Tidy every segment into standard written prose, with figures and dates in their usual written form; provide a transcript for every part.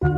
Good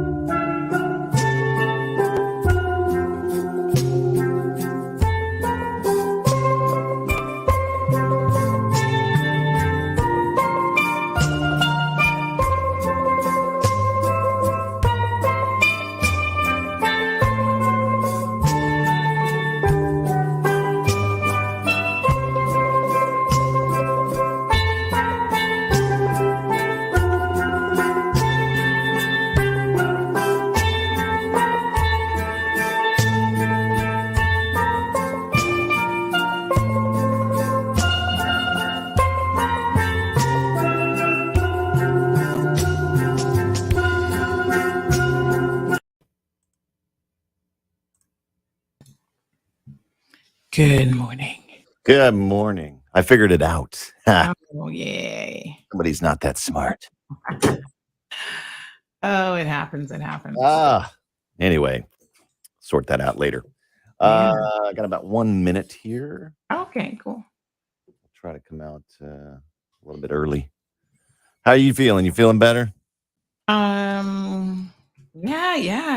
morning. Good morning. I figured it out. Oh, yay. Somebody's not that smart. Oh, it happens. It happens. Anyway, sort that out later. Yeah. I got about 1 minute here. Okay, cool. I'll try to come out a little bit early. How are you feeling? You feeling better? Yeah,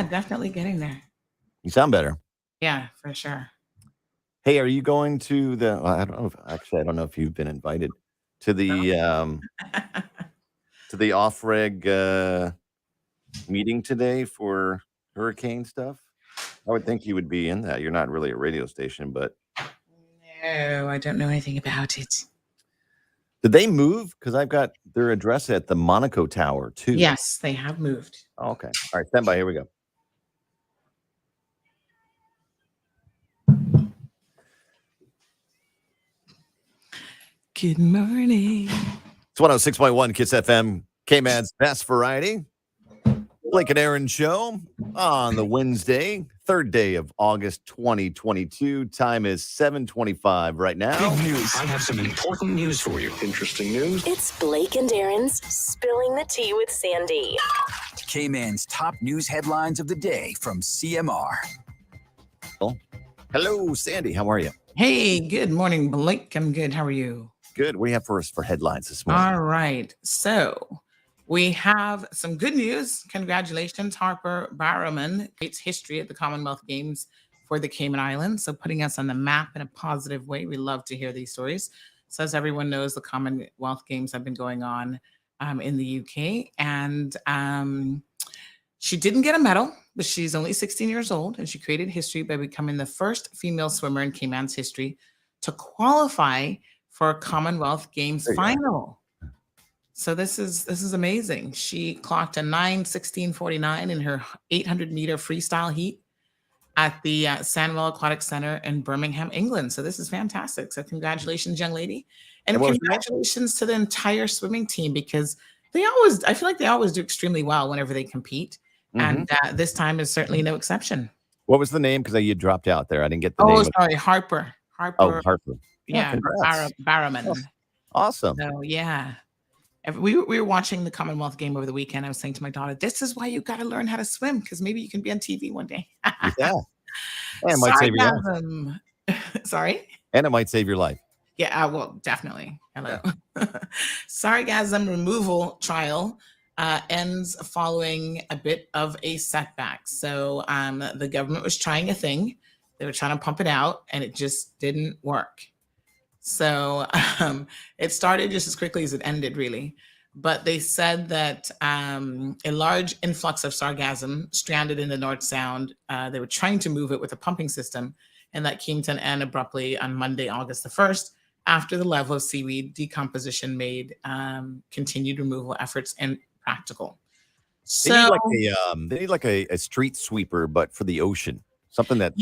definitely getting there. You sound better. Yeah, for sure. Hey, are you going to the? Well, I don't know. I don't know if you've been invited to the off-reg meeting today for hurricane stuff. I would think you would be in that. You're not really a radio station, but no, I don't know anything about it. Did they move? Because I've got their address at the Monaco Tower too. Yes, they have moved. Oh, okay. All right, stand by. Here we go. Good morning. It's 106.1 Kiss FM, K-Man's Best Variety. Blake and Aaron show on the Wednesday, 3rd day of August 2022. Time is 7:25 right now. Big news. I have some important news for you. Interesting news. It's Blake and Aaron's Spilling the Tea with Sandy. K-Man's top news headlines of the day from CMR. Hello, Sandy. How are you? Hey, good morning, Blake. I'm good. How are you? Good. What do you have for us for headlines this morning? All right. So we have some good news. Congratulations. Harper Barrowman creates history at the Commonwealth Games for the Cayman Islands. So putting us on the map in a positive way. We love to hear these stories. So as everyone knows, the Commonwealth Games have been going on in the UK. And she didn't get a medal, but she's only 16 years old. And she created history by becoming the first female swimmer in Cayman's history to qualify for a Commonwealth Games final. So this is amazing. She clocked a 9:16:49 in her 800-meter freestyle heat at the Sandwell Aquatic Center in Birmingham, England. So this is fantastic. So congratulations, young lady. And congratulations to the entire swimming team, because I feel like they always do extremely well whenever they compete. And this time is certainly no exception. What was the name? Because you dropped out there. I didn't get the name. Oh, sorry, Harper. Oh, Harper. Yeah, Barrowman. Awesome. So yeah. We were watching the Commonwealth game over the weekend. I was saying to my daughter, this is why you got to learn how to swim, because maybe you can be on TV one day. Yeah. And it might save your life. Sorry? And it might save your life. Yeah, well, definitely. Hello. Yeah. Sargassum removal trial ends following a bit of a setback. So the government was trying a thing. They were trying to pump it out, and it just didn't work. So it started just as quickly as it ended, really. But they said that a large influx of sargassum stranded in the North Sound. They were trying to move it with a pumping system, and that came to an end abruptly on Monday, August the 1st, after the level of seaweed decomposition made continued removal efforts impractical. So they need like a street sweeper, but for the ocean. Something that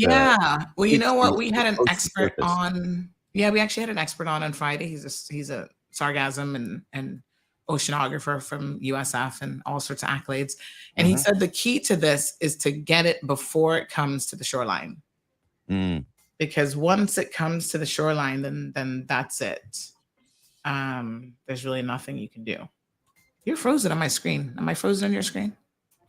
well, you know what? We had an expert on. Yeah, we actually had an expert on Friday. He's a sargassum and oceanographer from USF and all sorts of accolades. And he said the key to this is to get it before it comes to the shoreline. Because once it comes to the shoreline, then that's it. There's really nothing you can do. You're frozen on my screen. Am I frozen on your screen?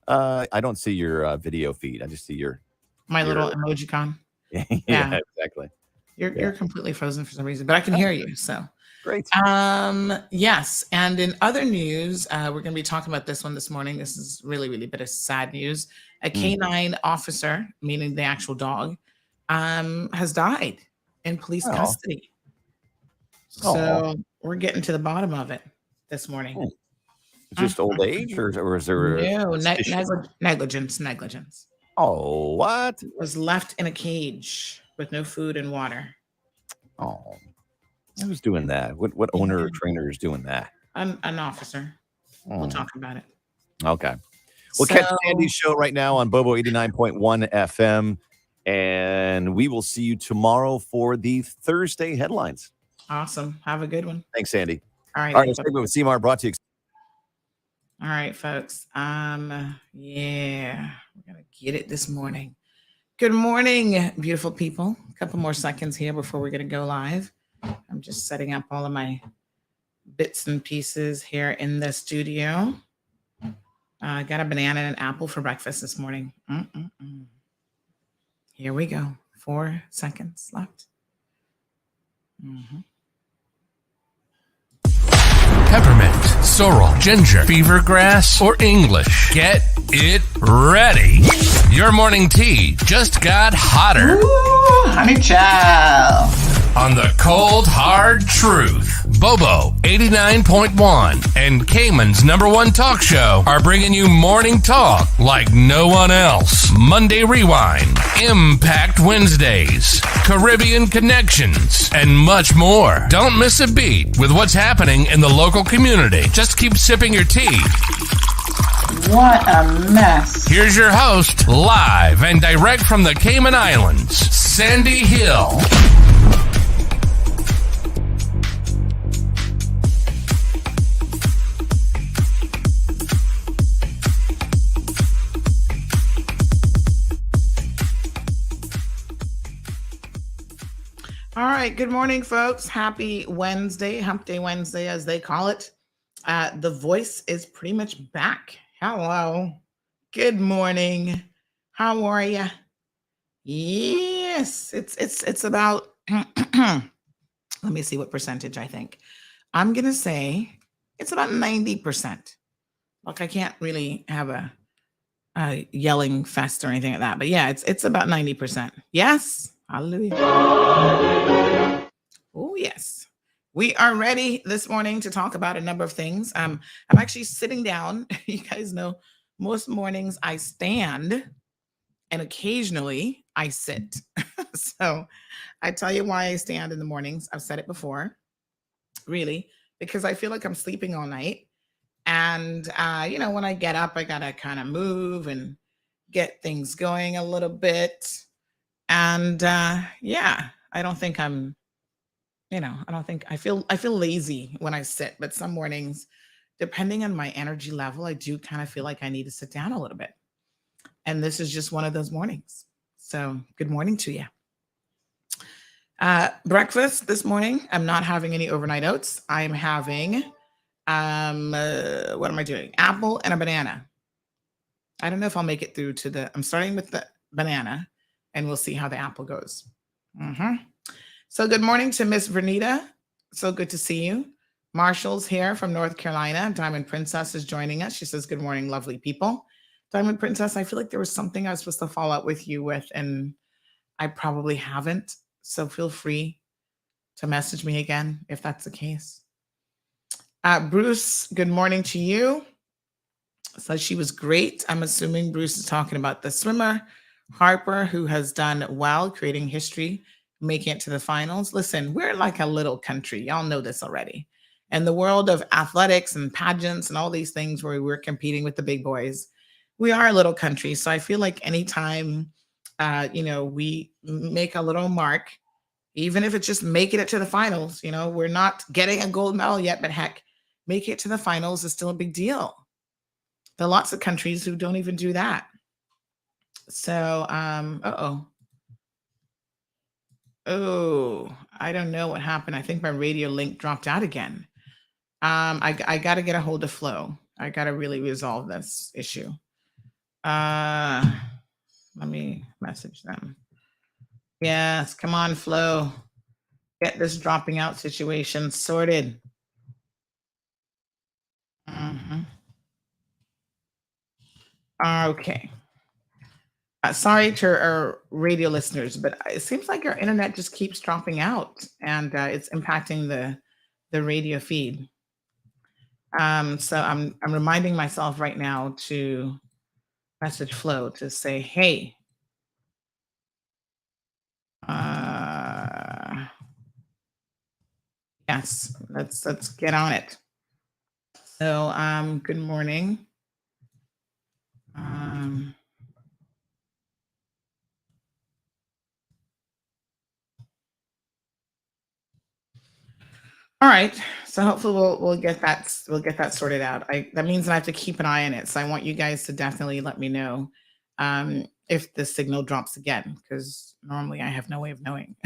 I don't see your video feed. I just see your little emojicon. Yeah, exactly. You're completely frozen for some reason, but I can hear you. So Great. Yes. And in other news, we're going to be talking about this one this morning. This is really, really bit of sad news. A K-9 officer, meaning the actual dog, has died in police Oh. custody. So we're getting to the bottom of it this morning. Just old age, or is there No, suspicion? negligence. Oh, what? Was left in a cage with no food and water. Oh, who's doing that? What owner or trainer is doing that? An officer. We'll talk about it. Okay. We'll catch Sandy's show right now on Bobo 89.1 FM, and we will see you tomorrow for the Thursday headlines. Awesome. Have a good one. Thanks, Sandy. All right. All right, let's take it with CMAR brought to you. All right, folks. Yeah, we're gonna get it this morning. Good morning, beautiful people. A couple more seconds here before we're gonna go live. I'm just setting up all of my bits and pieces here in the studio. I got a banana and an apple for breakfast this morning. Here we go. 4 seconds left. Peppermint, sorrel, ginger, fever grass, or English. Get it ready. Your morning tea just got hotter. Ooh, honey child. On the cold, hard truth. Bobo 89.1 and Cayman's #1 talk show are bringing you morning talk like no one else. Monday Rewind, Impact Wednesdays, Caribbean Connections, and much more. Don't miss a beat with what's happening in the local community. Just keep sipping your tea. What a mess. Here's your host, live and direct from the Cayman Islands, Sandy Hill. All right. Good morning, folks. Happy Wednesday, Hump Day Wednesday, as they call it. The voice is pretty much back. Hello. Good morning. How are you? Yes, it's about. Let me see what percentage I think. I'm gonna say it's about 90%. Like I can't really have a yelling fest or anything like that, but yeah, it's about 90%. Yes. Hallelujah. Oh, yes. We are ready this morning to talk about a number of things. I'm actually sitting down. You guys know most mornings I stand and occasionally I sit. So I tell you why I stand in the mornings. I've said it before, really, because I feel like I'm sleeping all night. And, when I get up, I got to kind of move and get things going a little bit. And I don't think I feel lazy when I sit, but some mornings, depending on my energy level, I do kind of feel like I need to sit down a little bit. And this is just one of those mornings. So good morning to you. Breakfast this morning, I'm not having any overnight oats. I'm having, what am I doing? Apple and a banana. I don't know if I'll make it through I'm starting with the banana. And we'll see how the apple goes. So good morning to Miss Vernita. So good to see you. Marshall's here from North Carolina. Diamond Princess is joining us. She says, good morning, lovely people. Diamond Princess, I feel like there was something I was supposed to follow up with you with, and I probably haven't. So feel free to message me again if that's the case. Bruce, good morning to you. So she was great. I'm assuming Bruce is talking about the swimmer. Harper, who has done well, creating history, making it to the finals. Listen, we're like a little country. Y'all know this already. And the world of athletics and pageants and all these things where we're competing with the big boys, we are a little country. So I feel like anytime, we make a little mark, even if it's just making it to the finals, we're not getting a gold medal yet, but heck, making it to the finals is still a big deal. There are lots of countries who don't even do that. So, I don't know what happened. I think my radio link dropped out again. I got to get a hold of Flo. I got to really resolve this issue. Let me message them. Yes, come on, Flo. get this dropping out situation sorted. Okay. Sorry to our radio listeners, but it seems like our internet just keeps dropping out, and it's impacting the radio feed. So I'm reminding myself right now to message Flow to say, hey, yes, let's get on it. So good morning. All right. So hopefully we'll get that sorted out. That means that I have to keep an eye on it. So I want you guys to definitely let me know if the signal drops again, because normally I have no way of knowing.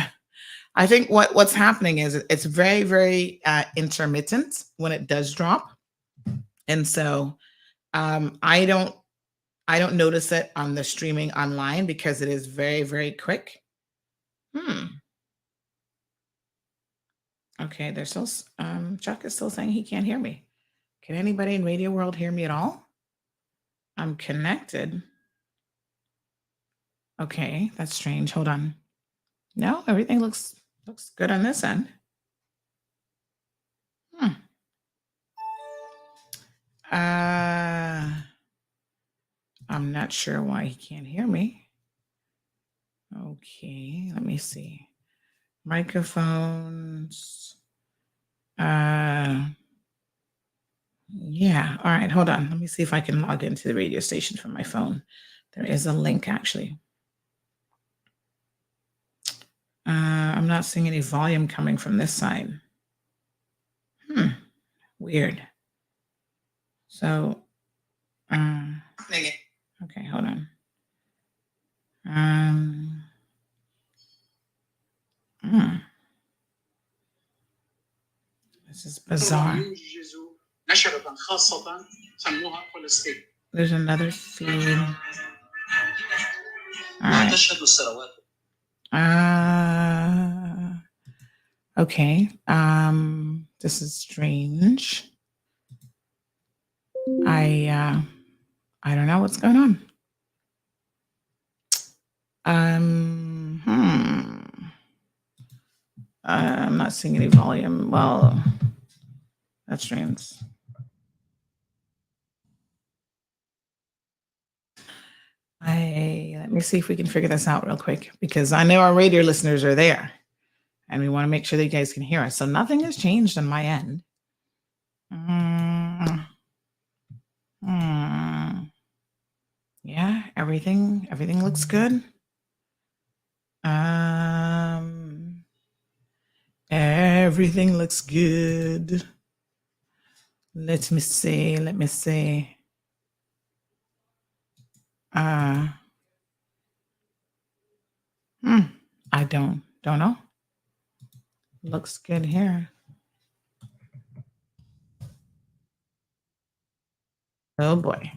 I think what's happening is it's very, very intermittent when it does drop. And so I don't notice it on the streaming online because it is very, very quick. Okay, they're still Chuck is still saying he can't hear me. Can anybody in Radio World hear me at all? I'm connected. Okay, that's strange. Hold on. No, everything looks good on this end. I'm not sure why he can't hear me. Okay, let me see. Microphones. Yeah, all right, hold on. Let me see if I can log into the radio station from my phone. There is a link, actually. I'm not seeing any volume coming from this side. Weird. So, okay, hold on. This is bizarre. There's another feed. All right. Okay. This is strange. I don't know what's going on. I'm not seeing any volume. Well, that's strange. Let me see if we can figure this out real quick, because I know our radio listeners are there and we want to make sure that you guys can hear us. So nothing has changed on my end. Yeah, everything looks good. Everything looks good. Let me see. I don't know. Looks good here. Oh boy.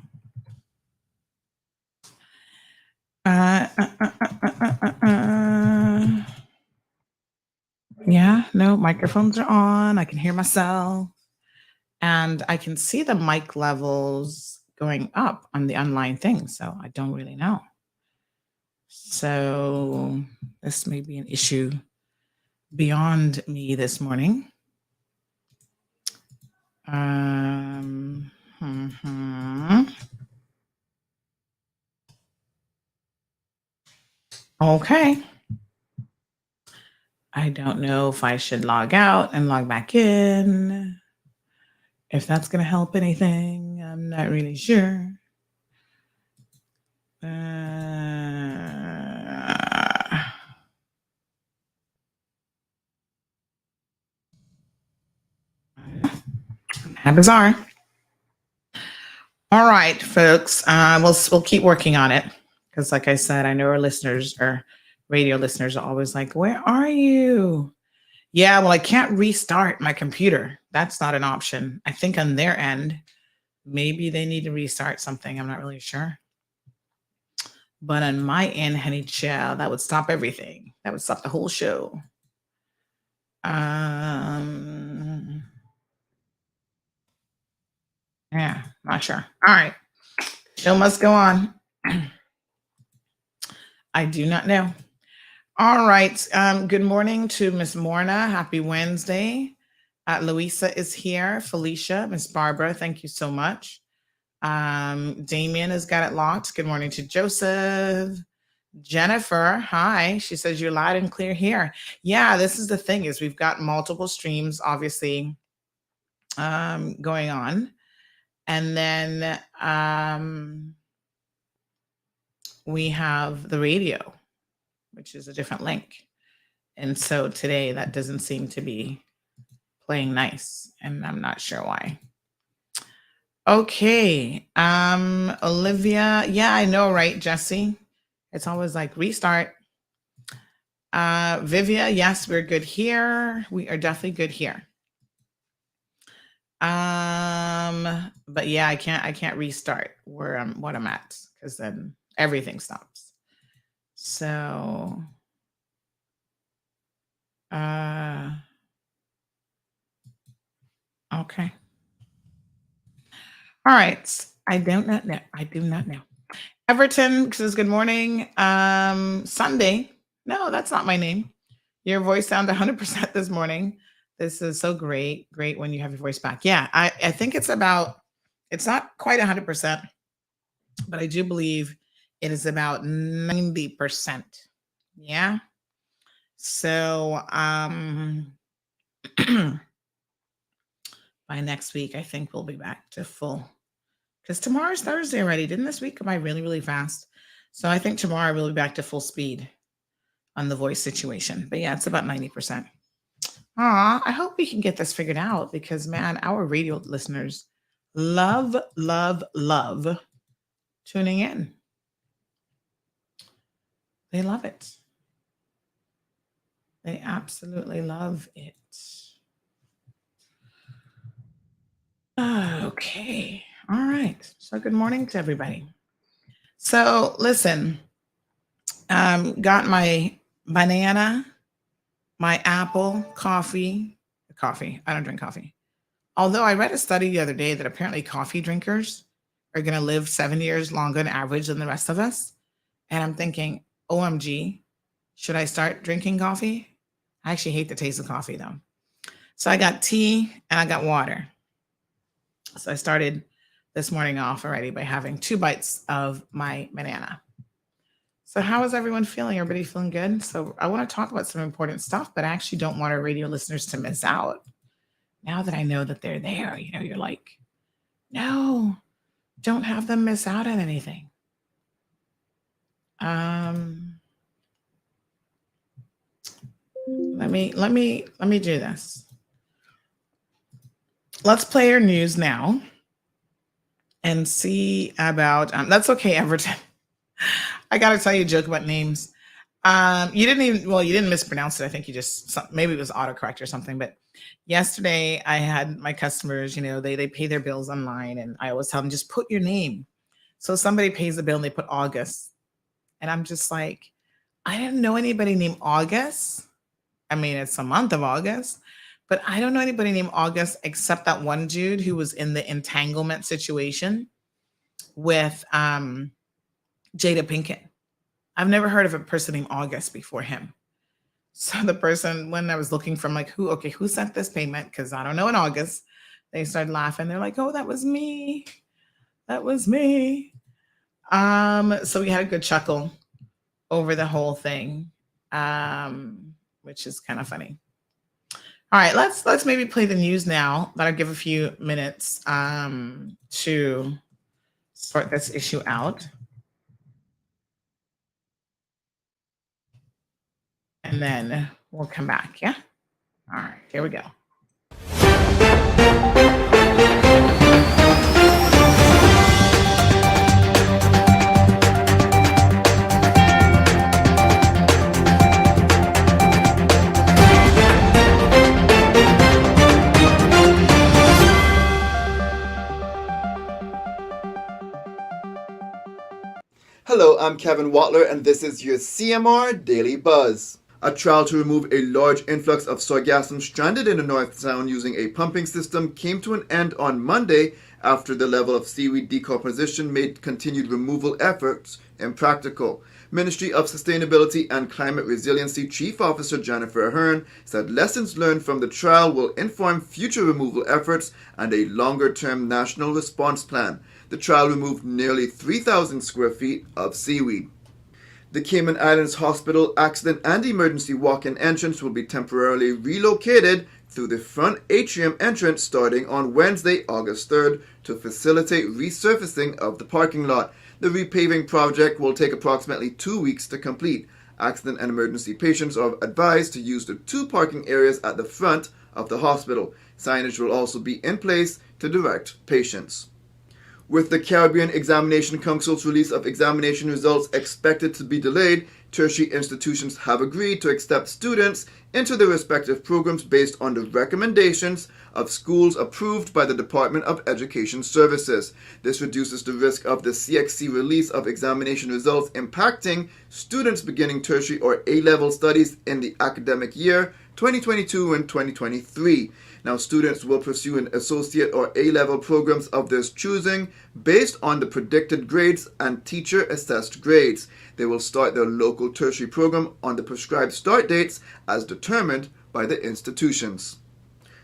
Yeah, no, microphones are on. I can hear myself. And I can see the mic levels going up on the online thing. So I don't really know. So this may be an issue beyond me this morning. Okay. I don't know if I should log out and log back in. If that's going to help anything, I'm not really sure. How bizarre. All right, folks. We'll keep working on it, because, like I said, I know our listeners, our radio listeners, are always like, "Where are you?" Yeah, well, I can't restart my computer. That's not an option. I think on their end, maybe they need to restart something. I'm not really sure. But on my end, honey child, that would stop everything. That would stop the whole show. Yeah, not sure. All right. Show must go on. I do not know. All right. Good morning to Miss Morna. Happy Wednesday. Louisa is here. Felicia, Miss Barbara, thank you so much. Damien has got it locked. Good morning to Joseph. Jennifer, hi. She says you're loud and clear here. Yeah, this is the thing is we've got multiple streams, obviously, going on. And then we have the radio, which is a different link. And so today that doesn't seem to be playing nice, and I'm not sure why. Okay. Olivia. Yeah, I know, right, Jesse? It's always like restart. Vivia, yes, we're good here. We are definitely good here. But yeah, I can't restart where what I'm at, because then everything stops. So okay. All right. I do not know. Everton says good morning. Sunday. No, that's not my name. Your voice sounded 100% this morning. This is so great. Great when you have your voice back. Yeah, I think it's not quite 100%, but I do believe it is about 90%. Yeah. So by next week, I think we'll be back to full. Because tomorrow's Thursday already. Didn't this week go by really, really fast? So I think tomorrow we'll be back to full speed on the voice situation. But yeah, it's about 90%. I hope we can get this figured out because, man, our radio listeners love tuning in. They love it. They absolutely love it. Okay. All right. So good morning to everybody. So listen, got my banana, my apple, coffee. I don't drink coffee. Although I read a study the other day that apparently coffee drinkers are going to live 7 years longer on average than the rest of us. And I'm thinking, OMG, should I start drinking coffee? I actually hate the taste of coffee though. So I got tea and I got water. So I started this morning off already by having 2 bites of my banana. So how is everyone feeling? Everybody feeling good? So I want to talk about some important stuff, but I actually don't want our radio listeners to miss out. Now that I know that they're there, you're like, no, don't have them miss out on anything. Let me do this. Let's play your news now and see about, that's okay, Everton. I got to tell you a joke about names. You didn't mispronounce it. I think you just, maybe it was autocorrect or something. But yesterday I had my customers, they pay their bills online and I always tell them, just put your name. So somebody pays the bill and they put August. And I'm just like, I didn't know anybody named August. I mean, it's the month of August, but I don't know anybody named August except that one dude who was in the entanglement situation with Jada Pinkett. I've never heard of a person named August before him. So the person, when I was looking for, who sent this payment? Because I don't know in August, they started laughing. They're like, oh, that was me. That was me. So we had a good chuckle over the whole thing, which is kind of funny. All right, let's maybe play the news now. That'll give a few minutes to sort this issue out. And then we'll come back, yeah? All right, here we go. Hello, I'm Kevin Watler, and this is your CMR Daily Buzz. A trial to remove a large influx of sargassum stranded in the North Sound using a pumping system came to an end on Monday after the level of seaweed decomposition made continued removal efforts impractical. Ministry of Sustainability and Climate Resiliency Chief Officer Jennifer Ahern said lessons learned from the trial will inform future removal efforts and a longer-term national response plan. The trial removed nearly 3,000 square feet of seaweed. The Cayman Islands Hospital Accident and Emergency Walk-in entrance will be temporarily relocated through the front atrium entrance starting on Wednesday, August 3rd, to facilitate resurfacing of the parking lot. The repaving project will take approximately 2 weeks to complete. Accident and emergency patients are advised to use the 2 parking areas at the front of the hospital. Signage will also be in place to direct patients. With the Caribbean Examination Council's release of examination results expected to be delayed, tertiary institutions have agreed to accept students into their respective programs based on the recommendations of schools approved by the Department of Education Services. This reduces the risk of the CXC release of examination results impacting students beginning tertiary or A-level studies in the academic year 2022 and 2023. Now, students will pursue an associate or A-level programs of their choosing based on the predicted grades and teacher-assessed grades. They will start their local tertiary program on the prescribed start dates as determined by the institutions.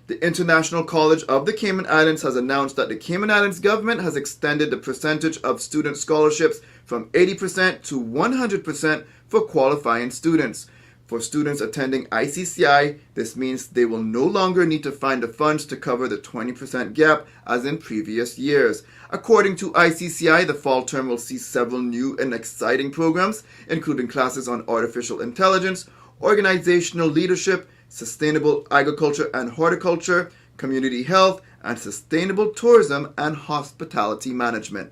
The International College of the Cayman Islands has announced that the Cayman Islands government has extended the percentage of student scholarships from 80% to 100% for qualifying students. For students attending ICCI, this means they will no longer need to find the funds to cover the 20% gap as in previous years. According to ICCI, the fall term will see several new and exciting programs, including classes on artificial intelligence, organizational leadership, sustainable agriculture and horticulture, community health, and sustainable tourism and hospitality management.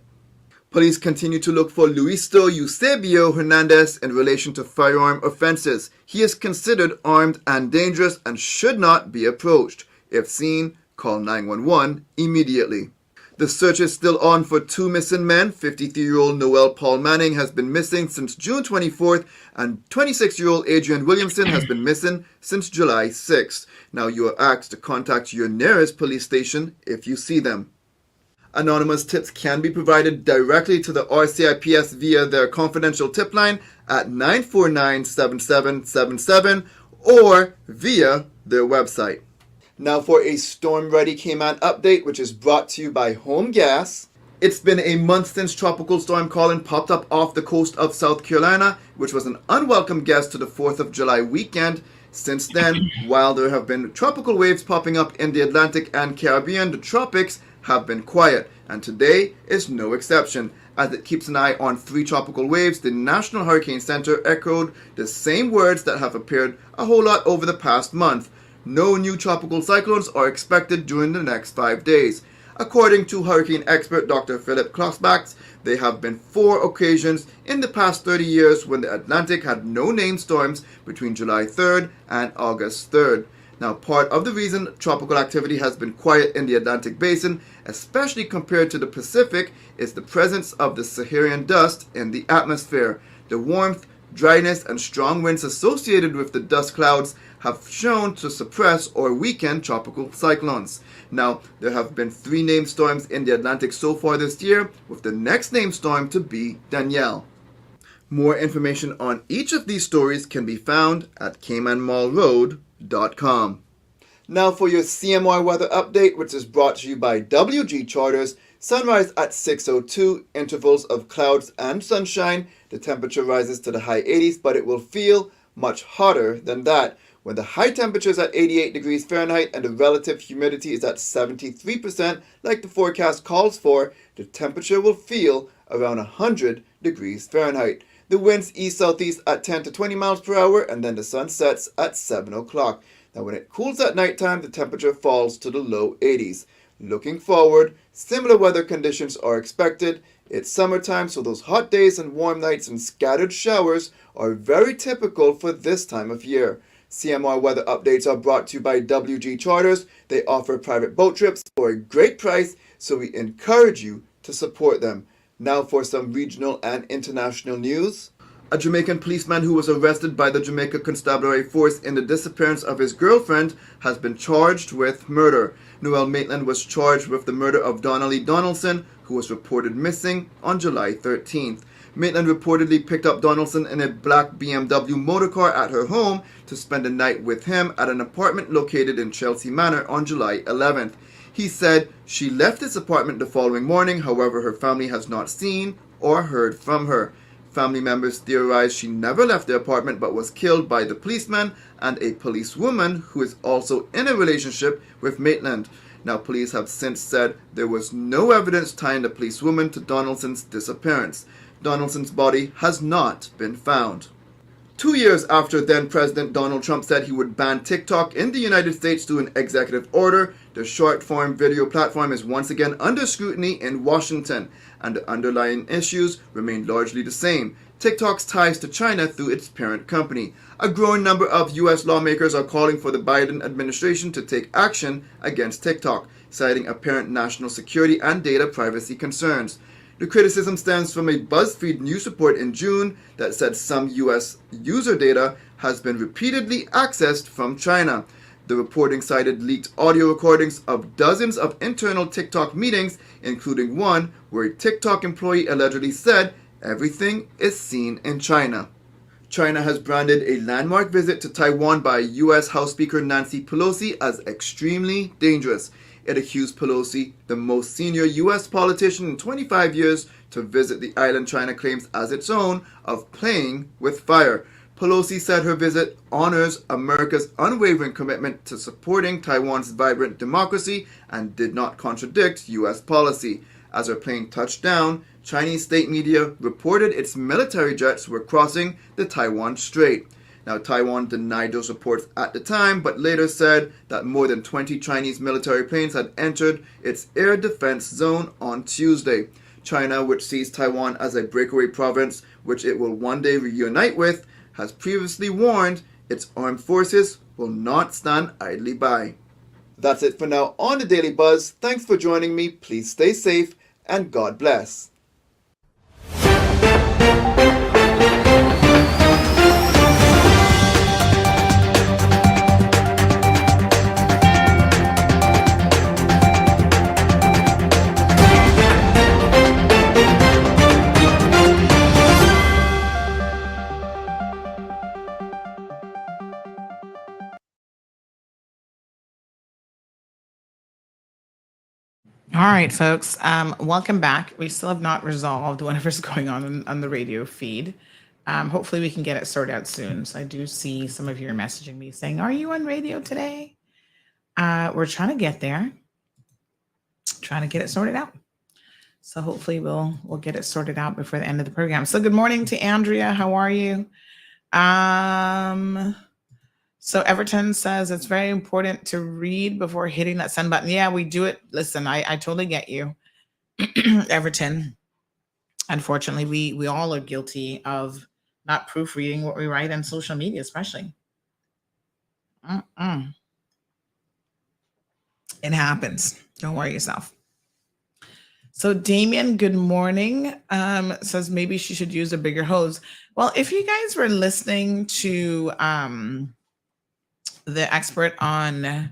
Police continue to look for Luisto Eusebio Hernandez in relation to firearm offenses. He is considered armed and dangerous and should not be approached. If seen, call 911 immediately. The search is still on for 2 missing men. 53-year-old Noel Paul Manning has been missing since June 24th, and 26-year-old Adrian Williamson has been missing since July 6th. Now you are asked to contact your nearest police station if you see them. Anonymous tips can be provided directly to the RCIPS via their confidential tip line at 949-7777 or via their website. Now for a Storm Ready Cayman update, which is brought to you by Home Gas. It's been a month since Tropical Storm Colin popped up off the coast of South Carolina, which was an unwelcome guest to the 4th of July weekend. Since then, while there have been tropical waves popping up in the Atlantic and Caribbean, the tropics have been quiet, and today is no exception. As it keeps an eye on 3 tropical waves, the National Hurricane Center echoed the same words that have appeared a whole lot over the past month. No new tropical cyclones are expected during the next 5 days. According to hurricane expert Dr. Philip Klossbach, there have been 4 occasions in the past 30 years when the Atlantic had no named storms between July 3rd and August 3rd. Now, part of the reason tropical activity has been quiet in the Atlantic Basin, especially compared to the Pacific, is the presence of the Saharan dust in the atmosphere. The warmth, dryness, and strong winds associated with the dust clouds have shown to suppress or weaken tropical cyclones. Now, there have been 3 named storms in the Atlantic so far this year, with the next named storm to be Danielle. More information on each of these stories can be found at CaymanMallRoad.com. Now for your CMR weather update, which is brought to you by WG Charters. Sunrise at 6:02, intervals of clouds and sunshine. The temperature rises to the high 80s, but it will feel much hotter than that. When the high temperature is at 88 degrees Fahrenheit and the relative humidity is at 73%, like the forecast calls for, the temperature will feel around 100 degrees Fahrenheit. The winds east-southeast at 10 to 20 miles per hour, and then the sun sets at 7 o'clock. Now when it cools at nighttime, the temperature falls to the low 80s. Looking forward, similar weather conditions are expected. It's summertime, so those hot days and warm nights and scattered showers are very typical for this time of year. CMR weather updates are brought to you by WG Charters. They offer private boat trips for a great price, so we encourage you to support them. Now for some regional and international news. A Jamaican policeman who was arrested by the Jamaica Constabulary Force in the disappearance of his girlfriend has been charged with murder. Noel Maitland was charged with the murder of Donnelly Donaldson, who was reported missing on July 13th. Maitland reportedly picked up Donaldson in a black BMW motorcar at her home to spend the night with him at an apartment located in Chelsea Manor on July 11th. He said she left his apartment the following morning, however her family has not seen or heard from her. Family members theorize she never left the apartment but was killed by the policeman and a policewoman who is also in a relationship with Maitland. Now, police have since said there was no evidence tying the policewoman to Donaldson's disappearance. Donaldson's body has not been found. 2 years after then-President Donald Trump said he would ban TikTok in the United States through an executive order, the short-form video platform is once again under scrutiny in Washington, and the underlying issues remain largely the same. TikTok's ties to China through its parent company. A growing number of U.S. lawmakers are calling for the Biden administration to take action against TikTok, citing apparent national security and data privacy concerns. The criticism stems from a BuzzFeed news report in June that said some U.S. user data has been repeatedly accessed from China. The reporting cited leaked audio recordings of dozens of internal TikTok meetings, including one where a TikTok employee allegedly said, "Everything is seen in China." China has branded a landmark visit to Taiwan by U.S. House Speaker Nancy Pelosi as extremely dangerous. It accused Pelosi, the most senior U.S. politician in 25 years, to visit the island China claims as its own, of playing with fire. Pelosi said her visit honors America's unwavering commitment to supporting Taiwan's vibrant democracy and did not contradict U.S. policy. As her plane touched down, Chinese state media reported its military jets were crossing the Taiwan Strait. Now, Taiwan denied those reports at the time, but later said that more than 20 Chinese military planes had entered its air defense zone on Tuesday. China, which sees Taiwan as a breakaway province which it will one day reunite with, has previously warned its armed forces will not stand idly by. That's it for now on the Daily Buzz. Thanks for joining me. Please stay safe and God bless. All right, folks, welcome back. We still have not resolved whatever's going on the radio feed. Hopefully we can get it sorted out soon. So I do see some of you are messaging me saying, "Are you on radio today?" We're trying to get there, trying to get it sorted out. So hopefully we'll get it sorted out before the end of the program. So good morning to Andrea. How are you? So Everton says it's very important to read before hitting that send button. Yeah, we do it. Listen, I totally get you, Everton. Unfortunately, we all are guilty of not proofreading what we write on social media, especially. It happens. Don't worry yourself. So Damien, good morning, says maybe she should use a bigger hose. Well, if you guys were listening to the expert on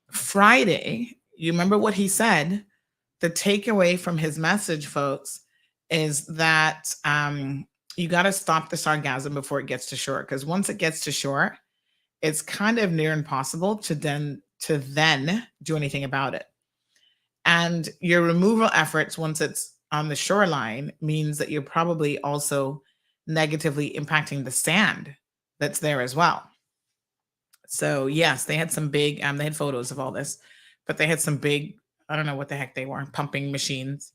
Friday, you remember what he said? The takeaway from his message, folks, is that you got to stop the sargassum before it gets to shore, because once it gets to shore, it's kind of near impossible to then do anything about it. And your removal efforts once it's on the shoreline means that you're probably also negatively impacting the sand that's there as well. So yes, they had some big, they had photos of all this, but they had some big, I don't know what the heck they were, pumping machines.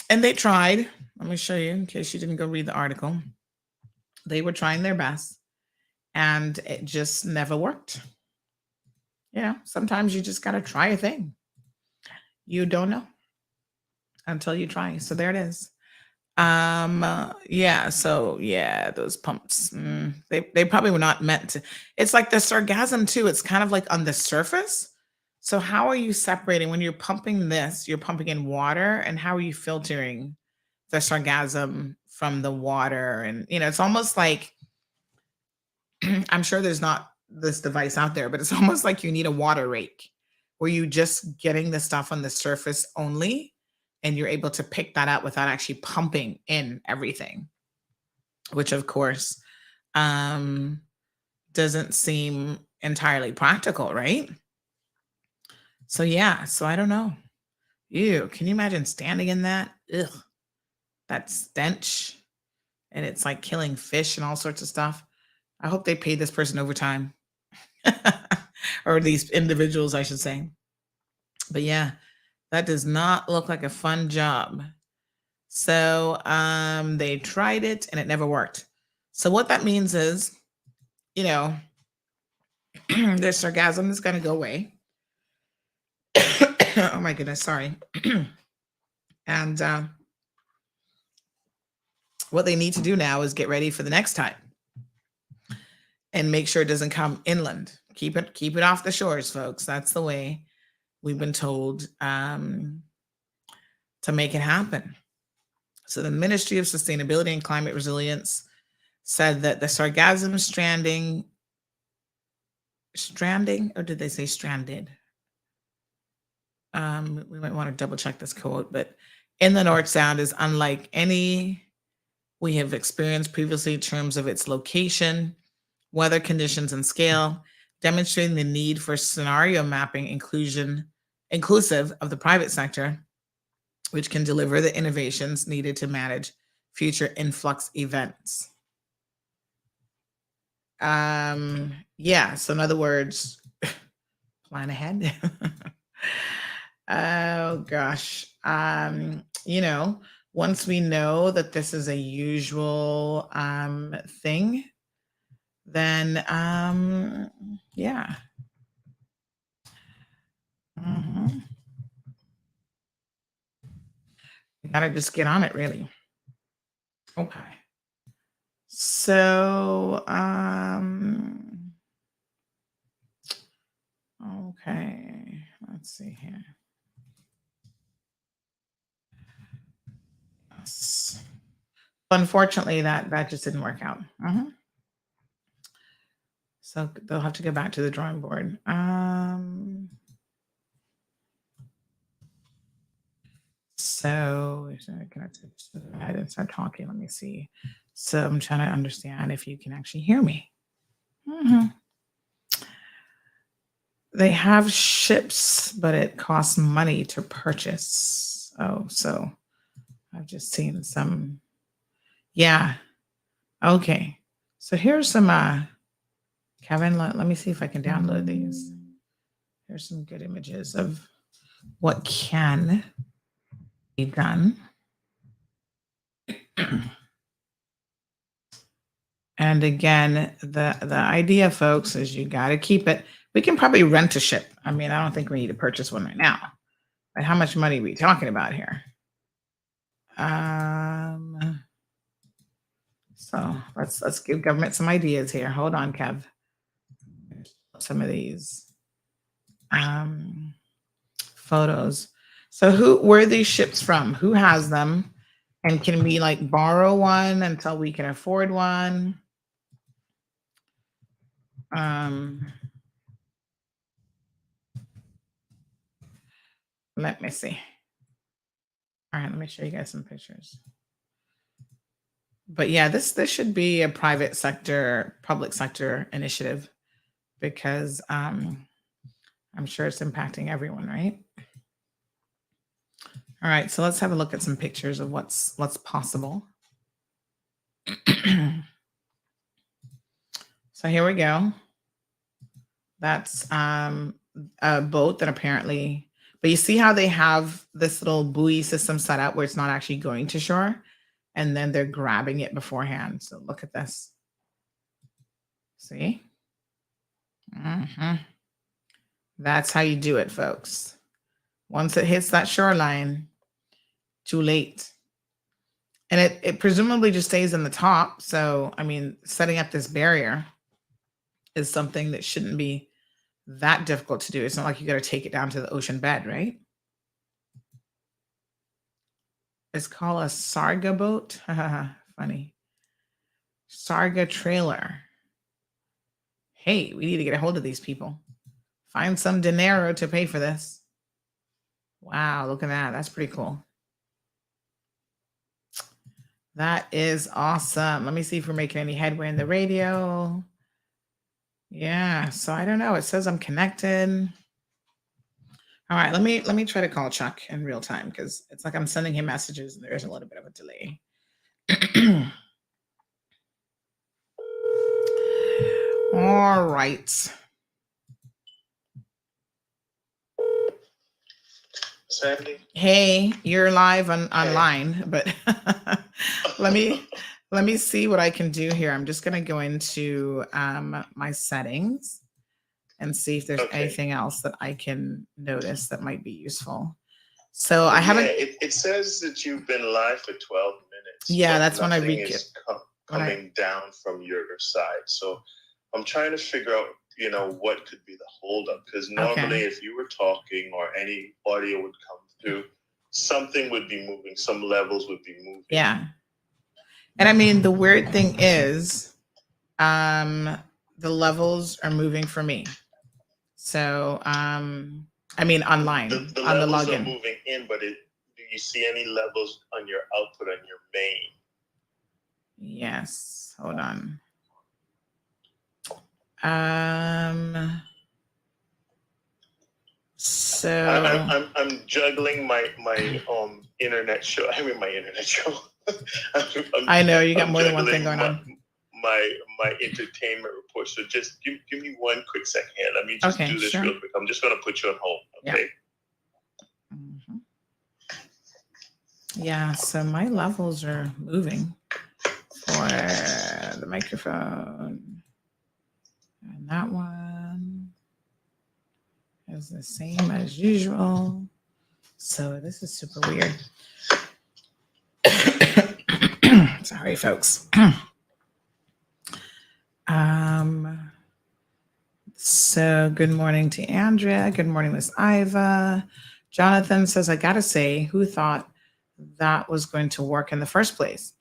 And they tried, let me show you in case you didn't go read the article. They were trying their best and it just never worked. Yeah, sometimes you just got to try a thing. You don't know until you try. So there it is. Those pumps, they probably were not meant to. It's like the sargassum too. It's kind of like on the surface. So how are you separating when you're pumping this? You're pumping in water, and how are you filtering the sargassum from the water. And, it's almost like, I'm sure there's not this device out there, but it's almost like you need a water rake where you just getting the stuff on the surface only, and you're able to pick that out without actually pumping in everything, which of course doesn't seem entirely practical, right? So yeah, so I don't know. Ew, can you imagine standing in that? Ugh, that stench. And it's like killing fish and all sorts of stuff. I hope they paid this person overtime. Or these individuals, I should say. But yeah, that does not look like a fun job. So they tried it and it never worked. So what that means is, their sargassum is going to go away. Oh my goodness, sorry. And what they need to do now is get ready for the next time and make sure it doesn't come inland. Keep it off the shores, folks. That's the way we've been told to make it happen. So the Ministry of Sustainability and Climate Resilience said that the sargassum stranding, or did they say stranded? We might want to double check this quote, but in the North Sound is unlike any we have experienced previously in terms of its location, weather conditions, and scale, demonstrating the need for scenario mapping inclusive of the private sector, which can deliver the innovations needed to manage future influx events. Yeah, so in other words, plan ahead. Oh gosh. Once we know that this is a usual thing, then yeah. You gotta just get on it, really. Okay. So okay, let's see here. Yes. Unfortunately, that just didn't work out. So they'll have to go back to the drawing board. So can I go ahead and start talking? Let me see. So I'm trying to understand if you can actually hear me. They have ships, but it costs money to purchase. Oh, so I've just seen some. Yeah. Okay. So here's some, Kevin, let me see if I can download these. Here's some good images of what can be done. And again, the idea, folks, is you got to keep it. We can probably rent a ship. I mean, I don't think we need to purchase one right now. But how much money are we talking about here? So let's give government some ideas here. Hold on, Kev. Some of these photos. So where are these ships from? Who has them? And can we like borrow one until we can afford one? Let me see. All right, let me show you guys some pictures. But yeah, this should be a private sector, public sector initiative, because I'm sure it's impacting everyone, right? All right, so let's have a look at some pictures of what's possible. So here we go. That's a boat that apparently, but you see how they have this little buoy system set up where it's not actually going to shore, and then they're grabbing it beforehand. So look at this. See? That's how you do it, folks. Once it hits that shoreline, too late. And it presumably just stays in the top. So, I mean, setting up this barrier is something that shouldn't be that difficult to do. It's not like you got to take it down to the ocean bed, right? It's called a Sarga boat. Funny. Sarga trailer. Hey, we need to get a hold of these people. Find some dinero to pay for this. Wow, look at that. That's pretty cool. That is awesome. Let me see if we're making any headway in the radio. Yeah, so I don't know. It says I'm connected. All right, let me try to call Chuck in real time because it's like I'm sending him messages and there is a little bit of a delay. All right. Sandy? Hey, you're live online, but let me see what I can do here. I'm just gonna go into my settings and see if there's anything else that I can notice that might be useful. So I haven't. It says that you've been live for 12 minutes. Yeah, that's when I read it. Coming down from your side. So I'm trying to figure out, what could be the holdup. Because normally if you were talking or any audio would come through, something would be moving, some levels would be moving. Yeah. And I mean, the weird thing is, the levels are moving for me. So, I mean, online, the on the levels login. are moving in, but do you see any levels on your output on your main? Yes. Hold on. So I'm juggling my internet show. I mean, my internet show. I know you got more than one thing going on. My entertainment report. So just give me one quick second here. Let me just do this real quick. I'm just going to put you on hold. Okay. Yeah. Mm-hmm. Yeah. So my levels are moving for the microphone, and that one is the same as usual. So this is super weird. Sorry, folks. So good morning to Andrea. Good morning, Miss Iva. Jonathan says, I gotta say, who thought that was going to work in the first place?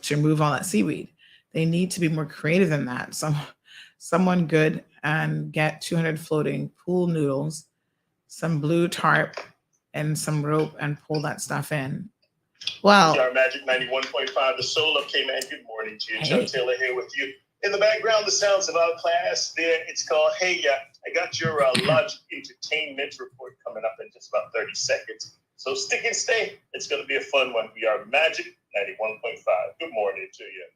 To remove all that seaweed. They need to be more creative than that. Someone good and get 200 floating pool noodles, some blue tarp, and some rope and pull that stuff in. Well, PR Magic 91.5, the soul of K-Man. Good morning to you. Chuck Taylor here with you. In the background, the sounds of our class there. It's called Hey Ya. I got your Logic Entertainment report coming up in just about 30 seconds. So stick and stay. It's going to be a fun one. We are Magic 91.5. Good morning to you.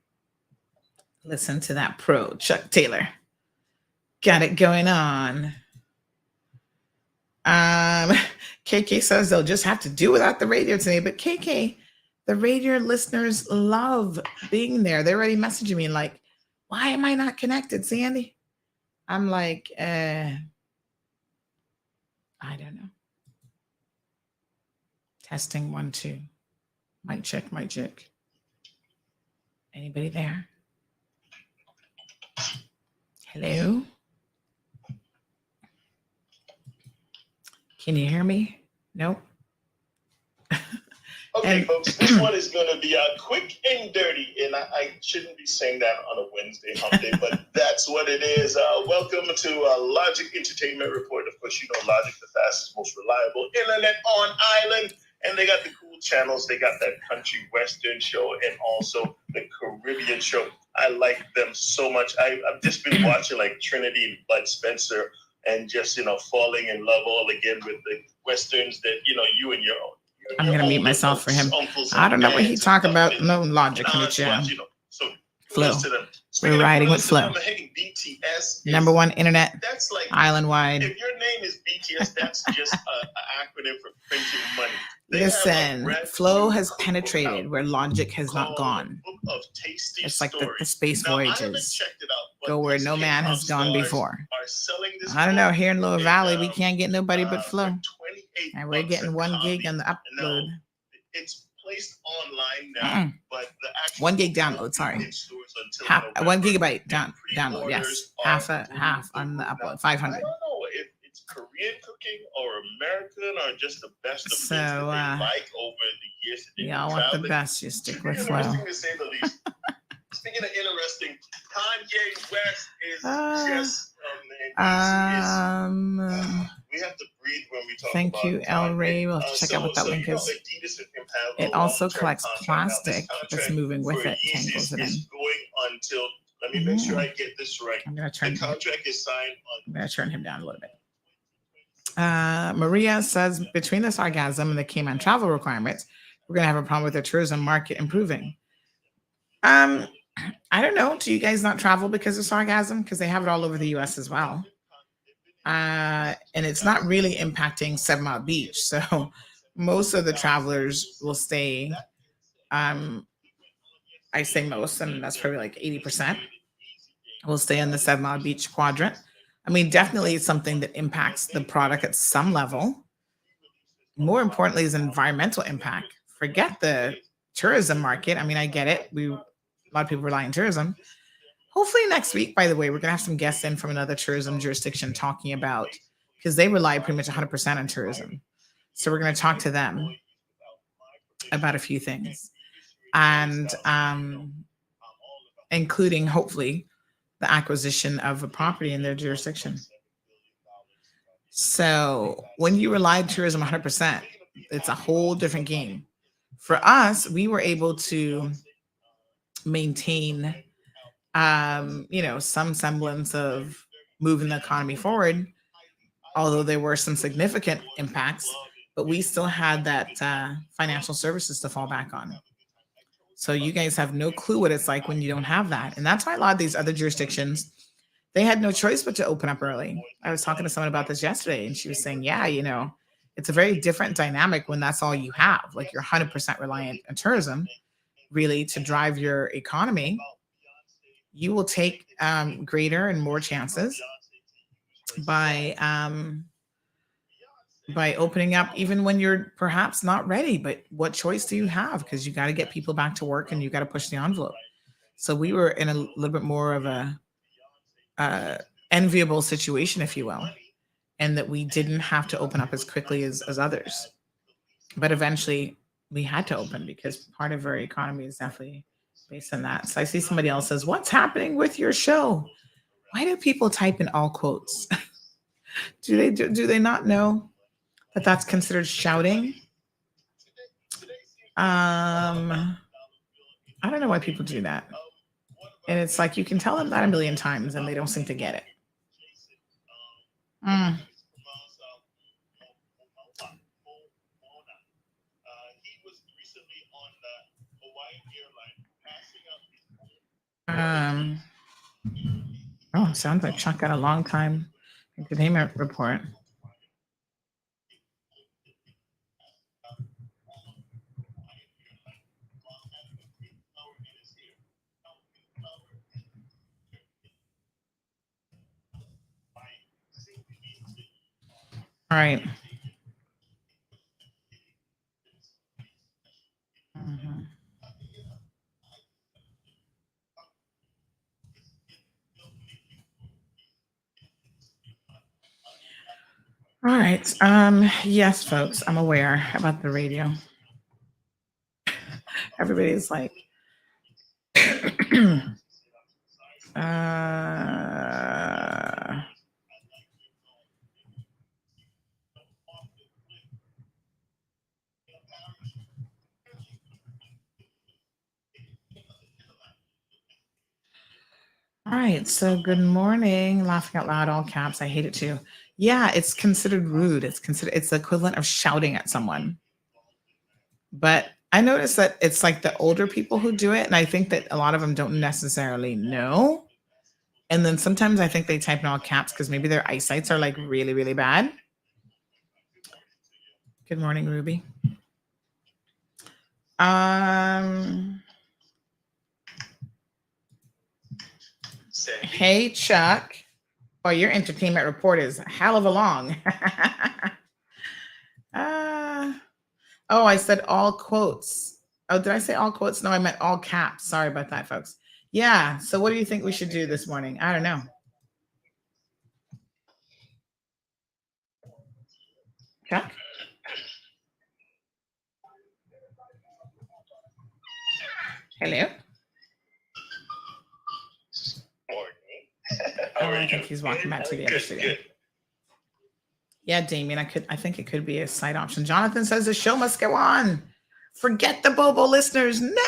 Listen to that pro, Chuck Taylor. Got it going on. KK says they'll just have to do without the radio today. But KK, the radio listeners love being there. They're already messaging me like, why am I not connected, Sandy? I'm like, I don't know. Testing 1, 2. Mic check. Anybody there? Hello? Can you hear me? Nope. Okay, folks, this one is going to be quick and dirty, and I shouldn't be saying that on a Wednesday hump day, but that's what it is. Welcome to Logic Entertainment Report. Of course, you know Logic, the fastest, most reliable internet on island, and they got the cool channels. They got that country western show and also the Caribbean show. I like them so much. I've just been watching like Trinity and Bud Spencer and just, falling in love all again with the westerns that, you and your own. I'm going to mute myself for him. I don't know what he's talking about. No logic in the chat. Flow. We're riding with Flow. Number one internet, island-wide. If your name is BTS, that's just an acronym for printing money. Listen, Flow has penetrated where Logic has not gone. It's like the space voyages. Go where no man has gone before. I don't know. Here in Lower Valley, we can't get nobody but Flow. And we're getting 1 gig on the upload. It's placed online now, but the actual 1 gig download, sorry. 1 gigabyte download, yes. Half on the upload, 500. I don't know if it's Korean Korean cooking or American or just the best of things So, that they like over the years that they've been y'all want the traveling? best, you stick Should be with flow. interesting to say the least. Speaking of interesting, Kanye West is just we have to breathe when we talk Thank about you, El Kanye. Ray. We'll have to check out what that link is. Adidas and him have It a also long-term collects contract. plastic Now, this that's moving with for it, tangles Yeezys it in. is going until, let me make sure I get this right. I'm gonna The contract is signed on. I'm gonna turn him down a little bit. Maria says between the Sargassum and the Cayman travel requirements, we're gonna have a problem with the tourism market improving. I don't know. Do you guys not travel because of Sargassum? Because they have it all over the U.S. as well. And it's not really impacting 7 Mile Beach. So most of the travelers will stay. I say most, and that's probably like 80%. Will stay in the 7 Mile Beach quadrant. I mean, definitely it's something that impacts the product at some level. More importantly, is environmental impact. Forget the tourism market. I mean, I get it. A lot of people rely on tourism. Hopefully next week, by the way, we're going to have some guests in from another tourism jurisdiction talking about, because they rely pretty much 100% on tourism. So we're going to talk to them about a few things, and including hopefully the acquisition of a property in their jurisdiction. So when you rely on tourism 100%, it's a whole different game. For us, we were able to maintain some semblance of moving the economy forward, although there were some significant impacts, but we still had that financial services to fall back on. So you guys have no clue what it's like when you don't have that. And that's why a lot of these other jurisdictions, they had no choice but to open up early. I was talking to someone about this yesterday, and she was saying, yeah, it's a very different dynamic when that's all you have. Like you're 100% reliant on tourism, really, to drive your economy. You will take greater and more chances by opening up, even when you're perhaps not ready. But what choice do you have? Because you got to get people back to work and you got to push the envelope. So we were in a little bit more of a enviable situation, if you will, and that we didn't have to open up as quickly as others. But eventually we had to open because part of our economy is definitely based on that. So I see somebody else says, what's happening with your show? Why do people type in all quotes? do they not know that that's considered shouting? I don't know why people do that. And it's like, you can tell them that a million times and they don't seem to get it. Sounds like Chuck got a long time entertainment report. All right. All right. Yes, folks, I'm aware about the radio. Everybody's like, all right. So good morning. Laughing out loud, all caps. I hate it too. Yeah, it's considered rude. It's the equivalent of shouting at someone. But I noticed that it's like the older people who do it. And I think that a lot of them don't necessarily know. And then sometimes I think they type in all caps because maybe their eyesights are like really, really bad. Good morning, Ruby. Hey, Chuck. Oh, your entertainment report is a hell of a long. I said all quotes. Oh, did I say all quotes? No, I meant all caps. Sorry about that, folks. Yeah. So what do you think we should do this morning? I don't know. Chuck? Hello? Morning. I think he's walking back to the other studio. Good. Yeah, Damien, I think it could be a side option. Jonathan says the show must go on. Forget the Bobo listeners. No.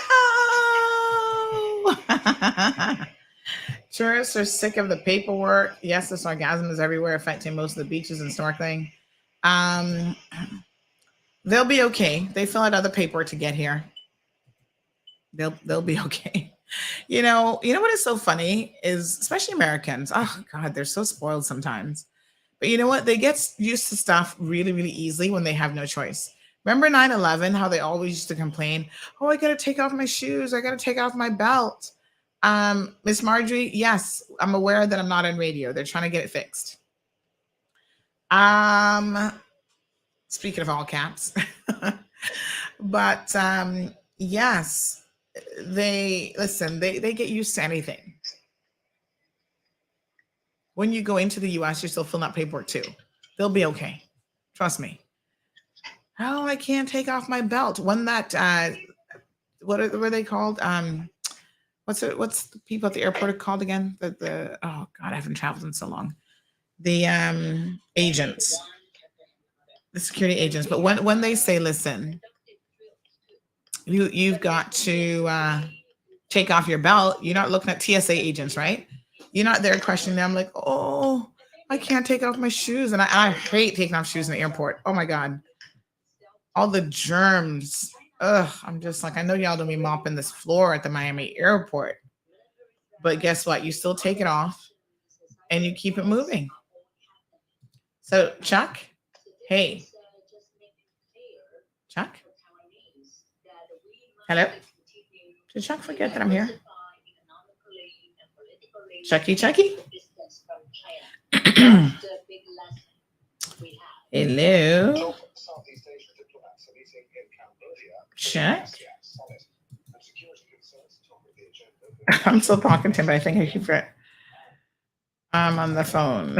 Tourists are sick of the paperwork. Yes, the sargassum is everywhere, affecting most of the beaches and snorkeling. They'll be okay. They fill out other paperwork to get here. They'll be okay. You know what is so funny is, especially Americans. Oh God, they're so spoiled sometimes. But you know what? They get used to stuff really, really easily when they have no choice. Remember 9/11, how they always used to complain, oh, I got to take off my shoes. I got to take off my belt. Miss Marjorie, yes, I'm aware that I'm not on radio. They're trying to get it fixed. Speaking of all caps. But yes, they get used to anything. When you go into the US, you're still filling out paperwork too. They'll be okay. Trust me. Oh, I can't take off my belt. When that what are they called? What's the people at the airport are called again? The oh God, I haven't traveled in so long. The agents, the security agents. But when they say, listen, you've got to take off your belt, you're not looking at TSA agents, right? You're not there questioning them like, oh, I can't take off my shoes. And I hate taking off shoes in the airport. Oh my God. All the germs. Ugh, I'm just like, I know y'all don't be mopping this floor at the Miami airport. But guess what? You still take it off and you keep it moving. So Chuck, hey. Chuck? Hello? Did Chuck forget that I'm here? Chucky? Hello? Chuck? I'm still talking to him, but I think I keep it. I'm on the phone.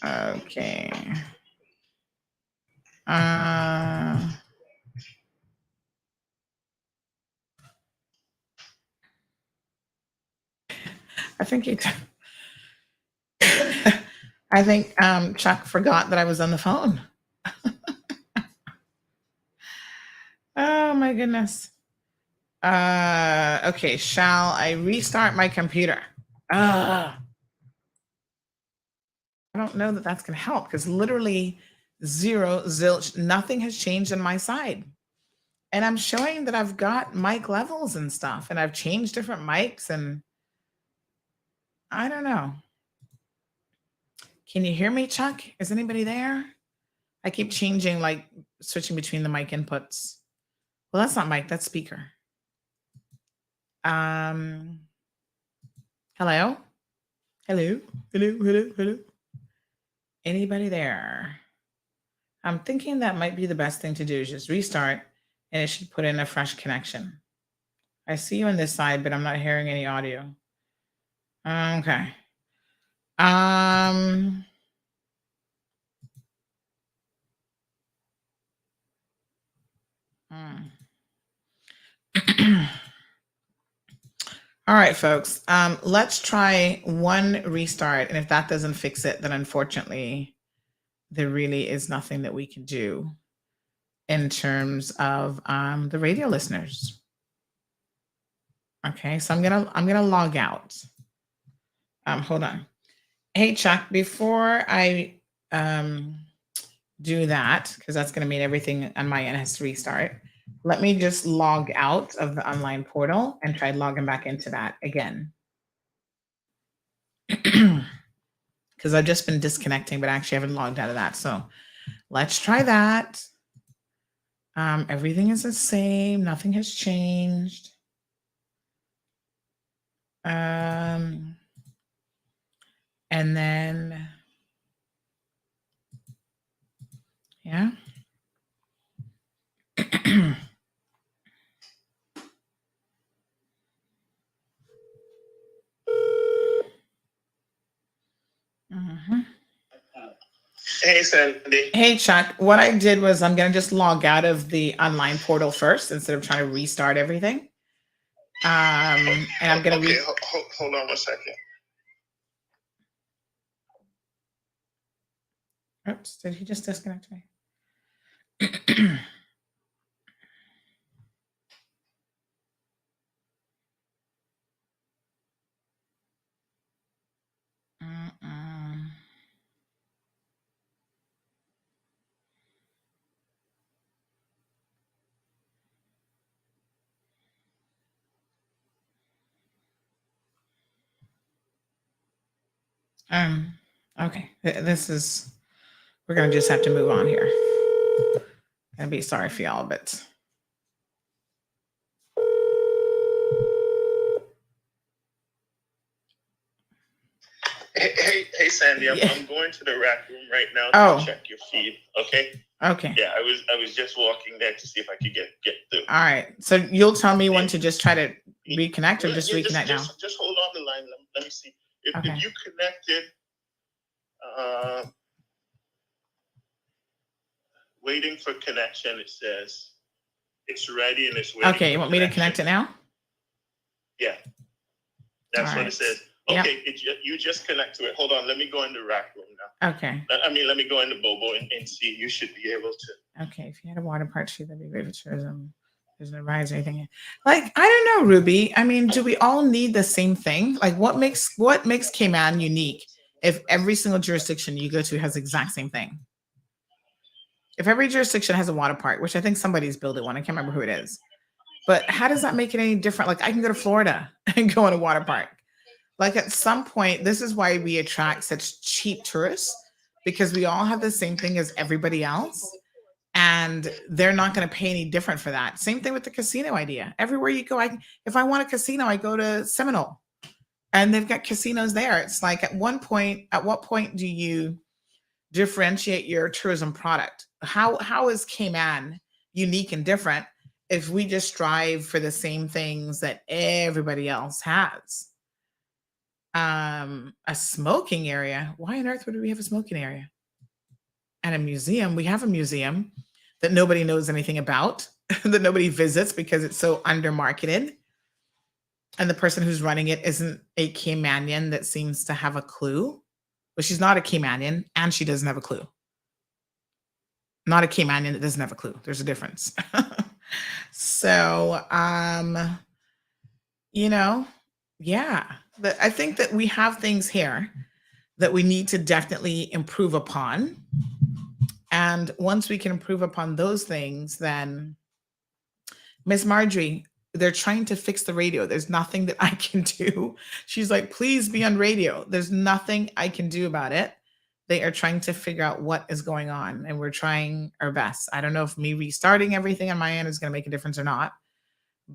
Okay. I think Chuck forgot that I was on the phone. Oh my goodness. Okay, shall I restart my computer? I don't know that that's going to help because literally zero, zilch, nothing has changed on my side. And I'm showing that I've got mic levels and stuff, and I've changed different mics, and I don't know. Can you hear me, Chuck? Is anybody there? I keep changing, like switching between the mic inputs. Well, that's not mic, that's speaker. Hello? Hello? Anybody there? I'm thinking that might be the best thing to do is just restart, and it should put in a fresh connection. I see you on this side, but I'm not hearing any audio. Okay. All right, folks. Let's try one restart, and if that doesn't fix it, then unfortunately, there really is nothing that we can do in terms of the radio listeners. Okay, so I'm gonna log out. Hold on. Hey Chuck, before I do that, because that's gonna mean everything on my end has to restart. Let me just log out of the online portal and try logging back into that again. Because I've just been disconnecting, but actually I haven't logged out of that. So let's try that. Everything is the same. Nothing has changed. And then, yeah. Hey, Sandy. Hey, Chuck. What I did was I'm going to just log out of the online portal first instead of trying to restart everything. And I'm going to hold on one second. Oops, did he just disconnect me? Okay, this is, we're going to just have to move on here. I'd be sorry for y'all, but. Hey, Sandy, I'm going to the rack room right now to check your feed. Okay. Okay. Yeah, I was just walking there to see if I could get through. All right. So you'll tell me when to just try to reconnect, or just reconnect now? Just hold on the line. Let me see. If you connected, waiting for connection, it says it's ready and it's waiting. Okay, you want me to connect it now? Yeah. That's All what right. it says. Okay, you just connect to it. Hold on, let me go in the rack room now. Okay. Let me go in the Bobo and see. You should be able to. Okay, if you had a water park sheet, that'd be great for tourism. There's no rise or anything. Like, I don't know, Ruby. I mean, do we all need the same thing? Like, what makes Cayman unique if every single jurisdiction you go to has the exact same thing? If every jurisdiction has a water park, which I think somebody's building one, I can't remember who it is. But how does that make it any different? Like, I can go to Florida and go in a water park. Like, at some point, this is why we attract such cheap tourists, because we all have the same thing as everybody else, and they're not going to pay any different for that. Same thing with the casino idea. Everywhere you go, if I want a casino, I go to Seminole, and they've got casinos there. It's like, at what point do you differentiate your tourism product? How is Cayman unique and different if we just strive for the same things that everybody else has? A smoking area. Why on earth would we have a smoking area? And a museum. We have a museum that nobody knows anything about, that nobody visits because it's so undermarketed. And the person who's running it isn't a Caymanian that seems to have a clue. But she's not a Caymanian, and she doesn't have a clue. Not a Caymanian that doesn't have a clue. There's a difference. So, yeah. But I think that we have things here that we need to definitely improve upon. And once we can improve upon those things, then Miss Marjorie, they're trying to fix the radio. There's nothing that I can do. She's like, please be on radio. There's nothing I can do about it. They are trying to figure out what is going on, and we're trying our best. I don't know if me restarting everything on my end is going to make a difference or not.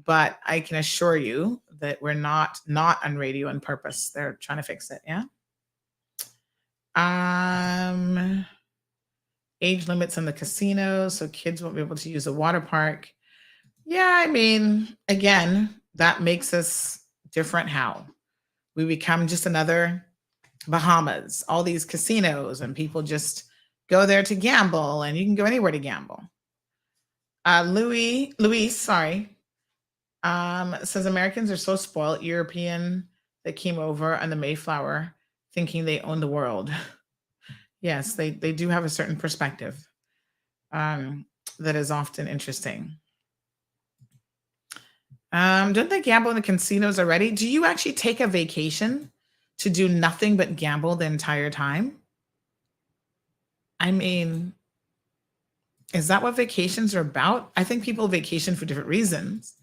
But I can assure you that we're not on radio on purpose. They're trying to fix it. Yeah. Age limits in the casinos, so kids won't be able to use a water park. Yeah, I mean, again, that makes us different. How we become just another Bahamas. All these casinos, and people just go there to gamble, and you can go anywhere to gamble. Luis, sorry. Says Americans are so spoiled. European that came over on the Mayflower thinking they own the world. Yes, they do have a certain perspective that is often interesting. Don't they gamble in the casinos already? Do you actually take a vacation to do nothing but gamble the entire time? I mean, is that what vacations are about? I think people vacation for different reasons.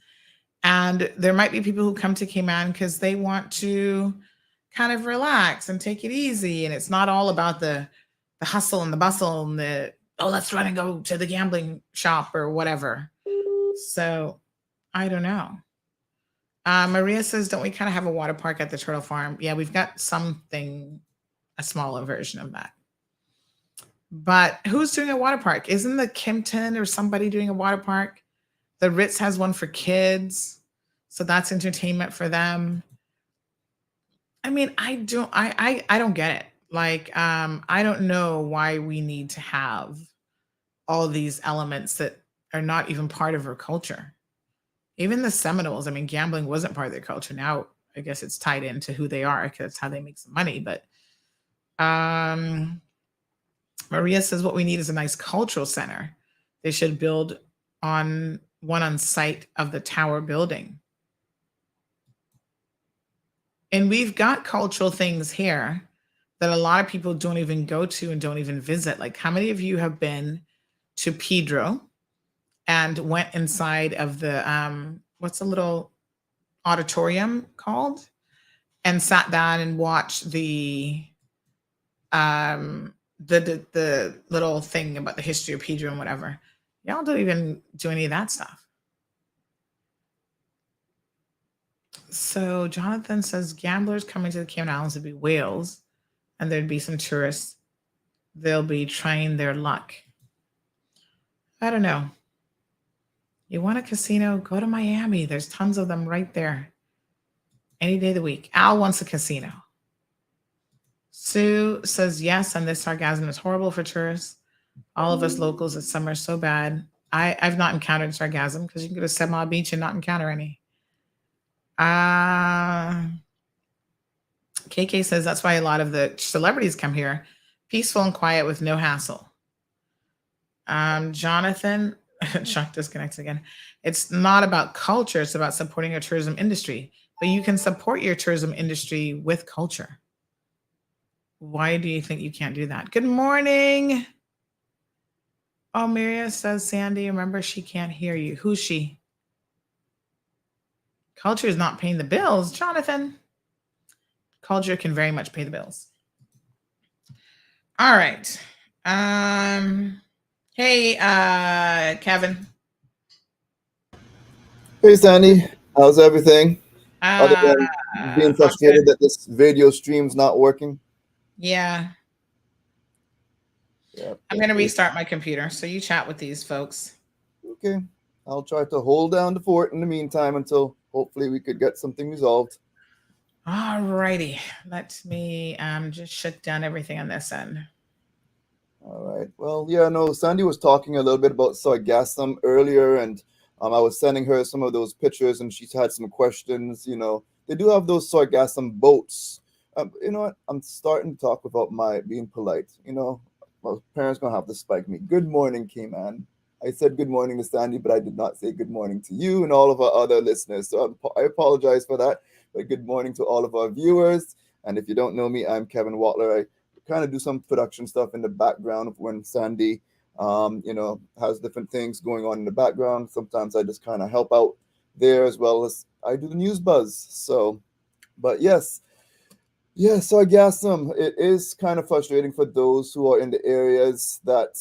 And there might be people who come to Cayman because they want to kind of relax and take it easy. And it's not all about the hustle and the bustle and let's run and go to the gambling shop or whatever. So I don't know. Maria says, don't we kind of have a water park at the Turtle Farm? Yeah, we've got something, a smaller version of that. But who's doing a water park? Isn't the Kimpton or somebody doing a water park? The Ritz has one for kids, so that's entertainment for them. I mean, I don't get it. Like, I don't know why we need to have all these elements that are not even part of our culture. Even the Seminoles, I mean, gambling wasn't part of their culture. Now, I guess it's tied into who they are because that's how they make some money. But Maria says what we need is a nice cultural center. They should build on one on site of the tower building. And we've got cultural things here that a lot of people don't even go to and don't even visit. Like, how many of you have been to Pedro and went inside of the what's the little auditorium called, and sat down and watched the little thing about the history of Pedro and whatever? Y'all don't even do any of that stuff. So Jonathan says gamblers coming to the Cayman Islands would be whales, and there'd be some tourists. They'll be trying their luck. I don't know. You want a casino? Go to Miami. There's tons of them right there. Any day of the week. Al wants a casino. Sue says yes, and this sargassum is horrible for tourists. All of us locals, it's summer so bad. I've not encountered sargassum because you can go to 7 Mile Beach and not encounter any. KK says that's why a lot of the celebrities come here. Peaceful and quiet with no hassle. Jonathan, Chuck disconnects again. It's not about culture. It's about supporting your tourism industry. But you can support your tourism industry with culture. Why do you think you can't do that? Good morning. Oh, Maria says, Sandy, remember she can't hear you. Who's she? Culture is not paying the bills, Jonathan. Culture can very much pay the bills. All right. Hey, Kevin. Hey, Sandy. How's everything? Other than being frustrated that this video stream's not working. Yeah. I'm going to restart my computer. So you chat with these folks. Okay. I'll try to hold down the fort in the meantime until hopefully we could get something resolved. All righty. Let me just shut down everything on this end. All right. Well, yeah, no, Sandy was talking a little bit about sargassum earlier, and I was sending her some of those pictures, and she's had some questions. You know, they do have those sargassum boats. You know what? I'm starting to talk about my being polite. You know, my parents going to have to spike me. Good morning, K-Man. I said good morning to Sandy, but I did not say good morning to you and all of our other listeners. So I apologize for that. But good morning to all of our viewers. And if you don't know me, I'm Kevin Watler. I kind of do some production stuff in the background when Sandy, you know, has different things going on in the background. Sometimes I just kind of help out there as well as I do the news buzz. So, but yes. Yeah, sargassum, it is kind of frustrating for those who are in the areas that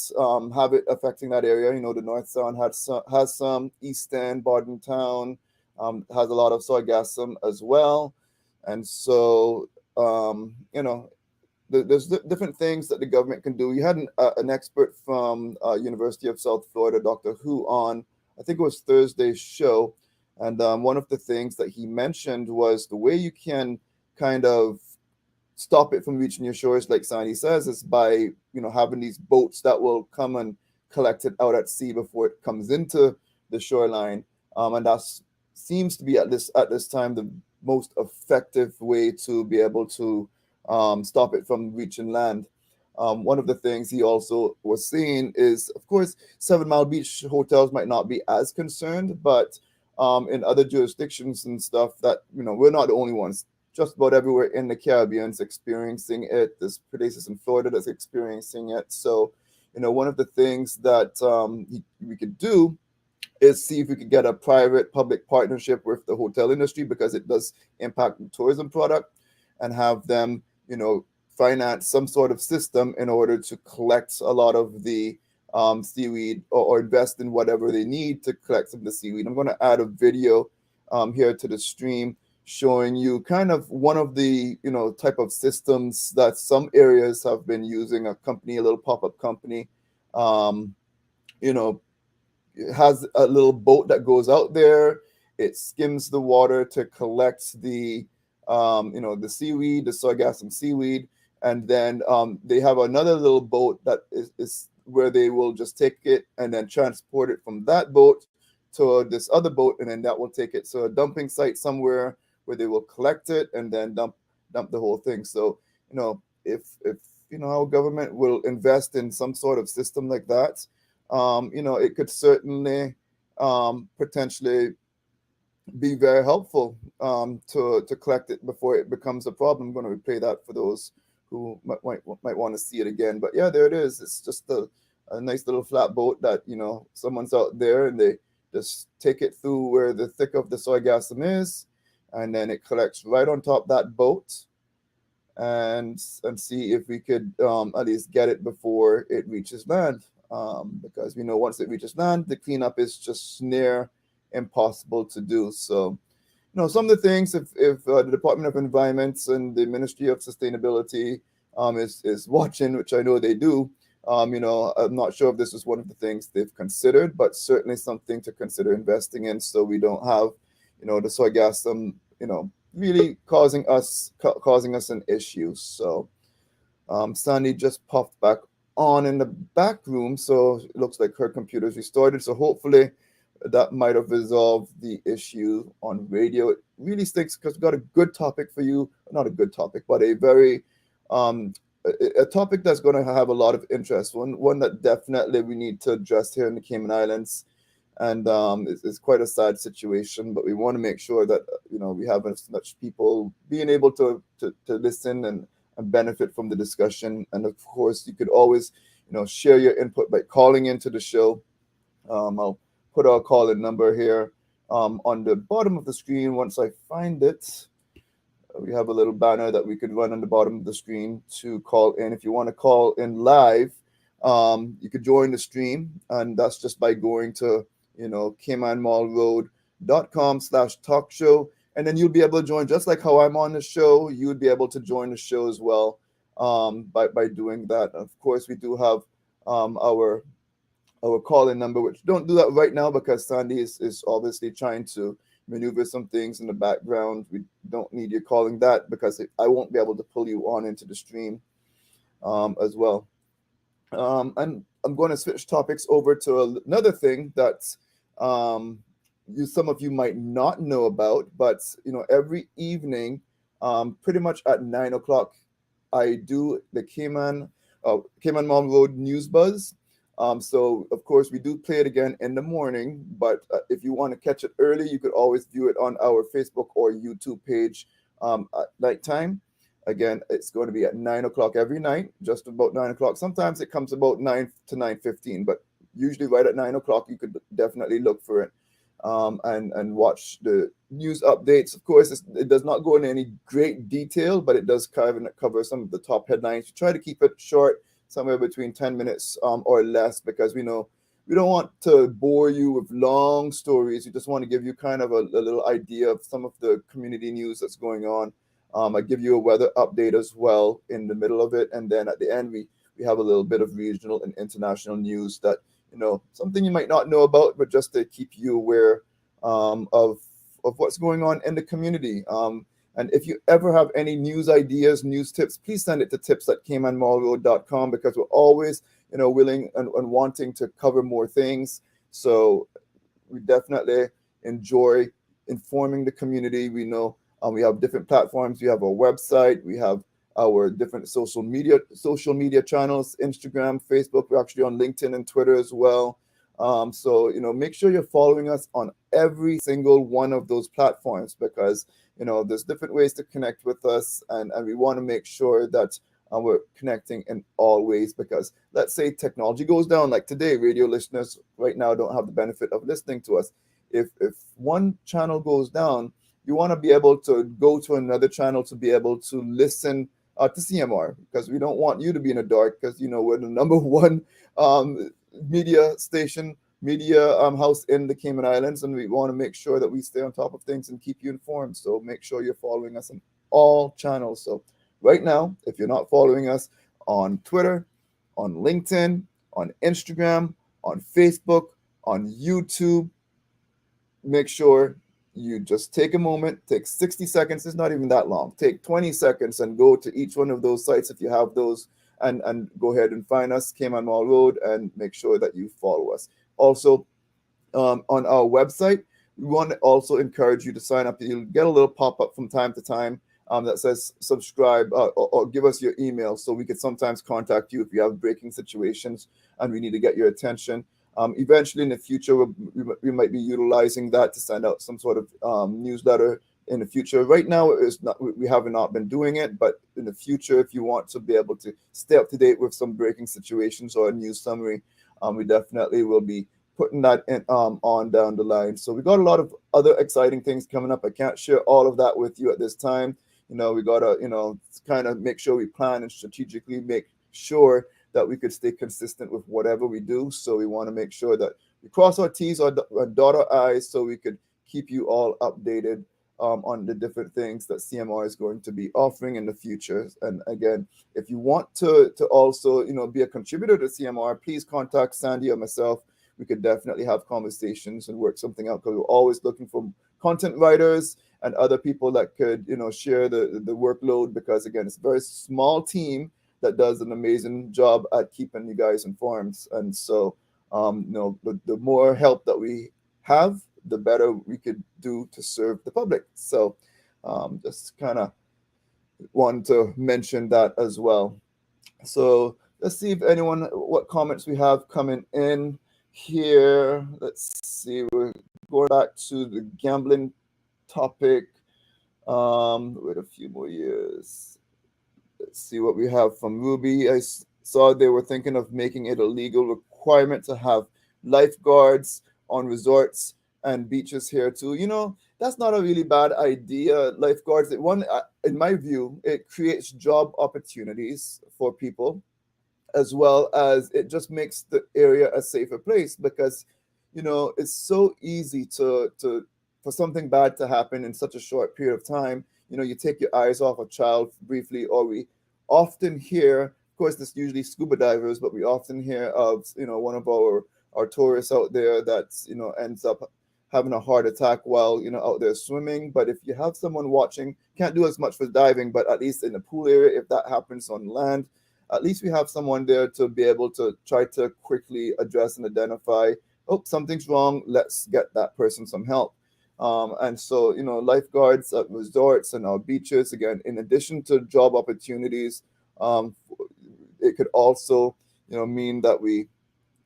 have it affecting that area. You know, the North Sound has some, East End, Bordentown has a lot of sargassum as well. And so, you know, there's different things that the government can do. You had an expert from University of South Florida, Dr. Hu, on, I think it was Thursday's show. And one of the things that he mentioned was the way you can kind of stop it from reaching your shores, like Sandy says, is by, you know, having these boats that will come and collect it out at sea before it comes into the shoreline. And that seems to be at this time the most effective way to be able to stop it from reaching land. One of the things he also was saying is, of course, 7 Mile Beach hotels might not be as concerned, but in other jurisdictions and stuff that, you know, we're not the only ones. Just about everywhere in the Caribbean is experiencing it. There's places in Florida that's experiencing it. So, you know, one of the things that we could do is see if we could get a private-public partnership with the hotel industry, because it does impact the tourism product, and have them, you know, finance some sort of system in order to collect a lot of the seaweed, or invest in whatever they need to collect some of the seaweed. I'm going to add a video here to the stream showing you kind of one of the, you know, type of systems that some areas have been using. A little pop-up company, you know, has a little boat that goes out there. It skims the water to collect the, you know, the seaweed, the sargassum seaweed. and then they have another little boat that is where they will just take it and then transport it from that boat to this other boat, and then that will take it to a dumping site somewhere where they will collect it and then dump the whole thing. So, if our government will invest in some sort of system like that, it could certainly potentially be very helpful to collect it before it becomes a problem. I'm going to replay that for those who might want to see it again. But yeah, there it is. It's just a nice little flat boat that someone's out there, and they just take it through where the thick of the Sargassum is, and then it collects right on top that boat, and see if we could at least get it before it reaches land. Because we know once it reaches land, the cleanup is just near impossible to do. So, some of the things, if the Department of Environment and the Ministry of Sustainability is watching, which I know they do, I'm not sure if this is one of the things they've considered, but certainly something to consider investing in, so we don't have, the Sargassum, really causing us an issue. So, Sandy just popped back on in the back room, so it looks like her computer's restarted. So hopefully that might have resolved the issue on radio. It really stinks because we've got a good topic for you. Not a good topic, but a very a topic that's going to have a lot of interest. One that definitely we need to address here in the Cayman Islands, and it's quite a sad situation. But we want to make sure that we have as much people being able to listen and benefit from the discussion. And of course, you could always share your input by calling into the show. I'll put our call-in number here on the bottom of the screen. Once I find it, we have a little banner that we could run on the bottom of the screen to call in. If you want to call in live, you could join the stream, and that's just by going to caymanmallroad.com/talk show, and then you'll be able to join, just like how I'm on the show. You would be able to join the show as well by doing that. Of course, we do have our call-in number, which don't do that right now because Sandy is obviously trying to maneuver some things in the background. We don't need you calling that because I won't be able to pull you on into the stream as well. And I'm going to switch topics over to another thing that some of you might not know about, but every evening, pretty much at 9 o'clock, I do the Cayman Mall Road News Buzz. So of course we do play it again in the morning, but if you want to catch it early, you could always view it on our Facebook or YouTube page at nighttime. Again, it's going to be at 9 o'clock every night, just about 9 o'clock. Sometimes it comes about 9 to 9:15, but usually right at 9 o'clock, you could definitely look for it and watch the news updates. Of course, it does not go into any great detail, but it does cover some of the top headlines. You try to keep it short, somewhere between 10 minutes or less, because we know we don't want to bore you with long stories. We just want to give you kind of a little idea of some of the community news that's going on. I give you a weather update as well in the middle of it, and then at the end we have a little bit of regional and international news that something you might not know about, but just to keep you aware of what's going on in the community. And if you ever have any news ideas, news tips, please send it to tips@caymanmallroad.com, because we're always, willing and wanting to cover more things. So we definitely enjoy informing the community. We know we have different platforms. We have our website. We have our different social media channels, Instagram, Facebook. We're actually on LinkedIn and Twitter as well. So, make sure you're following us on every single one of those platforms, because there's different ways to connect with us, and we want to make sure that we're connecting in all ways, because let's say technology goes down, like today, radio listeners right now don't have the benefit of listening to us. If one channel goes down, you want to be able to go to another channel to be able to listen to CMR, because we don't want you to be in the dark, because we're the number one media house in the Cayman Islands, and we want to make sure that we stay on top of things and keep you informed. So make sure you're following us on all channels. So right now, if you're not following us on Twitter, on LinkedIn, on Instagram, on Facebook, on YouTube, make sure you just take a moment, take 60 seconds. It's not even that long. Take 20 seconds and go to each one of those sites if you have those, and go ahead and find us, Cayman Mall Road, and make sure that you follow us. Also, on our website, we want to also encourage you to sign up. You'll get a little pop-up from time to time that says subscribe, or give us your email, so we could sometimes contact you if you have breaking situations and we need to get your attention. Eventually in the future, we might be utilizing that to send out some sort of newsletter in the future. Right now, we have not been doing it, but in the future, if you want to be able to stay up to date with some breaking situations or a news summary, we definitely will be putting that in, on down the line. So we got a lot of other exciting things coming up. I can't share all of that with you at this time. We gotta, kind of make sure we plan and strategically make sure that we could stay consistent with whatever we do. So we want to make sure that we cross our T's or dot our I's, so we could keep you all updated on the different things that CMR is going to be offering in the future. And again, if you want to also, be a contributor to CMR, please contact Sandy or myself. We could definitely have conversations and work something out, because we're always looking for content writers and other people that could, share the workload, because again, it's a very small team that does an amazing job at keeping you guys informed. And so, the more help that we have, the better we could do to serve the public. So just kind of want to mention that as well. So let's see what comments we have coming in here. Let's see, we're going back to the gambling topic. Wait a few more years. Let's see what we have from Ruby. I saw they were thinking of making it a legal requirement to have lifeguards on resorts and beaches here too. That's not a really bad idea. Lifeguards, in my view, it creates job opportunities for people, as well as it just makes the area a safer place, because it's so easy for something bad to happen in such a short period of time. You take your eyes off a child briefly, or we often hear, of course, this usually scuba divers, but we often hear of, one of our tourists out there that's, ends up having a heart attack while, out there swimming. But if you have someone watching, can't do as much for diving, but at least in the pool area, if that happens on land, at least we have someone there to be able to try to quickly address and identify, oh, something's wrong, let's get that person some help. And so, lifeguards at resorts and our beaches, again, in addition to job opportunities, it could also, mean that we,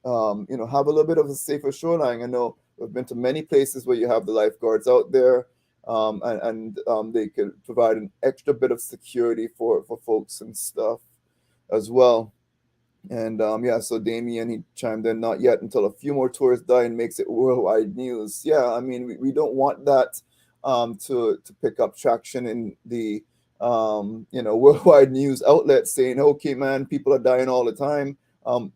have a little bit of a safer shoreline. I know we've been to many places where you have the lifeguards out there, and they could provide an extra bit of security for folks and stuff as well. And so Damien, he chimed in, not yet, until a few more tourists die and makes it worldwide news. Yeah, I mean, we don't want that to pick up traction in the worldwide news outlets saying, okay, man, people are dying all the time and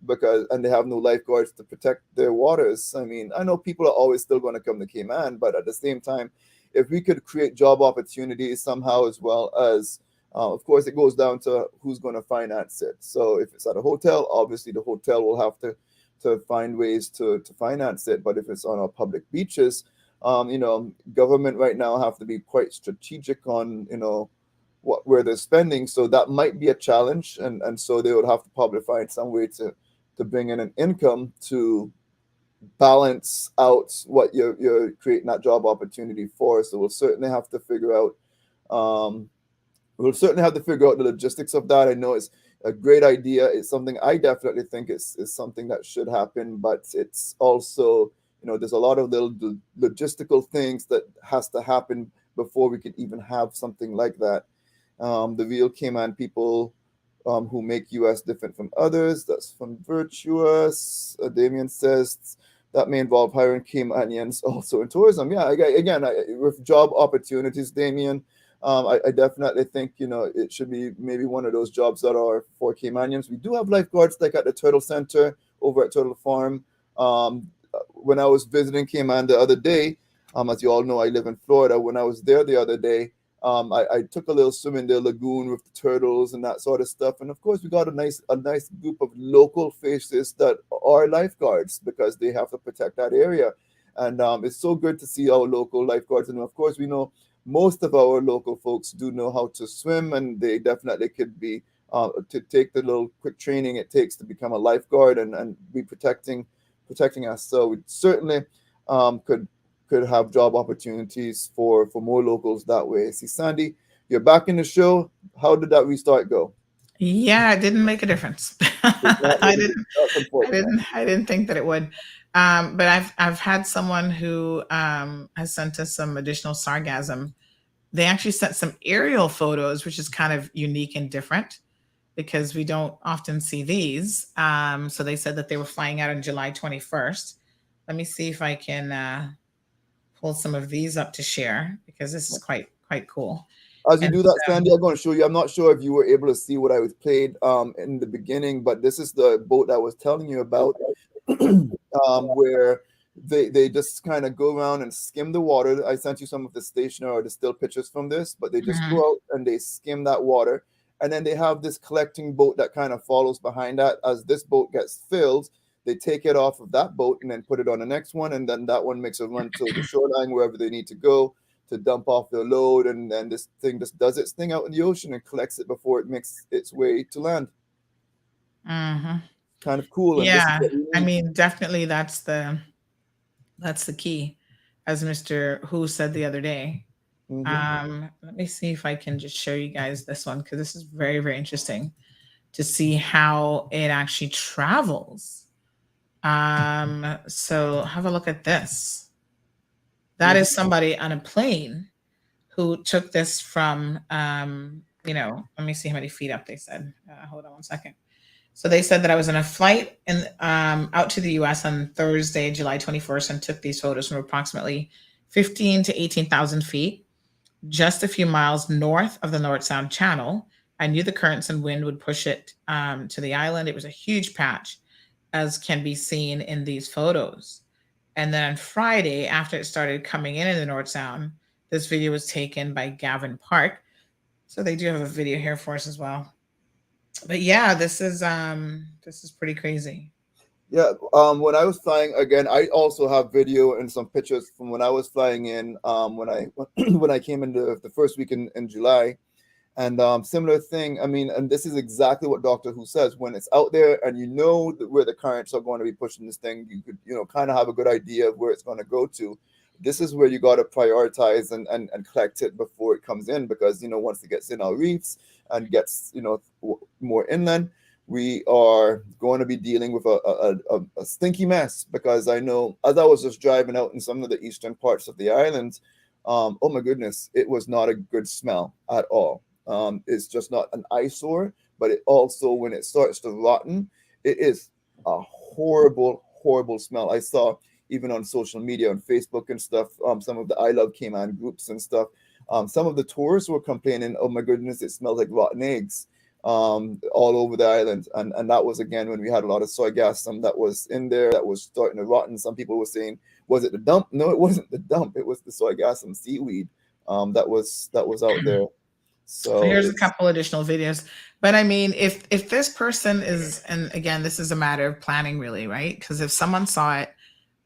they have no lifeguards to protect their waters. I mean, I know people are always still going to come to Cayman, but at the same time, if we could create job opportunities somehow, as well as of course, it goes down to who's going to finance it. So if it's at a hotel, obviously the hotel will have to find ways to finance it. But if it's on our public beaches, government right now have to be quite strategic on, where they're spending. So that might be a challenge. And so they would have to probably find some way to bring in an income to balance out what you're creating that job opportunity for. So we'll certainly have to figure out the logistics of that. I know it's a great idea. It's something I definitely think is something that should happen, but it's also, there's a lot of little logistical things that has to happen before we can even have something like that. The real Cayman people who make US different from others. That's from Virtuous. Damien says that may involve hiring Caymanians also in tourism. Yeah, again, with job opportunities, Damien, I definitely think, it should be maybe one of those jobs that are for Caymanians. We do have lifeguards like at the Turtle Center over at Turtle Farm. When I was visiting Cayman the other day, as you all know, I live in Florida. When I was there the other day, I took a little swim in the lagoon with the turtles and that sort of stuff. And of course, we got a nice group of local faces that are lifeguards because they have to protect that area. And it's so good to see our local lifeguards. And of course, we know most of our local folks do know how to swim, and they definitely could be to take the little quick training it takes to become a lifeguard and be protecting us. So we certainly could have job opportunities for more locals that way. See, Sandy, you're back in the show. How did that restart go? Yeah, it didn't make a difference. I didn't think that it would. But I've had someone who has sent us some additional sargassum. They actually sent some aerial photos, which is kind of unique and different because we don't often see these. So they said that they were flying out on July 21st. Let me see if I can pull some of these up to share because this is quite cool. As you do that, Sandy, I'm going to show you. I'm not sure if you were able to see what I was played in the beginning, but this is the boat I was telling you about, where they just kind of go around and skim the water. I sent you some of the stationary or the still pictures from this, but they just go out and they skim that water. And then they have this collecting boat that kind of follows behind that. As this boat gets filled, they take it off of that boat and then put it on the next one. And then that one makes a run to the shoreline, wherever they need to go to dump off their load. And then this thing just does its thing out in the ocean and collects it before it makes its way to land. Kind of cool. Yeah, I mean, definitely that's the key, as Mr. Who said the other day. Let me see if I can just show you guys this one because this is very, very interesting to see how it actually travels. So have a look at this. That is somebody on a plane who took this from, let me see how many feet up they said. Hold on one second. So they said that I was on a flight out to the U.S. on Thursday, July 21st, and took these photos from approximately 15 to 18,000 feet, just a few miles north of the North Sound Channel. I knew the currents and wind would push it to the island. It was a huge patch, as can be seen in these photos. And then on Friday, after it started coming in the North Sound, this video was taken by Gavin Park. So they do have a video here for us as well. But yeah, this is pretty crazy. Yeah, when I was flying, again, I also have video and some pictures from when I was flying in when I came in the first week in July. And similar thing, I mean, and this is exactly what Dr. Who says. When it's out there and you know where the currents are going to be pushing this thing, you could, kind of have a good idea of where it's going to go to. This is where you got to prioritize and collect it before it comes in, because, once it gets in our reefs and gets, more inland, we are going to be dealing with a stinky mess. Because I know, as I was just driving out in some of the eastern parts of the island, oh my goodness, it was not a good smell at all. It's just not an eyesore, but it also, when it starts to rotten, it is a horrible, horrible smell. I saw even on social media, on Facebook and stuff, some of the I Love Cayman groups and stuff, some of the tourists were complaining, oh my goodness, it smells like rotten eggs all over the island. And that was, again, when we had a lot of sargassum that was in there that was starting to rot. And some people were saying, was it the dump? No, it wasn't the dump. It was the sargassum seaweed that was out there. So here's a couple additional videos. But I mean, if this person is, and again, this is a matter of planning, really, right? Because if someone saw it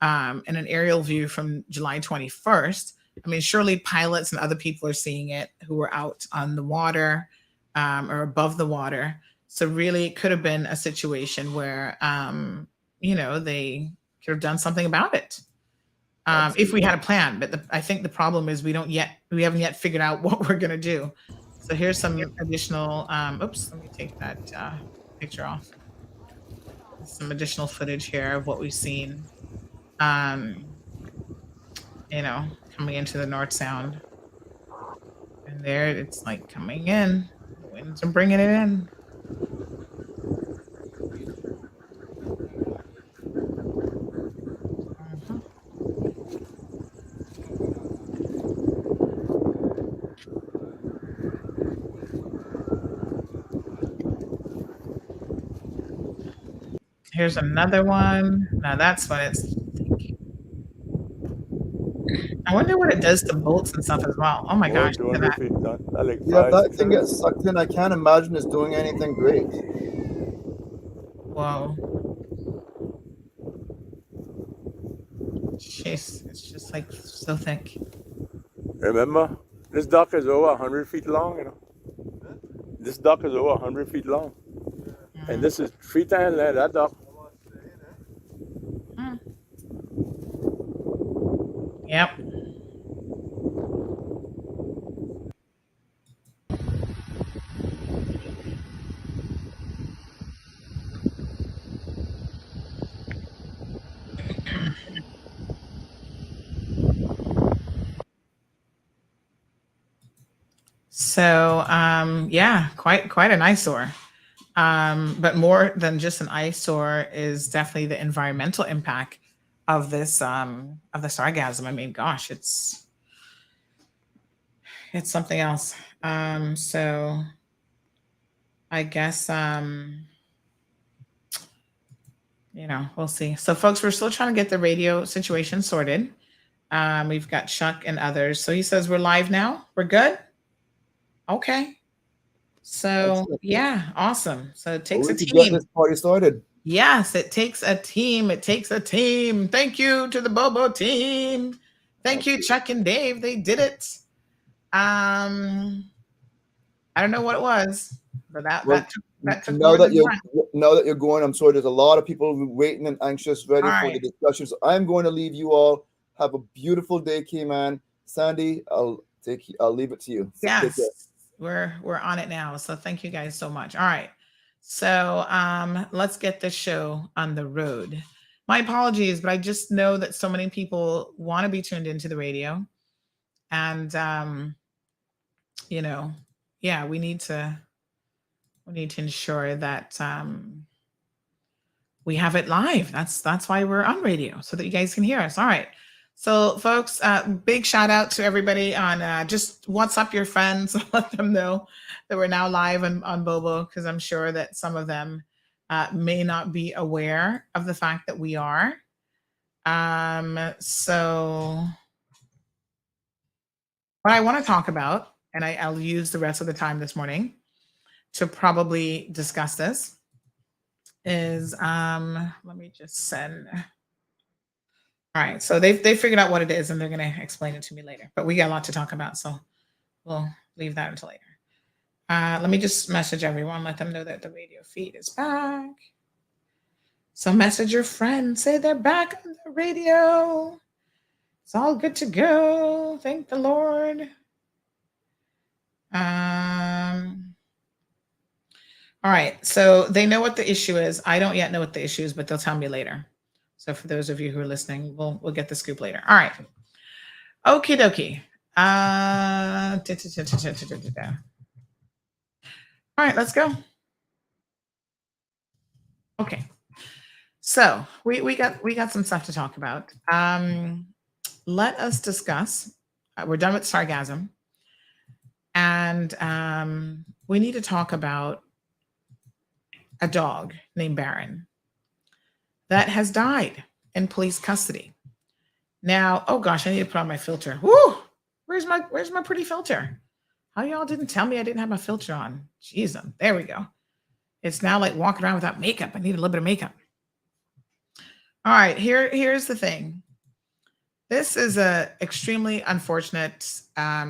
in an aerial view from July 21st, I mean, surely pilots and other people are seeing it who were out on the water or above the water. So really, it could have been a situation where, they could have done something about it. If we had a plan. But I think the problem is we haven't yet figured out what we're going to do. So here's some additional, oops, let me take that picture off. Some additional footage here of what we've seen, coming into the North Sound. And there it's like coming in. The winds are bringing it in. Here's another one. Now that's when it's thinking. I wonder what it does to bolts and stuff as well. Oh my gosh. Look at that. Yeah, that thing gets sucked in. I can't imagine it's doing anything great. Whoa. Chase. It's just like so thick. Remember, this dock is over 100 feet long, you know. This dock is over 100 feet long. And this is 3 times like that dock. Yep. So, yeah, quite an eyesore. But more than just an eyesore is definitely the environmental impact of this of the sargassum. I mean, gosh, it's something else. So I guess you know, we'll see. So folks, we're still trying to get the radio situation sorted. We've got Chuck and others. So he says we're live now. We're good. Okay. So yeah, awesome. So it takes a Get team. this party started. Yes, it takes a team. It takes a team. Thank you to the Bobo team. Thank you, Chuck and Dave. They did it. I don't know what it was, but that took now more that than you're one. now that you're going, I'm sure there's a lot of people waiting and anxious, ready All for the right. discussions. I'm going to leave you all. Have a beautiful day, K-Man. Sandy, I'll leave it to you. So take care. Yes, we're on it now. So thank you guys so much. All right. So let's get this show on the road. My apologies, but I just know that so many people want to be tuned into the radio. And you know, yeah, we need to ensure that we have it live. That's why we're on radio, so that you guys can hear us. All right. So folks, big shout out to everybody on just WhatsApp your friends, let them know that we're now live on Bobo, because I'm sure that some of them may not be aware of the fact that we are. So what I want to talk about, and I'll use the rest of the time this morning to probably discuss this, is let me just send. All right, so they figured out what it is, and they're going to explain it to me later. But we got a lot to talk about, so we'll leave that until later. Let me just message everyone, let them know that the radio feed is back. So message your friends, say they're back on the radio. It's all good to go. Thank the Lord. All right, so they know what the issue is. I don't yet know what the issue is, but they'll tell me later. So for those of you who are listening, we'll get the scoop later. All right. Okie dokie. All right, let's go. Okay. So we got some stuff to talk about. Let us discuss. We're done with sargassum, and we need to talk about a dog named Baron that has died in police custody. Now, oh gosh, I need to put on my filter. Woo! Where's my pretty filter? How y'all didn't tell me I didn't have my filter on? Jeez, there we go. It's now like walking around without makeup. I need a little bit of makeup. All right, here's the thing. This is a extremely unfortunate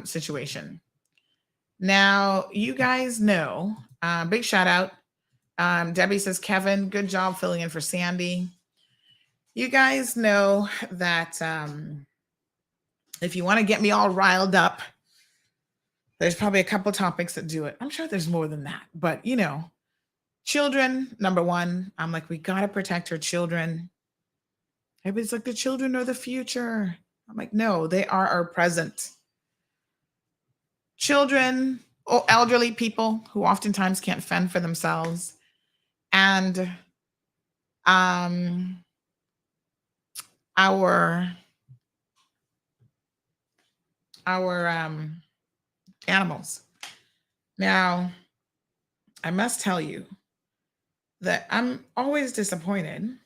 situation. Now, you guys know, big shout out. Debbie says, Kevin, good job filling in for Sandy. You guys know that if you want to get me all riled up, there's probably a couple topics that do it. I'm sure there's more than that, but you know, children, number one, I'm like, we got to protect our children. Everybody's like, the children are the future. I'm like, no, they are our present. Children, or elderly people who oftentimes can't fend for themselves, and our animals. Now, I must tell you that I'm always disappointed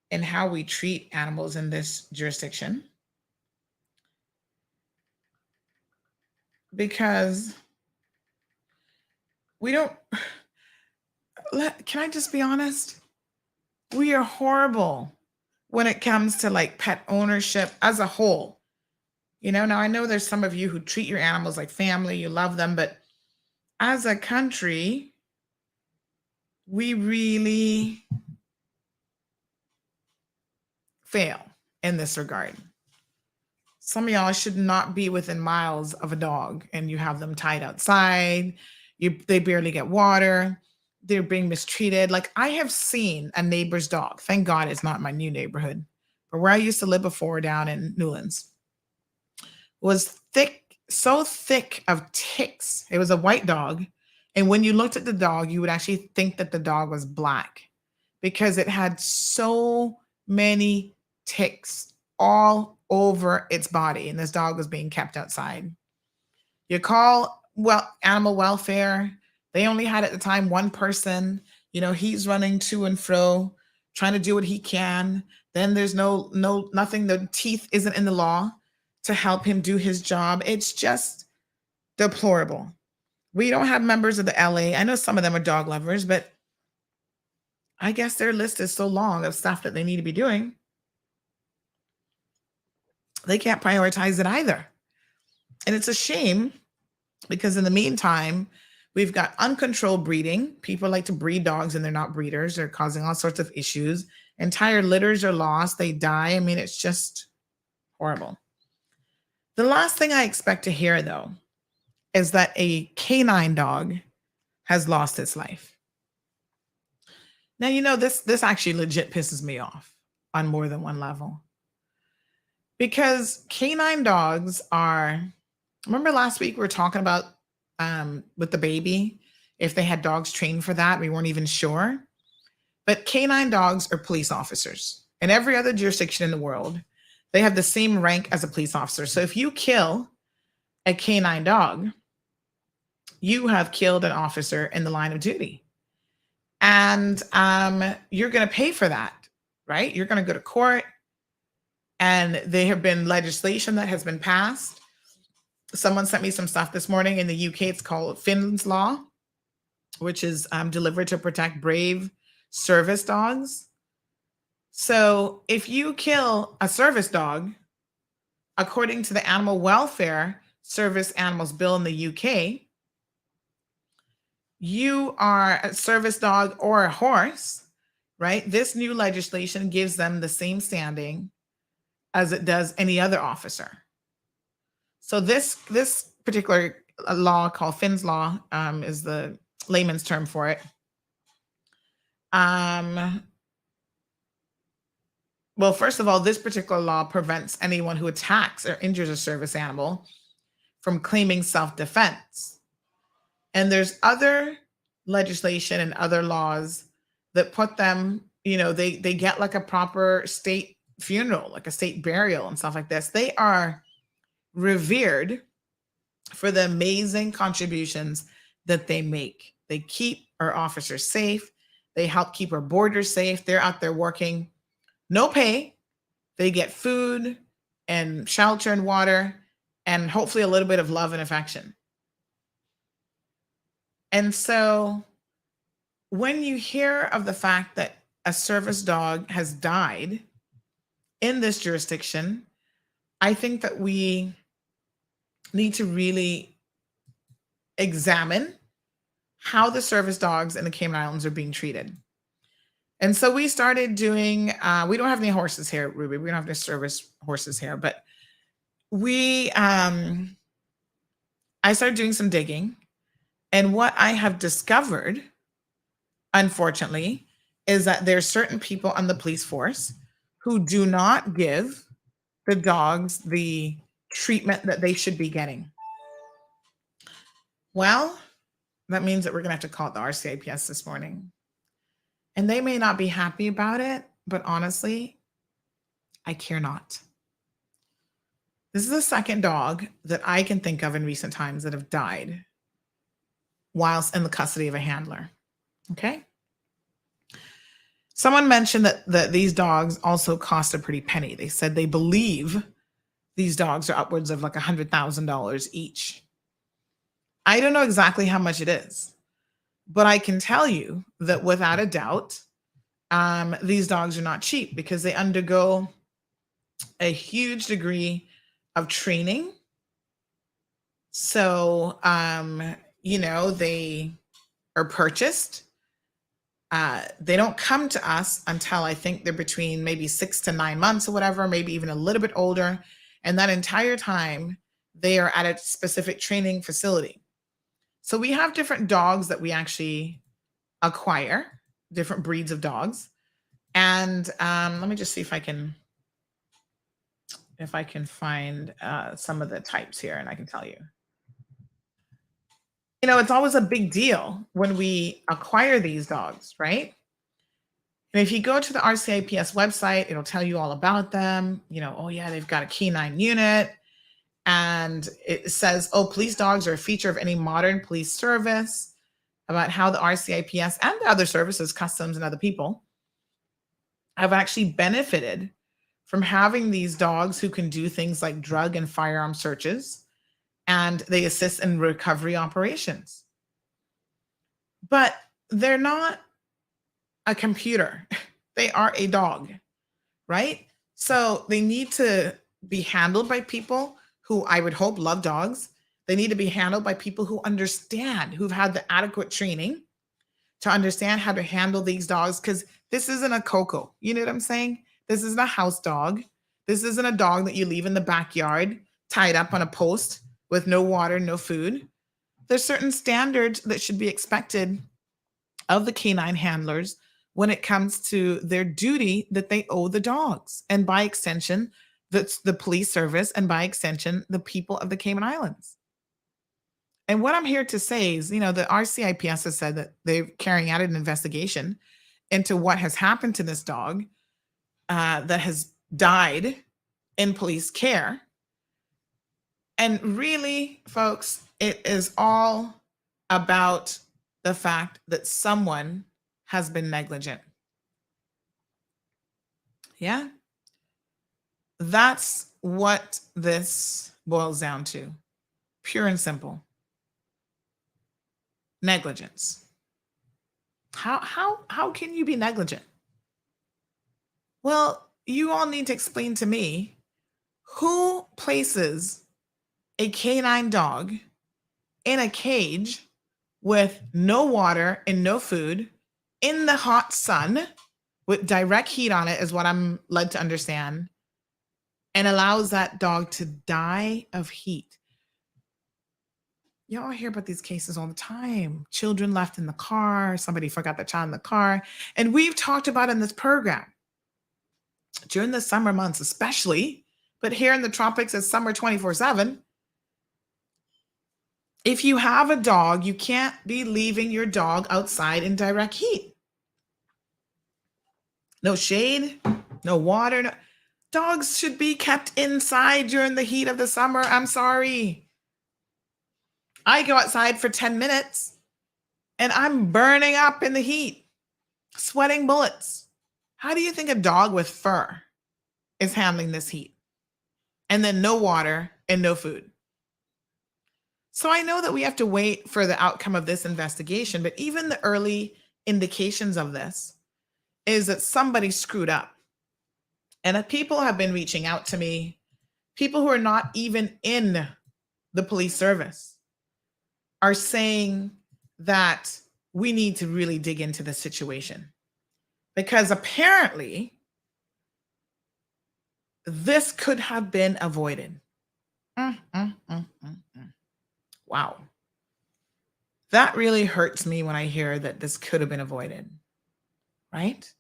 in how we treat animals in this jurisdiction, because we don't, can I just be honest? We are horrible when it comes to like pet ownership as a whole. Now I know there's some of you who treat your animals like family, you love them, but as a country, we really fail in this regard. Some of y'all should not be within miles of a dog, and you have them tied outside. They barely get water. They're being mistreated. Like, I have seen a neighbor's dog. Thank God it's not my new neighborhood, but where I used to live before down in Newlands was so thick of ticks. It was a white dog. And when you looked at the dog, you would actually think that the dog was black because it had so many ticks all over its body. And this dog was being kept outside. You call, animal welfare. They only had at the time one person. He's running to and fro, trying to do what he can. Then there's nothing. The teeth isn't in the law to help him do his job. It's just deplorable. We don't have members of the LA. I know some of them are dog lovers, but I guess their list is so long of stuff that they need to be doing. They can't prioritize it either. And it's a shame because in the meantime, we've got uncontrolled breeding. People like to breed dogs and they're not breeders. They're causing all sorts of issues. Entire litters are lost. They die. I mean, it's just horrible. The last thing I expect to hear, though, is that a canine dog has lost its life. Now, this actually legit pisses me off on more than one level. Because canine dogs remember last week we were talking about with the baby, if they had dogs trained for that, we weren't even sure. But canine dogs are police officers. In every other jurisdiction in the world, they have the same rank as a police officer. So if you kill a canine dog, you have killed an officer in the line of duty. And you're going to pay for that, right? You're going to go to court. And there have been legislation that has been passed. Someone sent me some stuff this morning. In the UK, it's called Finn's Law, which is delivered to protect brave service dogs. So if you kill a service dog, according to the Animal Welfare Service Animals Bill in the UK, you are a service dog or a horse, right? This new legislation gives them the same standing as it does any other officer. So this particular law called Finn's Law is the layman's term for it. Well, first of all, this particular law prevents anyone who attacks or injures a service animal from claiming self-defense. And there's other legislation and other laws that put them, they get like a proper state funeral, like a state burial and stuff like this. They are revered for the amazing contributions that they make. They keep our officers safe. They help keep our borders safe. They're out there working, no pay. They get food and shelter and water and hopefully a little bit of love and affection. And so when you hear of the fact that a service dog has died in this jurisdiction, I think that we need to really examine how the service dogs in the Cayman Islands are being treated. And so we started doing, we don't have any horses here, Ruby. We don't have any service horses here, but I started doing some digging. And what I have discovered, unfortunately, is that there are certain people on the police force who do not give the dogs the treatment that they should be getting. Well, that means that we're going to have to call it the RCIPS this morning. And they may not be happy about it, but honestly, I care not. This is the second dog that I can think of in recent times that have died whilst in the custody of a handler. Okay. Someone mentioned that these dogs also cost a pretty penny. They said they believe these dogs are upwards of like $100,000 each. I don't know exactly how much it is, but I can tell you that without a doubt, these dogs are not cheap because they undergo a huge degree of training. So, they are purchased. They don't come to us until I think they're between maybe 6 to 9 months or whatever, maybe even a little bit older. And that entire time, they are at a specific training facility. So we have different dogs that we actually acquire, different breeds of dogs. And let me just see if I can find some of the types here, and I can tell you. It's always a big deal when we acquire these dogs, right? And if you go to the RCIPS website, it'll tell you all about them. Oh yeah, they've got a K-9 unit. And it says, police dogs are a feature of any modern police service, about how the RCIPS and the other services, customs and other people, have actually benefited from having these dogs who can do things like drug and firearm searches, and they assist in recovery operations. But they're not a computer. They are a dog, right? So they need to be handled by people who I would hope love dogs. They need to be handled by people who understand, who've had the adequate training to understand how to handle these dogs, because this isn't a Coco. You know what I'm saying? This isn't a house dog. This isn't a dog that you leave in the backyard tied up on a post with no water, no food. There's certain standards that should be expected of the canine handlers when it comes to their duty that they owe the dogs, and by extension, that's the police service, and by extension, the people of the Cayman Islands. And what I'm here to say is, the RCIPS has said that they're carrying out an investigation into what has happened to this dog that has died in police care. And really, folks, it is all about the fact that someone has been negligent. Yeah. That's what this boils down to. Pure and simple. Negligence. How can you be negligent? Well, you all need to explain to me who places a canine dog in a cage with no water and no food in the hot sun with direct heat on it, is what I'm led to understand, and allows that dog to die of heat. Y'all hear about these cases all the time. Children left in the car, somebody forgot the child in the car. And we've talked about in this program during the summer months, especially, but here in the tropics, it's summer 24/7. If you have a dog, you can't be leaving your dog outside in direct heat. No shade, no water. No. Dogs should be kept inside during the heat of the summer. I'm sorry. I go outside for 10 minutes and I'm burning up in the heat, sweating bullets. How do you think a dog with fur is handling this heat? And then no water and no food. So I know that we have to wait for the outcome of this investigation, but even the early indications of this is that somebody screwed up. And people have been reaching out to me, people who are not even in the police service are saying that we need to really dig into the situation, because apparently this could have been avoided. Wow. That really hurts me when I hear that this could have been avoided, right?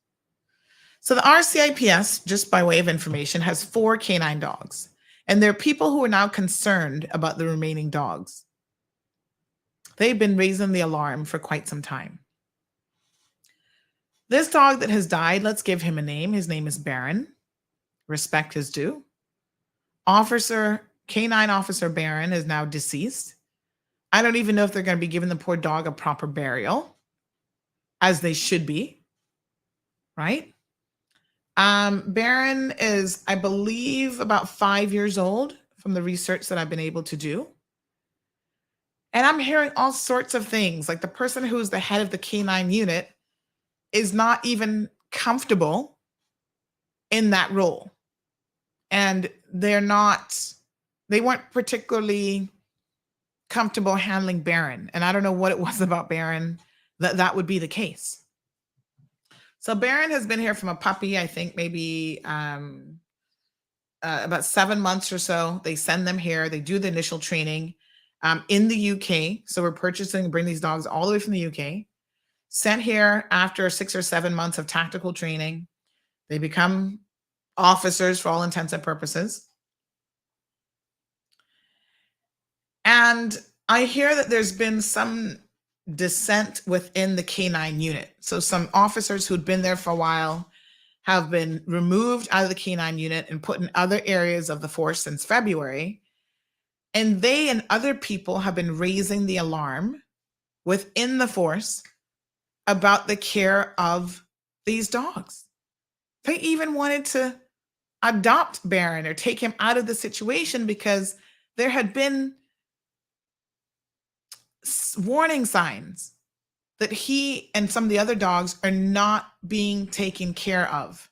So the RCIPS, just by way of information, has 4 canine dogs, and there are people who are now concerned about the remaining dogs. They've been raising the alarm for quite some time. This dog that has died, let's give him a name. His name is Baron. Respect is due. Canine Officer Baron is now deceased. I don't even know if they're going to be giving the poor dog a proper burial, as they should be, right? Baron is, I believe, about 5 years old from the research that I've been able to do. And I'm hearing all sorts of things, like the person who's the head of the K-9 unit is not even comfortable in that role. And they weren't particularly comfortable handling Baron. And I don't know what it was about Baron that would be the case. So Baron has been here from a puppy, I think maybe about 7 months or so. They send them here. They do the initial training in the UK. So we're purchasing and bring these dogs all the way from the UK. Sent here after 6 or 7 months of tactical training. They become officers for all intents and purposes. And I hear that there's been some dissent within the K-9 unit. So some officers who'd been there for a while have been removed out of the K-9 unit and put in other areas of the force since February. And they and other people have been raising the alarm within the force about the care of these dogs. They even wanted to adopt Baron or take him out of the situation because there had been warning signs that he and some of the other dogs are not being taken care of.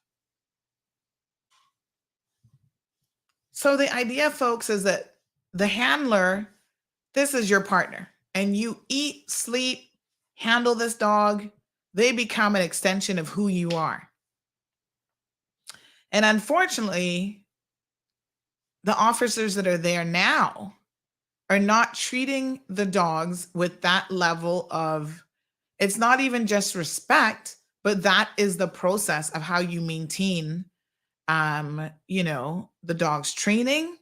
So the idea, folks, is that the handler, this is your partner, and you eat, sleep, handle this dog. They become an extension of who you are. And unfortunately, the officers that are there now are not treating the dogs with that level of, it's not even just respect, but that is the process of how you maintain, the dog's training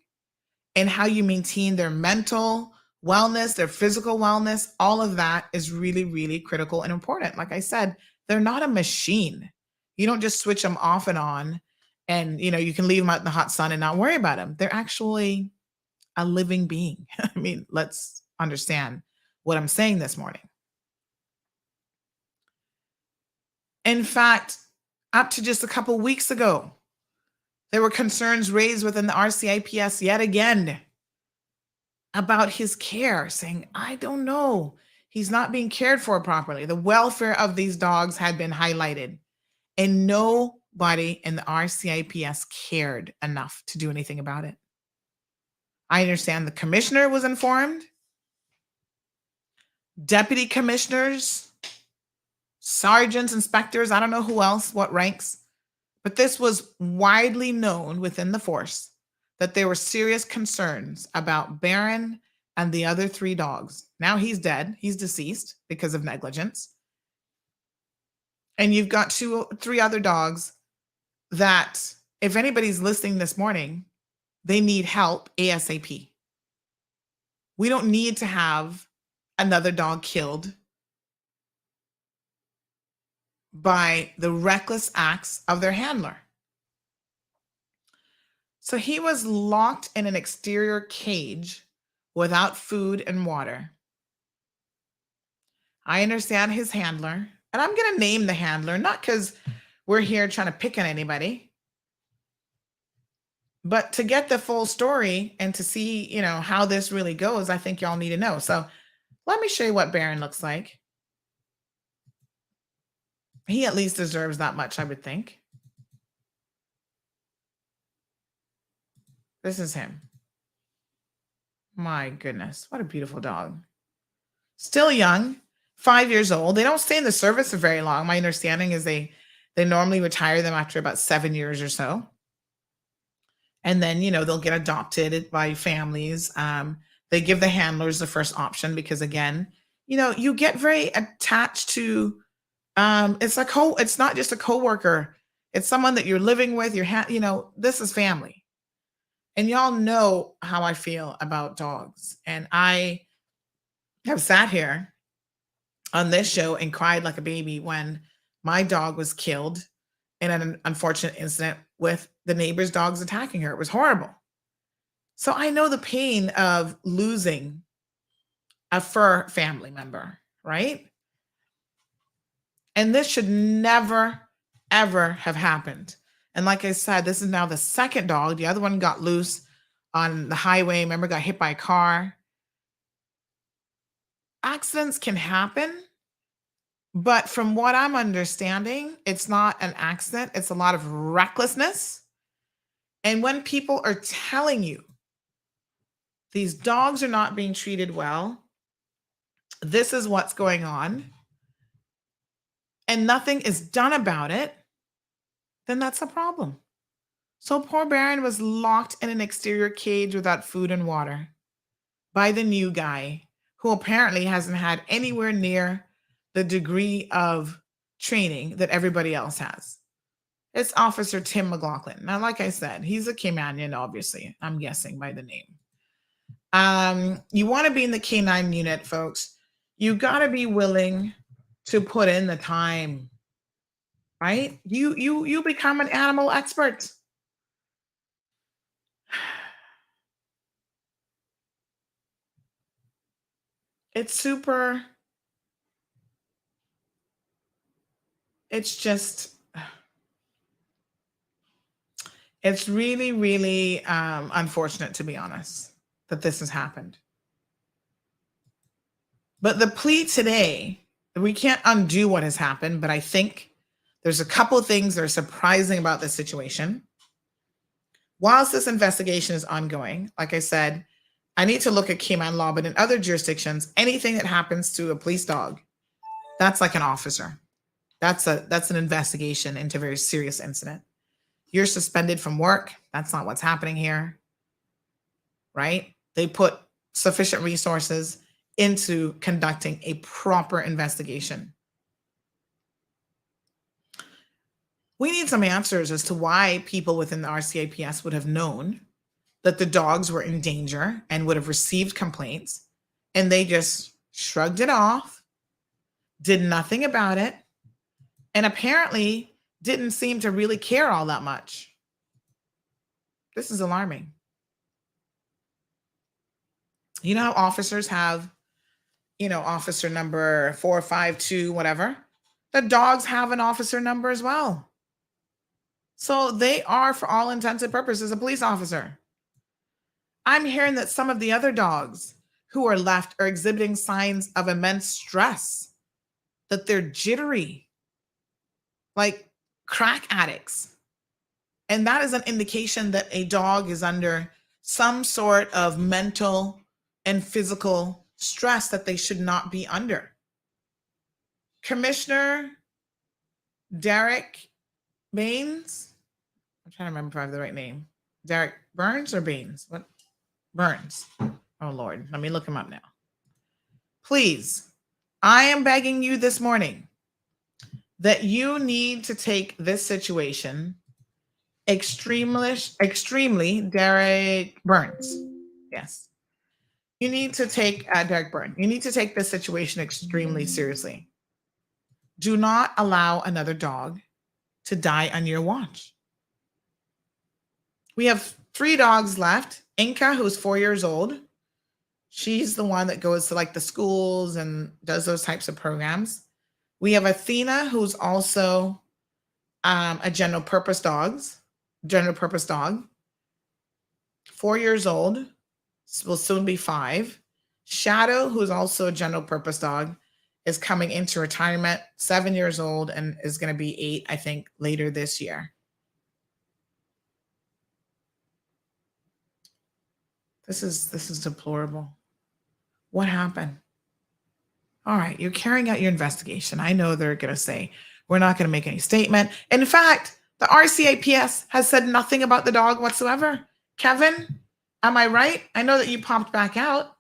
and how you maintain their mental wellness, their physical wellness. All of that is really, really critical and important. Like I said, they're not a machine. You don't just switch them off and on and, you can leave them out in the hot sun and not worry about them. They're actually a living being. I mean, let's understand what I'm saying this morning. In fact, up to just a couple weeks ago, there were concerns raised within the RCIPS yet again about his care, saying, I don't know, he's not being cared for properly. The welfare of these dogs had been highlighted, and nobody in the RCIPS cared enough to do anything about it. I understand the commissioner was informed, deputy commissioners, sergeants, inspectors, I don't know who else, what ranks, but this was widely known within the force that there were serious concerns about Baron and the other 3 dogs. Now he's dead. He's deceased because of negligence. And you've got 3 other dogs that, if anybody's listening this morning, they need help ASAP. We don't need to have another dog killed by the reckless acts of their handler. So he was locked in an exterior cage without food and water. I understand his handler, and I'm going to name the handler, not because we're here trying to pick on anybody, but to get the full story and to see, how this really goes, I think y'all need to know. So let me show you what Baron looks like. He at least deserves that much, I would think. This is him. My goodness, what a beautiful dog. Still young, 5 years old. They don't stay in the service for very long. My understanding is they normally retire them after about 7 years or so. And then, they'll get adopted by families. They give the handlers the first option because, again, you get very attached to, it's not just a coworker. It's someone that you're living with. This is family. And y'all know how I feel about dogs. And I have sat here on this show and cried like a baby when my dog was killed in an unfortunate incident with the neighbor's dogs attacking her. It was horrible. So I know the pain of losing a fur family member, right? And this should never, ever have happened. And like I said, this is now the second dog. The other one got loose on the highway. Remember, got hit by a car. Accidents can happen. But from what I'm understanding, it's not an accident. It's a lot of recklessness. And when people are telling you these dogs are not being treated well, this is what's going on, and nothing is done about it, then that's a problem. So poor Baron was locked in an exterior cage without food and water by the new guy, who apparently hasn't had anywhere near the degree of training that everybody else has. It's Officer Tim McLaughlin. Now, like I said, he's a Caymanian, obviously, I'm guessing by the name. You want to be in the K-9 unit, folks. You got to be willing to put in the time, right? You become an animal expert. It's super. It's just, it's really, really unfortunate, to be honest, that this has happened. But the plea today, we can't undo what has happened, but I think there's a couple of things that are surprising about this situation. Whilst this investigation is ongoing, like I said, I need to look at Cayman law, but in other jurisdictions, anything that happens to a police dog, that's like an officer. That's an investigation into a very serious incident. You're suspended from work. That's not what's happening here, right? They put sufficient resources into conducting a proper investigation. We need some answers as to why people within the RCIPS would have known that the dogs were in danger and would have received complaints, and they just shrugged it off, did nothing about it, and apparently didn't seem to really care all that much. This is alarming. You know how officers have, officer number 452, whatever? The dogs have an officer number as well. So they are, for all intents and purposes, a police officer. I'm hearing that some of the other dogs who are left are exhibiting signs of immense stress, that they're jittery, like crack addicts. And that is an indication that a dog is under some sort of mental and physical stress that they should not be under. Commissioner Derek Baines, I'm trying to remember if I have the right name. Derek Burns or Baines? What? Burns. Oh, Lord. Let me look him up now. Please, I am begging you this morning that you need to take this situation extremely, Derek Burns. Yes. You need to take, Derek Burns, you need to take this situation extremely seriously. Do not allow another dog to die on your watch. We have 3 dogs left. Inca, who's 4 years old. She's the one that goes to like the schools and does those types of programs. We have Athena, who's also a general purpose dog, 4 years old, will soon be 5. Shadow, who's also a general purpose dog, is coming into retirement, 7 years old, and is going to be 8, I think, later this year. This is deplorable. What happened? All right, you're carrying out your investigation. I know they're going to say, we're not going to make any statement. In fact, the RCIPS has said nothing about the dog whatsoever. Kevin, am I right? I know that you popped back out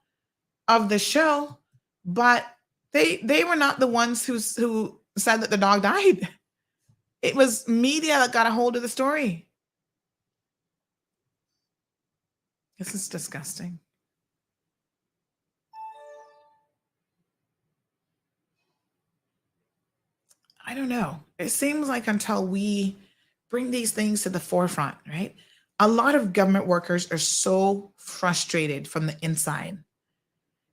of the show, but they were not the ones who said that the dog died. It was media that got a hold of the story. This is disgusting. I don't know. It seems like until we bring these things to the forefront, right? A lot of government workers are so frustrated from the inside,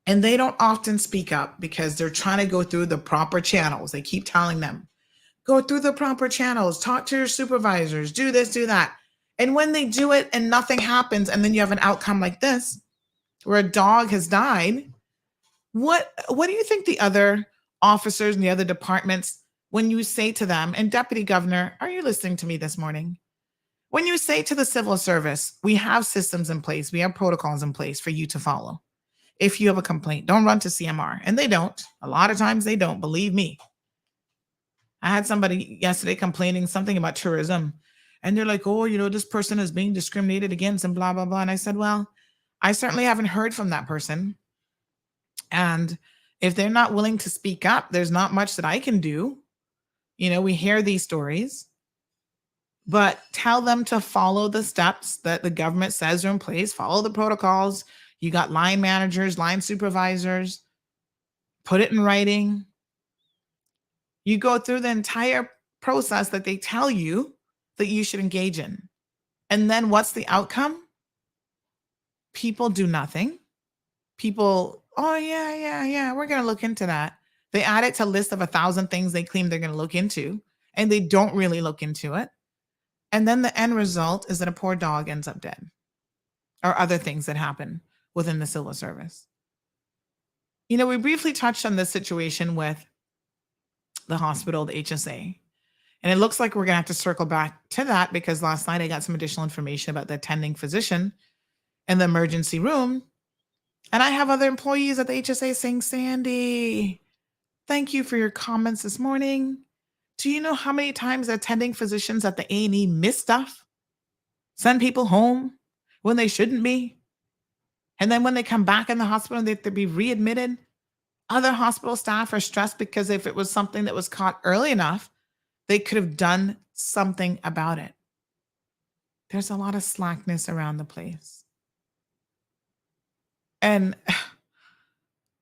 and they don't often speak up because they're trying to go through the proper channels. They keep telling them, go through the proper channels, talk to your supervisors, do this, do that. And when they do it and nothing happens, and then you have an outcome like this, where a dog has died, what do you think the other officers in the other departments, when you say to them, and Deputy Governor, are you listening to me this morning? When you say to the civil service, we have systems in place, we have protocols in place for you to follow. If you have a complaint, don't run to CMR. And they don't. A lot of times they don't, believe me. I had somebody yesterday complaining something about tourism. And they're like, oh, this person is being discriminated against and blah, blah, blah. And I said, well, I certainly haven't heard from that person. And if they're not willing to speak up, there's not much that I can do. We hear these stories. But tell them to follow the steps that the government says are in place, follow the protocols. You got line managers, line supervisors, put it in writing. You go through the entire process that they tell you that you should engage in. And then what's the outcome? People do nothing. People, oh, yeah, we're going to look into that. They add it to a list of 1,000 things they claim they're going to look into, and they don't really look into it. And then the end result is that a poor dog ends up dead, or other things that happen within the civil service. We briefly touched on this situation with the hospital, the HSA. And it looks like we're going to have to circle back to that because last night I got some additional information about the attending physician in the emergency room. And I have other employees at the HSA saying, Sandy, thank you for your comments this morning. Do you know how many times attending physicians at the A&E miss stuff? Send people home when they shouldn't be? And then when they come back in the hospital, they have to be readmitted. Other hospital staff are stressed because if it was something that was caught early enough, they could have done something about it. There's a lot of slackness around the place. And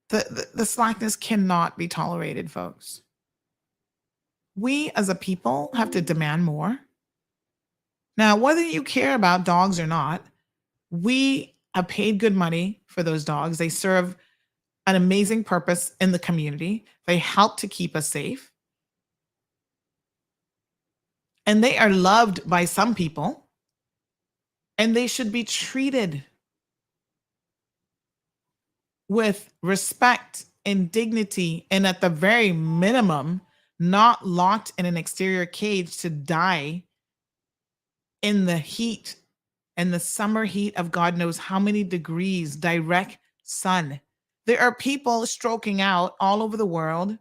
the slackness cannot be tolerated, folks. We as a people have to demand more. Now, whether you care about dogs or not, we have paid good money for those dogs. They serve an amazing purpose in the community. They help to keep us safe. And they are loved by some people. And they should be treated with respect and dignity, and at the very minimum, not locked in an exterior cage to die in the heat and the summer heat of God knows how many degrees, direct sun. There are people stroking out all over the world,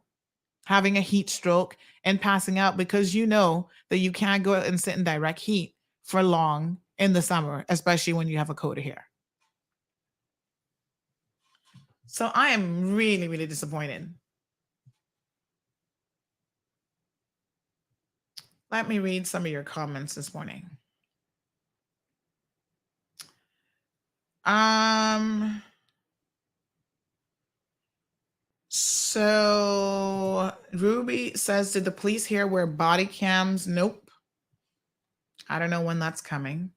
having a heat stroke and passing out because that you can't go and sit in direct heat for long in the summer, especially when you have a coat of hair. So I am really, really disappointed. Let me read some of your comments this morning. So Ruby says, did the police here wear body cams? Nope. I don't know when that's coming.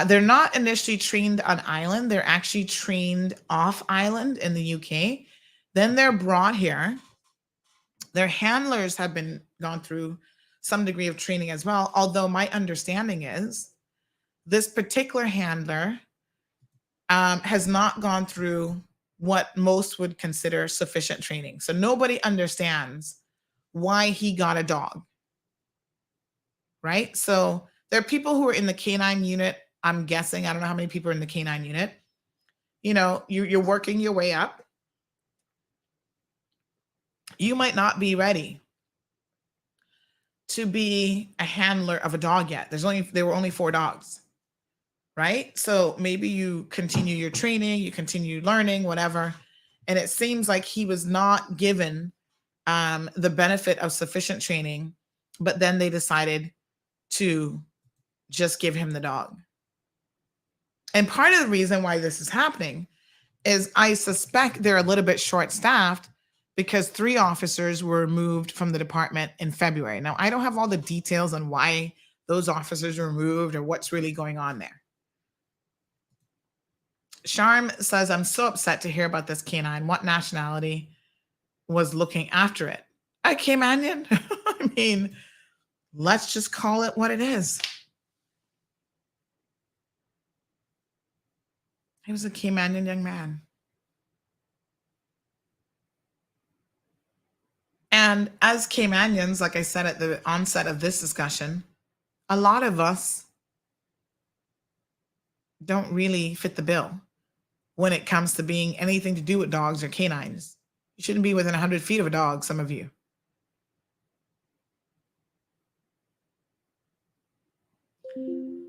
They're not initially trained on island. They're actually trained off island in the UK. Then they're brought here. Their handlers have gone through some degree of training as well. Although my understanding is this particular handler has not gone through what most would consider sufficient training. So nobody understands why he got a dog, right? So there are people who are in the K-9 unit. I'm guessing, I don't know how many people are in the K-9 unit. You're working your way up. You might not be ready to be a handler of a dog yet. There were only 4 dogs, right? So maybe you continue your training, you continue learning, whatever. And it seems like he was not given the benefit of sufficient training, but then they decided to just give him the dog. And part of the reason why this is happening is I suspect they're a little bit short-staffed because 3 officers were removed from the department in February. Now, I don't have all the details on why those officers were removed or what's really going on there. Sharm says, I'm so upset to hear about this canine. What nationality was looking after it? A Caymanian? I mean, let's just call it what it is. He was a Caymanian young man. And as Caymanians, like I said at the onset of this discussion, a lot of us don't really fit the bill when it comes to being anything to do with dogs or canines. You shouldn't be within 100 feet of a dog, some of you.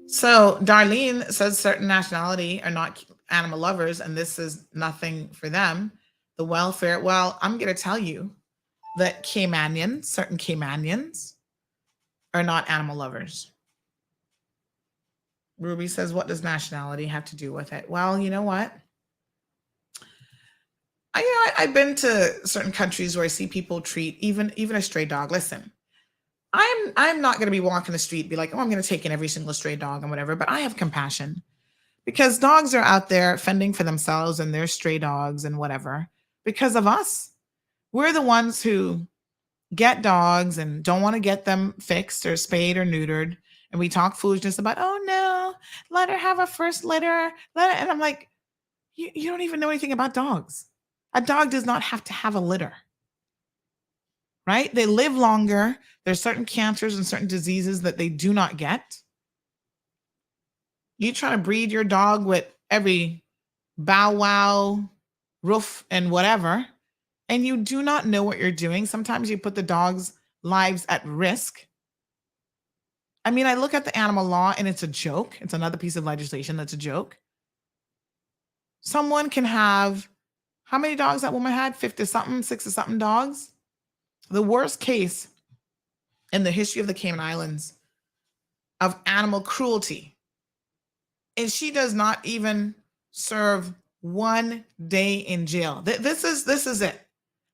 So Darlene says certain nationality are not animal lovers, and this is nothing for them. The welfare, well, I'm going to tell you that certain Caymanians are not animal lovers. Ruby says, what does nationality have to do with it? Well, you know what? I've been to certain countries where I see people treat even a stray dog. Listen, I'm not going to be walking the street and be like, oh, I'm going to take in every single stray dog and whatever, but I have compassion because dogs are out there fending for themselves and their stray dogs and whatever because of us. We're the ones who get dogs and don't want to get them fixed or spayed or neutered. And we talk foolishness about, oh no, let her have a first litter. And I'm like, you don't even know anything about dogs. A dog does not have to have a litter, right? They live longer. There's certain cancers and certain diseases that they do not get. You try to breed your dog with every bow wow, roof, and whatever, and you do not know what you're doing. Sometimes you put the dog's lives at risk. I mean, I look at the animal law and it's a joke. It's another piece of legislation that's a joke. Someone can have, how many dogs that woman had? 50-something, 60-something dogs. The worst case in the history of the Cayman Islands of animal cruelty. And she does not even serve 1 day in jail. This is it.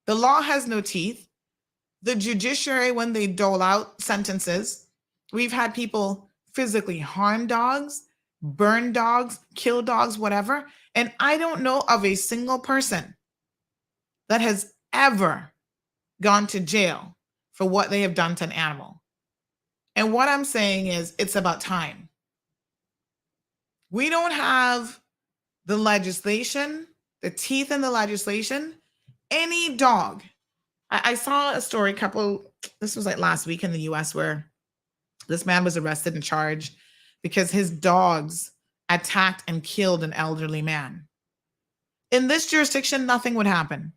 The law has no teeth. The judiciary, when they dole out sentences, we've had people physically harm dogs, burn dogs, kill dogs, whatever. And I don't know of a single person that has ever gone to jail for what they have done to an animal. And what I'm saying is it's about time. We don't have the legislation, the teeth in the legislation. Any dog. I saw a story this was like last week in the US where this man was arrested and charged because his dogs attacked and killed an elderly man. In this jurisdiction, nothing would happen.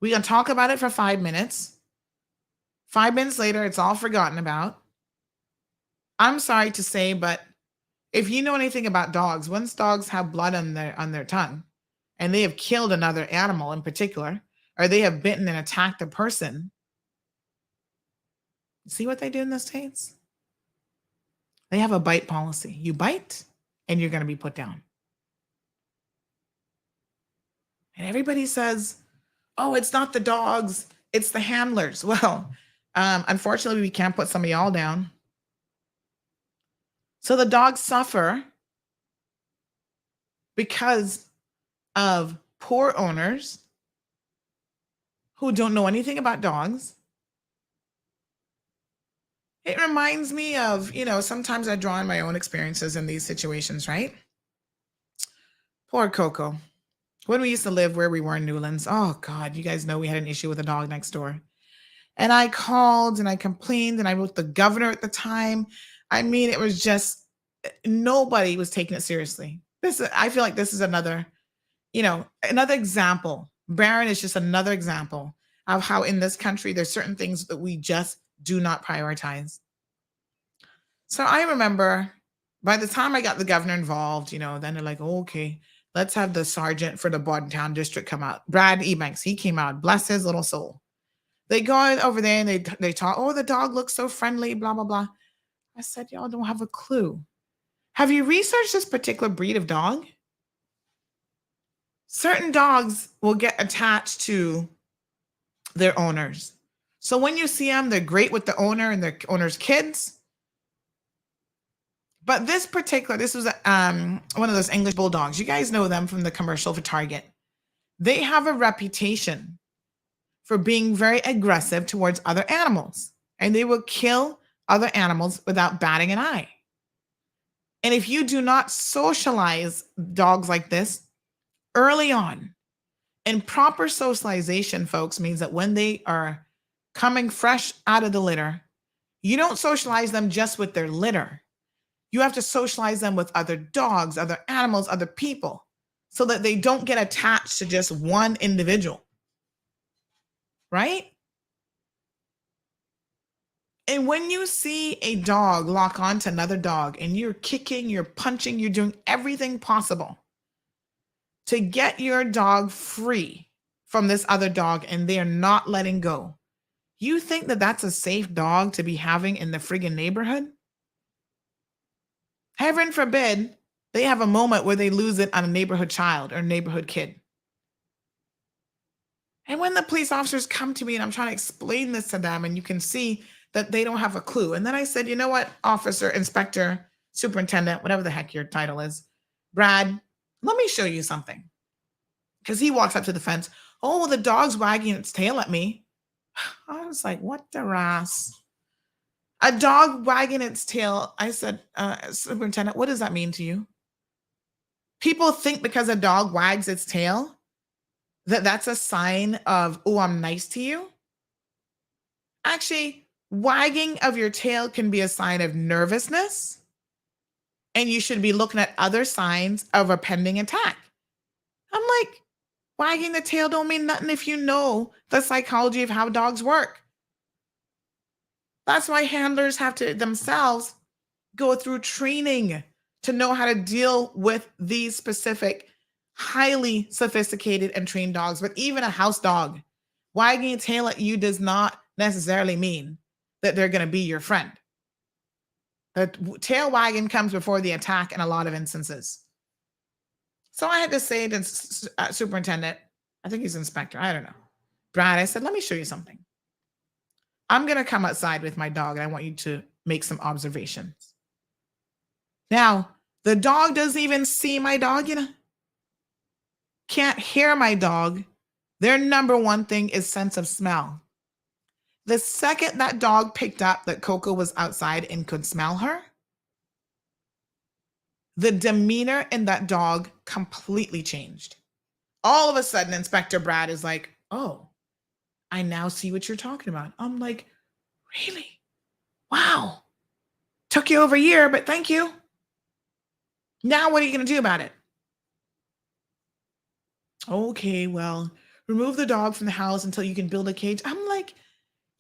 We can talk about it for 5 minutes. 5 minutes later, it's all forgotten about. I'm sorry to say, but if you know anything about dogs, once dogs have blood on their tongue and they have killed another animal in particular, or they have bitten and attacked a person, see what they do in the States? They have a bite policy. You bite and you're going to be put down. And everybody says, oh, it's not the dogs, it's the handlers. Well, unfortunately, we can't put some of y'all down. So the dogs suffer because of poor owners who don't know anything about dogs. It reminds me of, sometimes I draw on my own experiences in these situations, right? Poor Coco. When we used to live where we were in Newlands, oh God, you guys know we had an issue with a dog next door. And I called and I complained and I wrote the governor at the time. I mean, it was just, nobody was taking it seriously. I feel like this is another example. Barron is just another example of how in this country, there's certain things that we just do not prioritize. So I remember by the time I got the governor involved, then they're like, oh, okay, let's have the sergeant for the Bordentown district come out. Brad Ebanks, he came out, bless his little soul. They go over there and they talk, oh, the dog looks so friendly, blah, blah, blah. I said, y'all don't have a clue. Have you researched this particular breed of dog? Certain dogs will get attached to their owners. So when you see them, they're great with the owner and their owner's kids. But this was one of those English bulldogs. You guys know them from the commercial for Target. They have a reputation for being very aggressive towards other animals. And they will kill other animals without batting an eye. And if you do not socialize dogs like this early on And proper socialization, folks, means that when they are coming fresh out of the litter, you don't socialize them just with their litter. You have to socialize them with other dogs, other animals, other people, so that they don't get attached to just one individual, right? And when you see a dog lock onto another dog and you're kicking, you're punching, you're doing everything possible to get your dog free from this other dog and they are not letting go, you think that that's a safe dog to be having in the friggin' neighborhood? Heaven forbid they have a moment where they lose it on a neighborhood child or neighborhood kid. And when the police officers come to me and I'm trying to explain this to them, and you can see that they don't have a clue. And then I said, you know what, officer, inspector, superintendent, whatever the heck your title is, Brad, let me show you something. Because he walks up to the fence. Oh, the dog's wagging its tail at me. I was like, what the ras? A dog wagging its tail. I said, superintendent, what does that mean to you? People think because a dog wags its tail that that's a sign of, oh, I'm nice to you. Actually, wagging of your tail can be a sign of nervousness, and you should be looking at other signs of a pending attack. I'm like, wagging the tail don't mean nothing if you know the psychology of how dogs work. That's why handlers have to themselves go through training to know how to deal with these specific, highly sophisticated and trained dogs. But even a house dog wagging its tail at you does not necessarily mean that they're going to be your friend. The tail wagging comes before the attack in a lot of instances. So I had to say to superintendent, I think he's inspector, I don't know, Brad, I said, let me show you something. I'm going to come outside with my dog and I want you to make some observations. Now, the dog doesn't even see my dog, can't hear my dog. Their number one thing is sense of smell. The second that dog picked up that Coco was outside and could smell her, the demeanor in that dog completely changed. All of a sudden, Inspector Brad is like, oh, I now see what you're talking about. I'm like, really? Wow. Took you over a year, but thank you. Now what are you going to do about it? Okay, well, remove the dog from the house until you can build a cage. I'm like,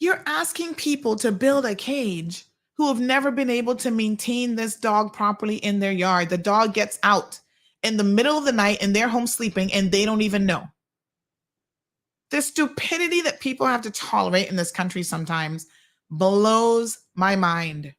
you're asking people to build a cage who have never been able to maintain this dog properly in their yard. The dog gets out in the middle of the night and they're home sleeping and they don't even know. The stupidity that people have to tolerate in this country sometimes blows my mind.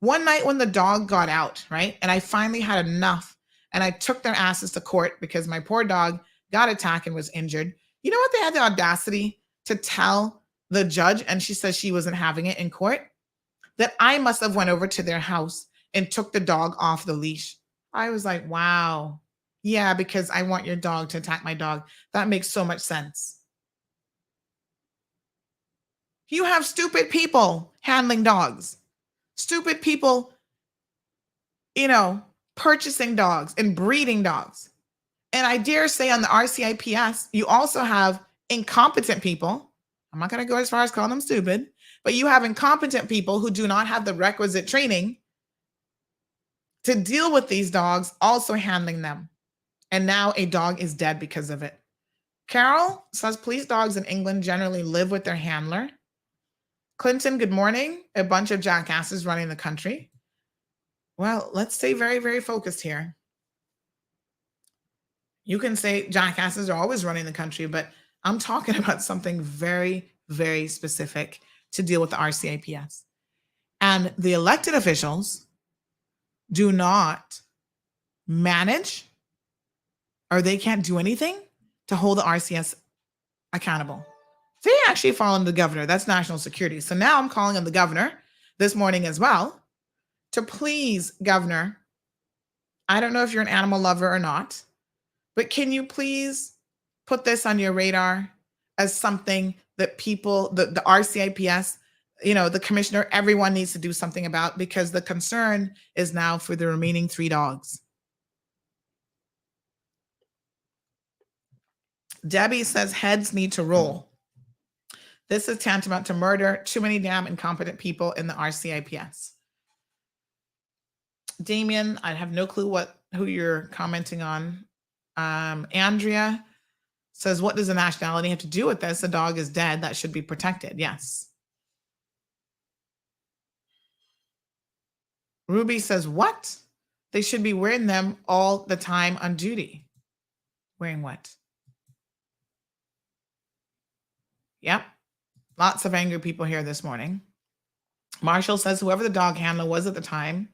One night when the dog got out, right, and I finally had enough and I took their asses to court because my poor dog got attacked and was injured. You know what? They had the audacity to tell the judge, and she says she wasn't having it in court, that I must have went over to their house and took the dog off the leash. I was like, wow. Yeah, because I want your dog to attack my dog. That makes so much sense. You have stupid people handling dogs. Stupid people, purchasing dogs and breeding dogs. And I dare say on the RCIPS, you also have incompetent people. I'm not going to go as far as calling them stupid, but you have incompetent people who do not have the requisite training to deal with these dogs, also handling them. And now a dog is dead because of it. Carol says police dogs in England generally live with their handler. Clinton, good morning. A bunch of jackasses running the country. Well, let's stay very, very focused here. You can say jackasses are always running the country, but I'm talking about something very, very specific to deal with the RCIPS. And the elected officials do not manage, or they can't do anything to hold the RCS accountable. They actually fall under the governor. That's national security. So now I'm calling on the governor this morning as well to please, governor, I don't know if you're an animal lover or not, but can you please put this on your radar as something that people, the RCIPS, the commissioner, everyone needs to do something about, because the concern is now for the remaining 3 dogs. Debbie says heads need to roll. This is tantamount to murder. Too many damn incompetent people in the RCIPS. Damien, I have no clue who you're commenting on. Andrea says, what does the nationality have to do with this? The dog is dead. That should be protected. Yes. Ruby says, what? They should be wearing them all the time on duty. Wearing what? Yep. Lots of angry people here this morning. Marshall says, whoever the dog handler was at the time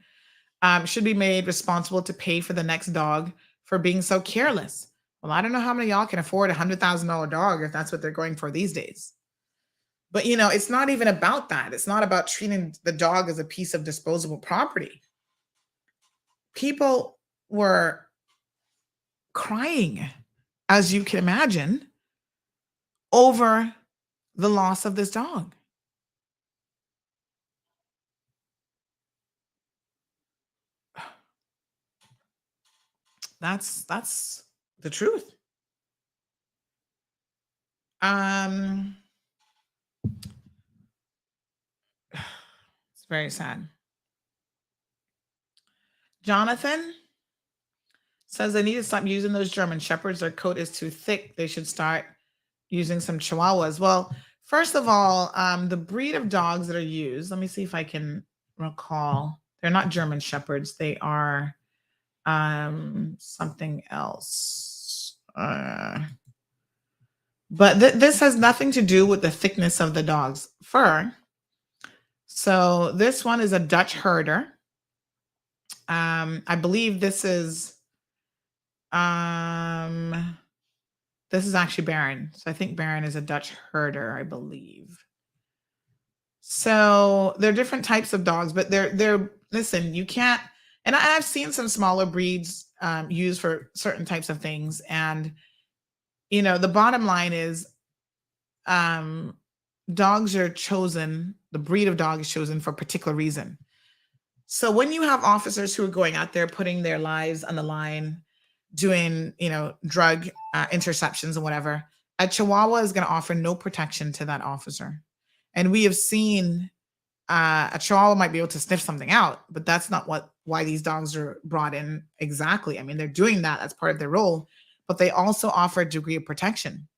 should be made responsible to pay for the next dog for being so careless. Well, I don't know how many of y'all can afford a $100,000 dog if that's what they're going for these days. But, it's not even about that. It's not about treating the dog as a piece of disposable property. People were crying, as you can imagine, over the loss of this dog. That's the truth. It's very sad. Jonathan says they need to stop using those German Shepherds. Their coat is too thick. They should start using some Chihuahuas. Well, first of all, the breed of dogs that are used, let me see if I can recall. They're not German Shepherds. They are something else. But this has nothing to do with the thickness of the dog's fur. So this one is a Dutch herder. I believe this is actually Baron. So I think Baron is a Dutch herder, I believe. So they're different types of dogs, but they're listen, you can't, and I've seen some smaller breeds used for certain types of things. And, the bottom line is dogs are chosen, the breed of dog is chosen for a particular reason. So when you have officers who are going out there, putting their lives on the line, doing, drug interceptions and whatever, a Chihuahua is going to offer no protection to that officer. And we have seen a Chihuahua might be able to sniff something out, but that's not why these dogs are brought in exactly. I mean, they're doing that. That's part of their role, but they also offer a degree of protection.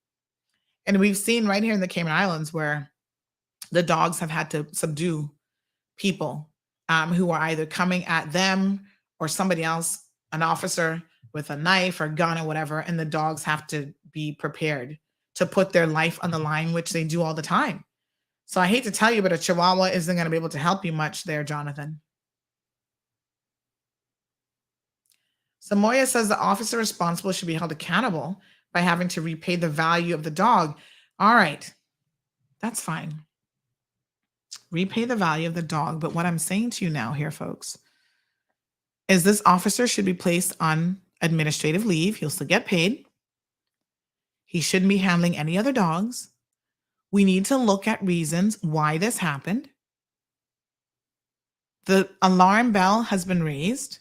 And we've seen right here in the Cayman Islands where the dogs have had to subdue people who are either coming at them or somebody else, an officer with a knife or gun or whatever, and the dogs have to be prepared to put their life on the line, which they do all the time. So I hate to tell you, but a Chihuahua isn't going to be able to help you much there, Jonathan. Samoya says the officer responsible should be held accountable by having to repay the value of the dog. All right, that's fine. Repay the value of the dog. But what I'm saying to you now here, folks, is this officer should be placed on administrative leave. He'll still get paid. He shouldn't be handling any other dogs. We need to look at reasons why this happened. The alarm bell has been raised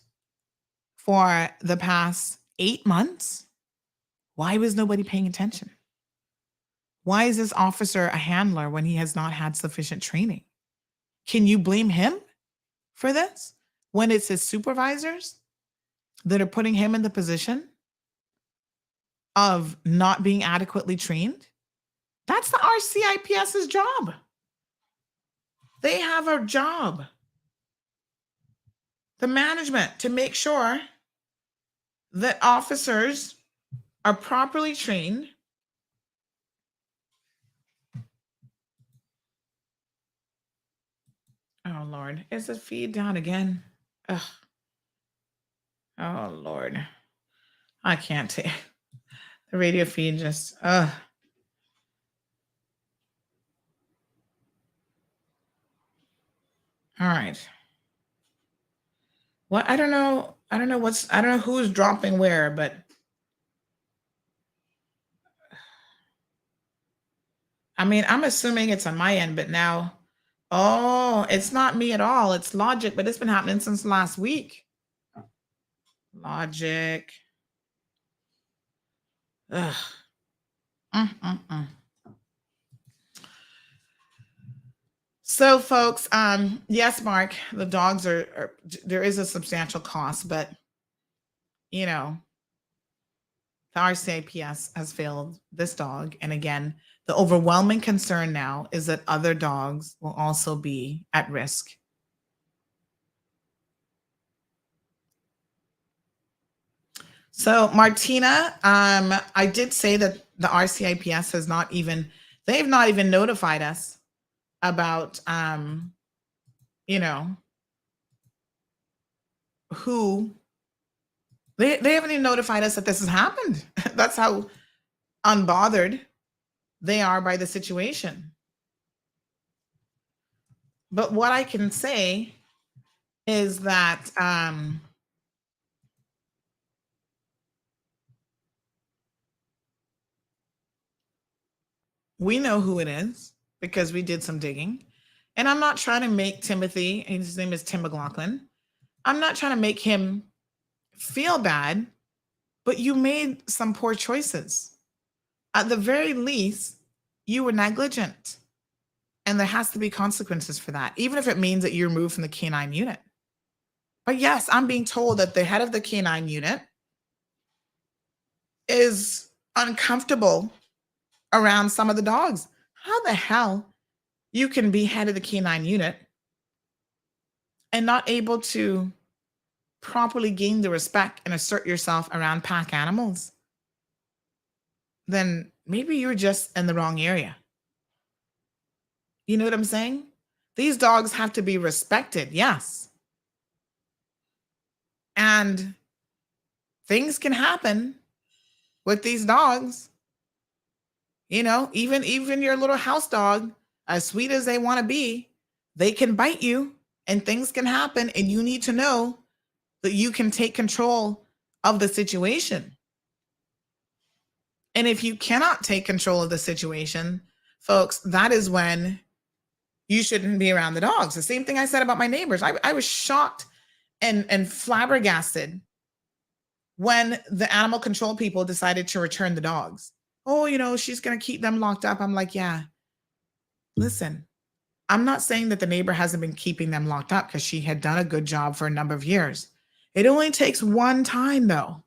for the past 8 months. Why was nobody paying attention? Why is this officer a handler when he has not had sufficient training? Can you blame him for this when it's his supervisors that are putting him in the position of not being adequately trained? That's the RCIPS's job. They have a job, the management, to make sure that officers are properly trained Oh, Lord. Is the feed down again? Ugh. Oh, Lord. I can't take the radio feed just, All right. What? I don't know. I don't know who's dropping where, but I mean, I'm assuming it's on my end, but now, oh, it's not me at all. It's Logic, but it's been happening since last week. Logic. Ugh. Mm-mm-mm. So, folks, yes, Mark, the dogs are there is a substantial cost, but you know, the RCIPS has failed this dog, and again, the overwhelming concern now is that other dogs will also be at risk. So, Martina, I did say that the RCIPS has not even, they've not even notified us about, you know, who, they haven't even notified us that this has happened. That's how unbothered they are by the situation. But what I can say is that, we know who it is because we did some digging. And I'm not trying to make Timothy, and his name is Tim McLaughlin, I'm not trying to make him feel bad, but you made some poor choices. At the very least, you were negligent. And there has to be consequences for that, even if it means that you're removed from the K-9 unit. But yes, I'm being told that the head of the K-9 unit is uncomfortable around some of the dogs. How the hell you can be head of the K-9 unit and not able to properly gain the respect and assert yourself around pack animals? Then maybe you're just in the wrong area. You know what I'm saying? These dogs have to be respected, yes. And things can happen with these dogs. You know, even your little house dog, as sweet as they want to be, they can bite you and things can happen. And you need to know that you can take control of the situation. And if you cannot take control of the situation, folks, that is when you shouldn't be around the dogs. The same thing I said about my neighbors. I was shocked and flabbergasted when the animal control people decided to return the dogs. Oh, you know, she's going to keep them locked up. I'm like, yeah, listen, I'm not saying that the neighbor hasn't been keeping them locked up because she had done a good job for a number of years. It only takes one time, though,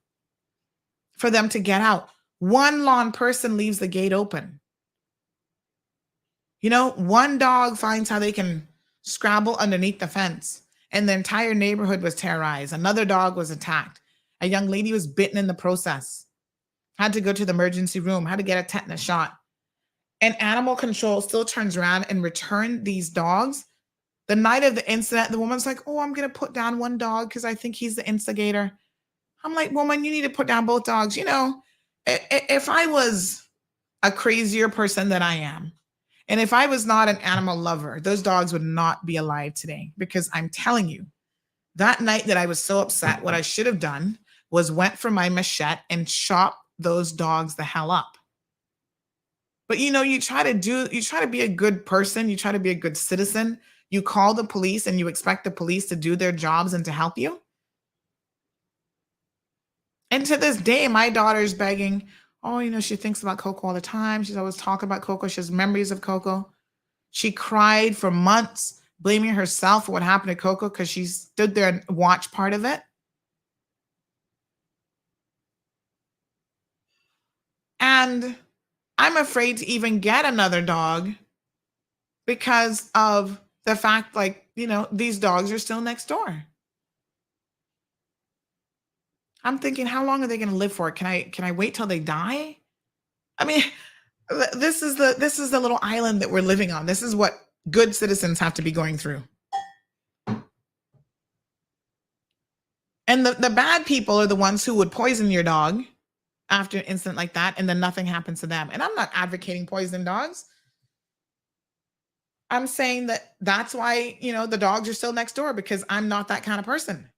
for them to get out. One lawn person leaves the gate open. You know, one dog finds how they can scrabble underneath the fence, and the entire neighborhood was terrorized. Another dog was attacked. A young lady was bitten in the process, had to go to the emergency room, had to get a tetanus shot. And animal control still turns around and return these dogs. The night of the incident, the woman's like, oh, I'm going to put down one dog because I think he's the instigator. I'm like, woman, you need to put down both dogs. You know, if I was a crazier person than I am, and if I was not an animal lover, those dogs would not be alive today. Because I'm telling you, that night that I was so upset, what I should have done was went for my machete and chop those dogs the hell up. But you know, you try to be a good person, you try to be a good citizen, you call the police and you expect the police to do their jobs and to help you. And to this day, my daughter's begging, oh, you know, she thinks about Coco all the time. She's always talking about Coco. She has memories of Coco. She cried for months, blaming herself for what happened to Coco because she stood there and watched part of it. And I'm afraid to even get another dog because of the fact, like, you know, these dogs are still next door. I'm thinking, how long are they going to live for? Can I wait till they die? I mean, this is the little island that we're living on. This is what good citizens have to be going through. And the bad people are the ones who would poison your dog after an incident like that, and then nothing happens to them. And I'm not advocating poison dogs. I'm saying that that's why, you know, the dogs are still next door, because I'm not that kind of person.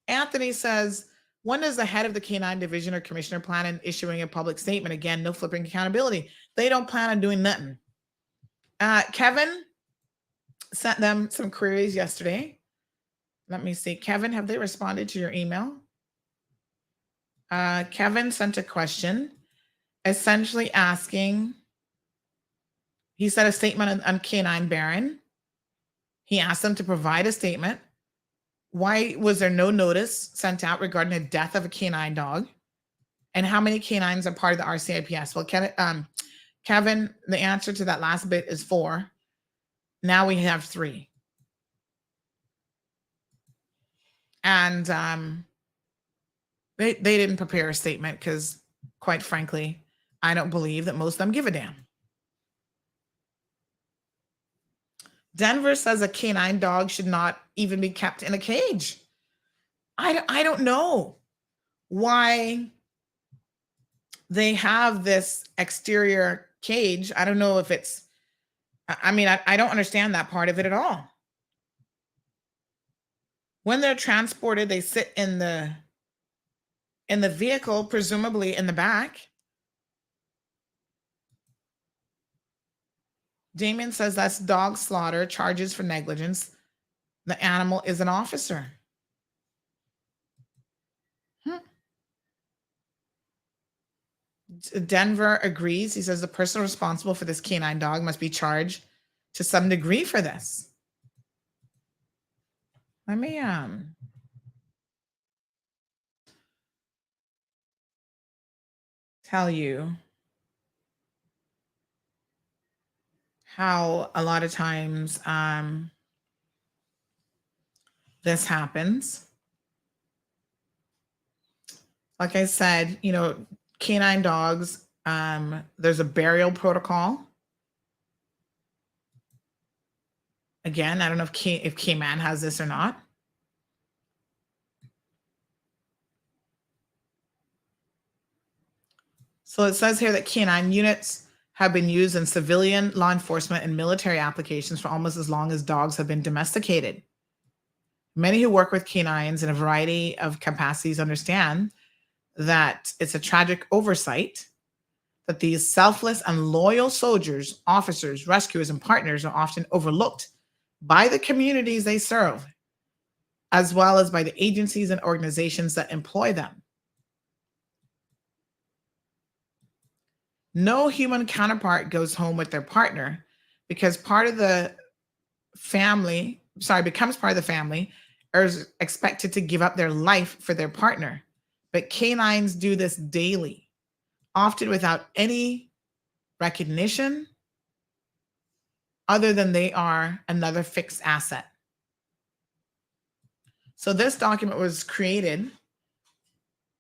Anthony says, when does the head of the K-9 division or commissioner plan on issuing a public statement? Again, no flipping accountability. They don't plan on doing nothing. Kevin sent them some queries yesterday. Let me see. Kevin, have they responded to your email? Kevin sent a question essentially asking, he said a statement on Canine Baron. He asked them to provide a statement. Why was there no notice sent out regarding the death of a canine dog? And how many canines are part of the RCIPS? Well, Kevin, the answer to that last bit is 4. Now we have 3. And they didn't prepare a statement because, quite frankly, I don't believe that most of them give a damn. Denver says a canine dog should not even be kept in a cage. I don't know why they have this exterior cage. I don't know if it's, I don't understand that part of it at all. When they're transported, they sit in the vehicle, presumably in the back. Damien says that's dog slaughter, charges for negligence. The animal is an officer. Denver agrees. He says the person responsible for this canine dog must be charged to some degree for this. Let me tell you how a lot of times this happens. Like I said, canine dogs, there's a burial protocol. Again, I don't know if K-Man has this or not. So it says here that canine units have been used in civilian, law enforcement, and military applications for almost as long as dogs have been domesticated. Many who work with canines in a variety of capacities understand that it's a tragic oversight that these selfless and loyal soldiers, officers, rescuers, and partners are often overlooked by the communities they serve, as well as by the agencies and organizations that employ them. No human counterpart goes home with their partner because becomes part of the family, or is expected to give up their life for their partner. But canines do this daily, often without any recognition other than they are another fixed asset. So this document was created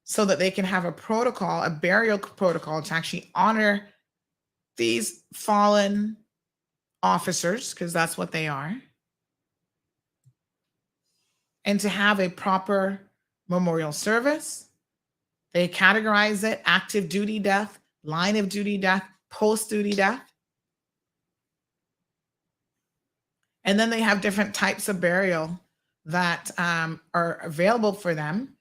so that they can have a protocol, a burial protocol, to actually honor these fallen officers, because that's what they are, and to have a proper memorial service. They categorize it: active duty death, line of duty death, post-duty death. And then they have different types of burial that are available for them.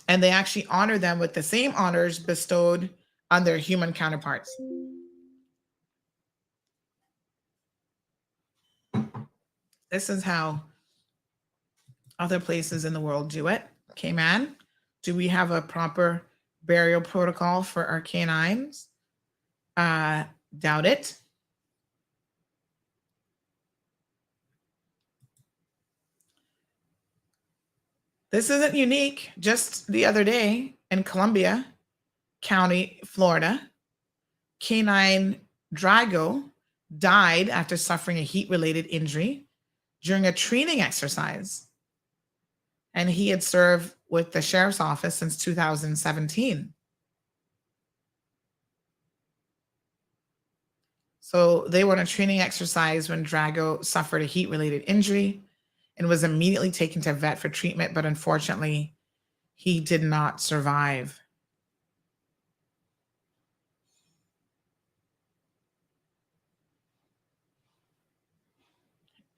And they actually honor them with the same honors bestowed on their human counterparts. This is how other places in the world do it. K-Man, do we have a proper burial protocol for our canines? Doubt it. This isn't unique. Just the other day in Columbia County, Florida, canine Drago died after suffering a heat-related injury during a training exercise. And he had served with the sheriff's office since 2017. So they were in a training exercise when Drago suffered a heat-related injury and was immediately taken to a vet for treatment, but unfortunately, he did not survive.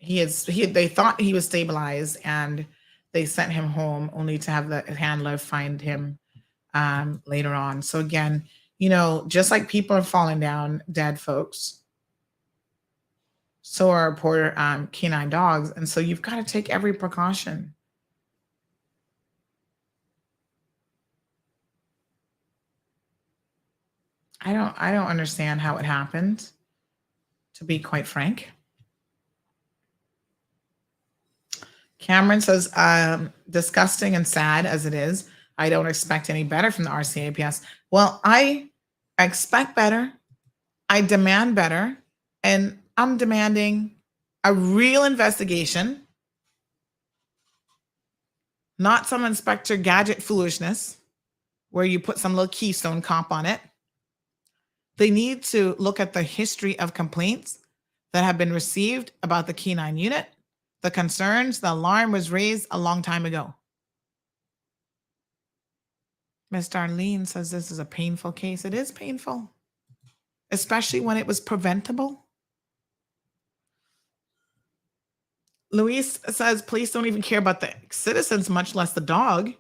They thought he was stabilized, and they sent him home only to have the handler find him later on. So again, just like people are falling down dead, folks, so are poor canine dogs. And so you've got to take every precaution. I don't understand how it happened, to be quite frank. Cameron says, disgusting and sad as it is, I don't expect any better from the RCIPS. Well, I expect better. I demand better. And I'm demanding a real investigation, not some Inspector Gadget foolishness where you put some little Keystone cop on it. They need to look at the history of complaints that have been received about the K-9 unit. The concerns, the alarm was raised a long time ago. Miss Darlene says this is a painful case. It is painful, especially when it was preventable. Luis says, police don't even care about the citizens, much less the dog.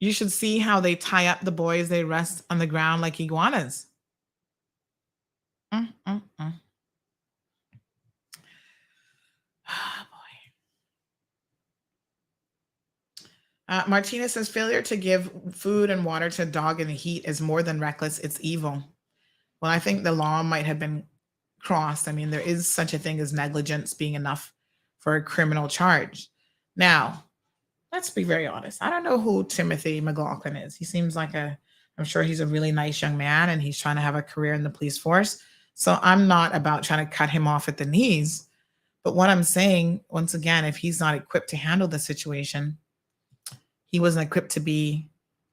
You should see how they tie up the boys. They rest on the ground like iguanas. Oh, boy. Martinez says, failure to give food and water to a dog in the heat is more than reckless. It's evil. Well, I think the law might have been crossed. I mean, there is such a thing as negligence being enough for a criminal charge. Now, let's be very honest. I don't know who Timothy McLaughlin is. He seems like I'm sure he's a really nice young man and he's trying to have a career in the police force. So I'm not about trying to cut him off at the knees. But what I'm saying, once again, if he's not equipped to handle the situation, he wasn't equipped to be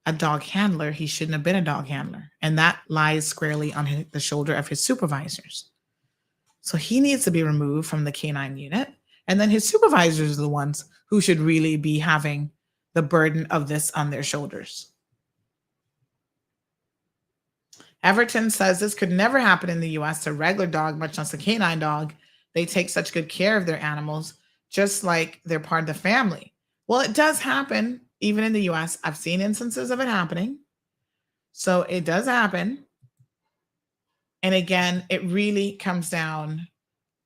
a dog handler. He shouldn't have been a dog handler. And that lies squarely on the shoulder of his supervisors. So he needs to be removed from the K-9 unit. And then his supervisors are the ones who should really be having the burden of this on their shoulders. Everton says this could never happen in the US to a regular dog, much less a K-9 dog. They take such good care of their animals, just like they're part of the family. Well, it does happen even in the US. I've seen instances of it happening. So it does happen. And again, it really comes down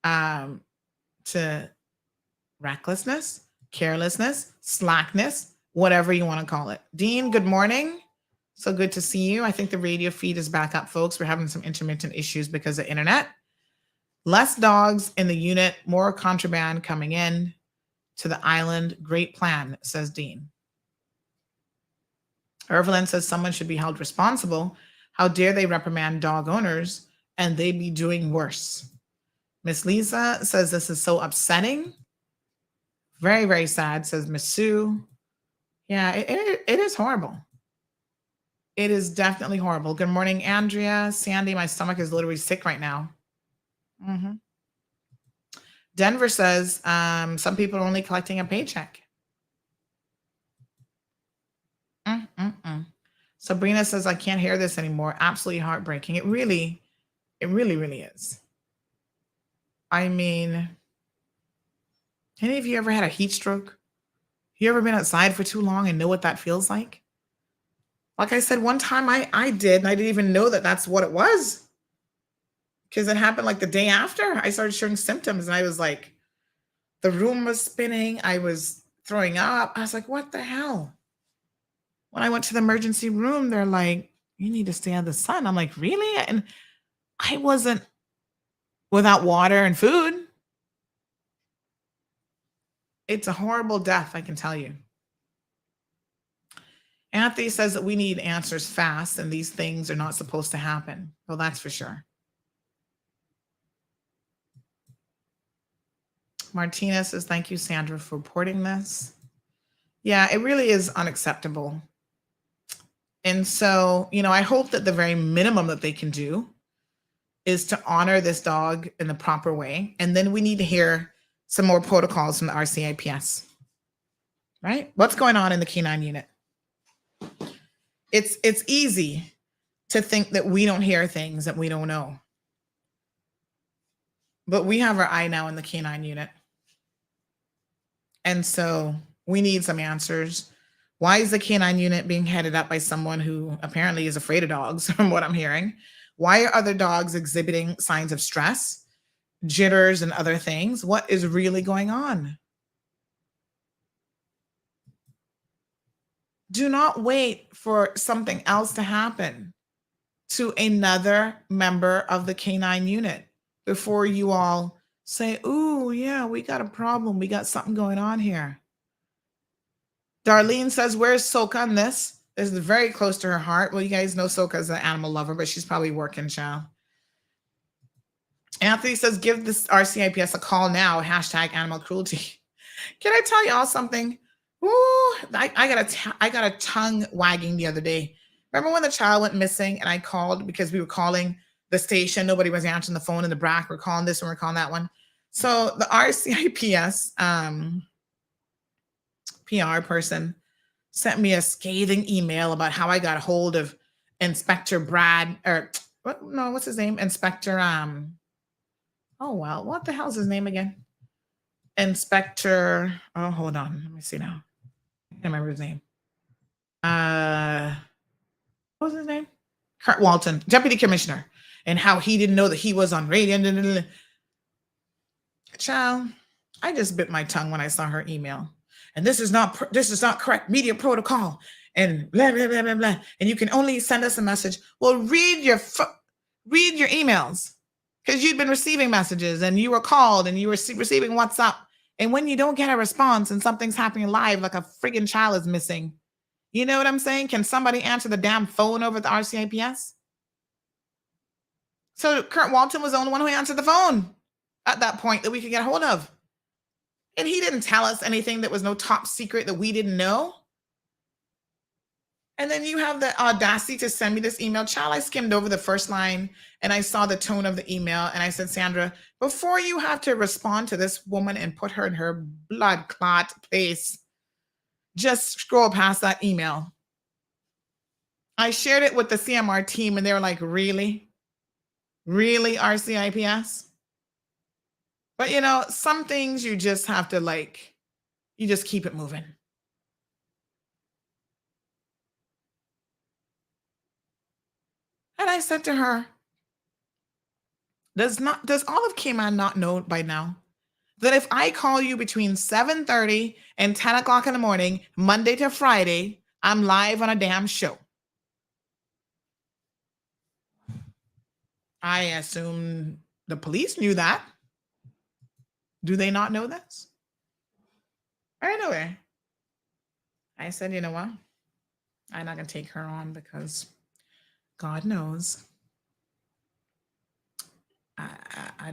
to recklessness, carelessness, slackness, whatever you want to call it. Dean, good morning. So good to see you. I think the radio feed is back up, folks. We're having some intermittent issues because of internet. Less dogs in the unit, more contraband coming in to the island. Great plan, says Dean. Irvelin says someone should be held responsible. How dare they reprimand dog owners and they be doing worse? Miss Lisa says this is so upsetting. Very, very sad, says Miss Sue. Yeah, it is horrible. It is definitely horrible. Good morning, Andrea. Sandy, my stomach is literally sick right now. Denver says some people are only collecting a paycheck. Sabrina says, I can't hear this anymore. Absolutely heartbreaking. It really, really is. I mean, any of you ever had a heat stroke? You ever been outside for too long and know what that feels like? Like I said, one time I did, and I didn't even know that that's what it was. Because it happened like the day after I started showing symptoms. And I was like, the room was spinning. I was throwing up. I was like, what the hell? When I went to the emergency room, they're like, you need to stay out of the sun. I'm like, really? And I wasn't without water and food. It's a horrible death, I can tell you. Anthony says that we need answers fast, and these things are not supposed to happen. Well, that's for sure. Martina says, thank you, Sandra, for reporting this. Yeah, it really is unacceptable. And so, I hope that the very minimum that they can do is to honor this dog in the proper way. And then we need to hear some more protocols from the RCIPS, right? What's going on in the K-9 unit? It's easy to think that we don't hear things that we don't know. But we have our eye now in the K-9 unit. And so we need some answers. Why is the K-9 unit being headed up by someone who apparently is afraid of dogs, from what I'm hearing? Why are other dogs exhibiting signs of stress, jitters, and other things? What is really going on? Do not wait for something else to happen to another member of the K-9 unit before you all say, ooh, yeah, we got a problem. We got something going on here. Darlene says, where's Soka on this? This is very close to her heart. Well, you guys know Soka's an animal lover, but she's probably working, child. Anthony says, give this RCIPS a call now, hashtag animal cruelty. Can I tell y'all something? Ooh, I got a tongue wagging the other day. Remember when the child went missing and I called because we were calling the station. Nobody was answering the phone in the BRAC. We're calling this one, we're calling that one. So the RCIPS PR person sent me a scathing email about how I got a hold of Inspector Brad, or what's his name? Inspector, what the hell's his name again? Inspector, hold on, let me see now. I can't remember his name. What was his name? Kurt Walton, Deputy Commissioner, and how he didn't know that he was on radio. Child, I just bit my tongue when I saw her email. And this is not correct media protocol, and blah blah blah blah blah. And you can only send us a message. Well, read your emails, because you'd been receiving messages, and you were called, and you were receiving WhatsApp. And when you don't get a response, and something's happening live, like a friggin' child is missing, you know what I'm saying? Can somebody answer the damn phone over at the RCIPS? So Kurt Walton was the only one who answered the phone at that point that we could get a hold of. And he didn't tell us anything that was no top secret that we didn't know. And then you have the audacity to send me this email. Child, I skimmed over the first line and I saw the tone of the email. And I said, Sandra, before you have to respond to this woman and put her in her blood clot place, just scroll past that email. I shared it with the CMR team and they were like, really? Really, RCIPS? But, you know, some things you just have to you just keep it moving. And I said to her, does all of K-9 not know by now that if I call you between 7:30 and 10 o'clock in the morning, Monday to Friday, I'm live on a damn show? I assume the police knew that. Do they not know this? Anyway, I said, you know what? I'm not going to take her on because God knows. I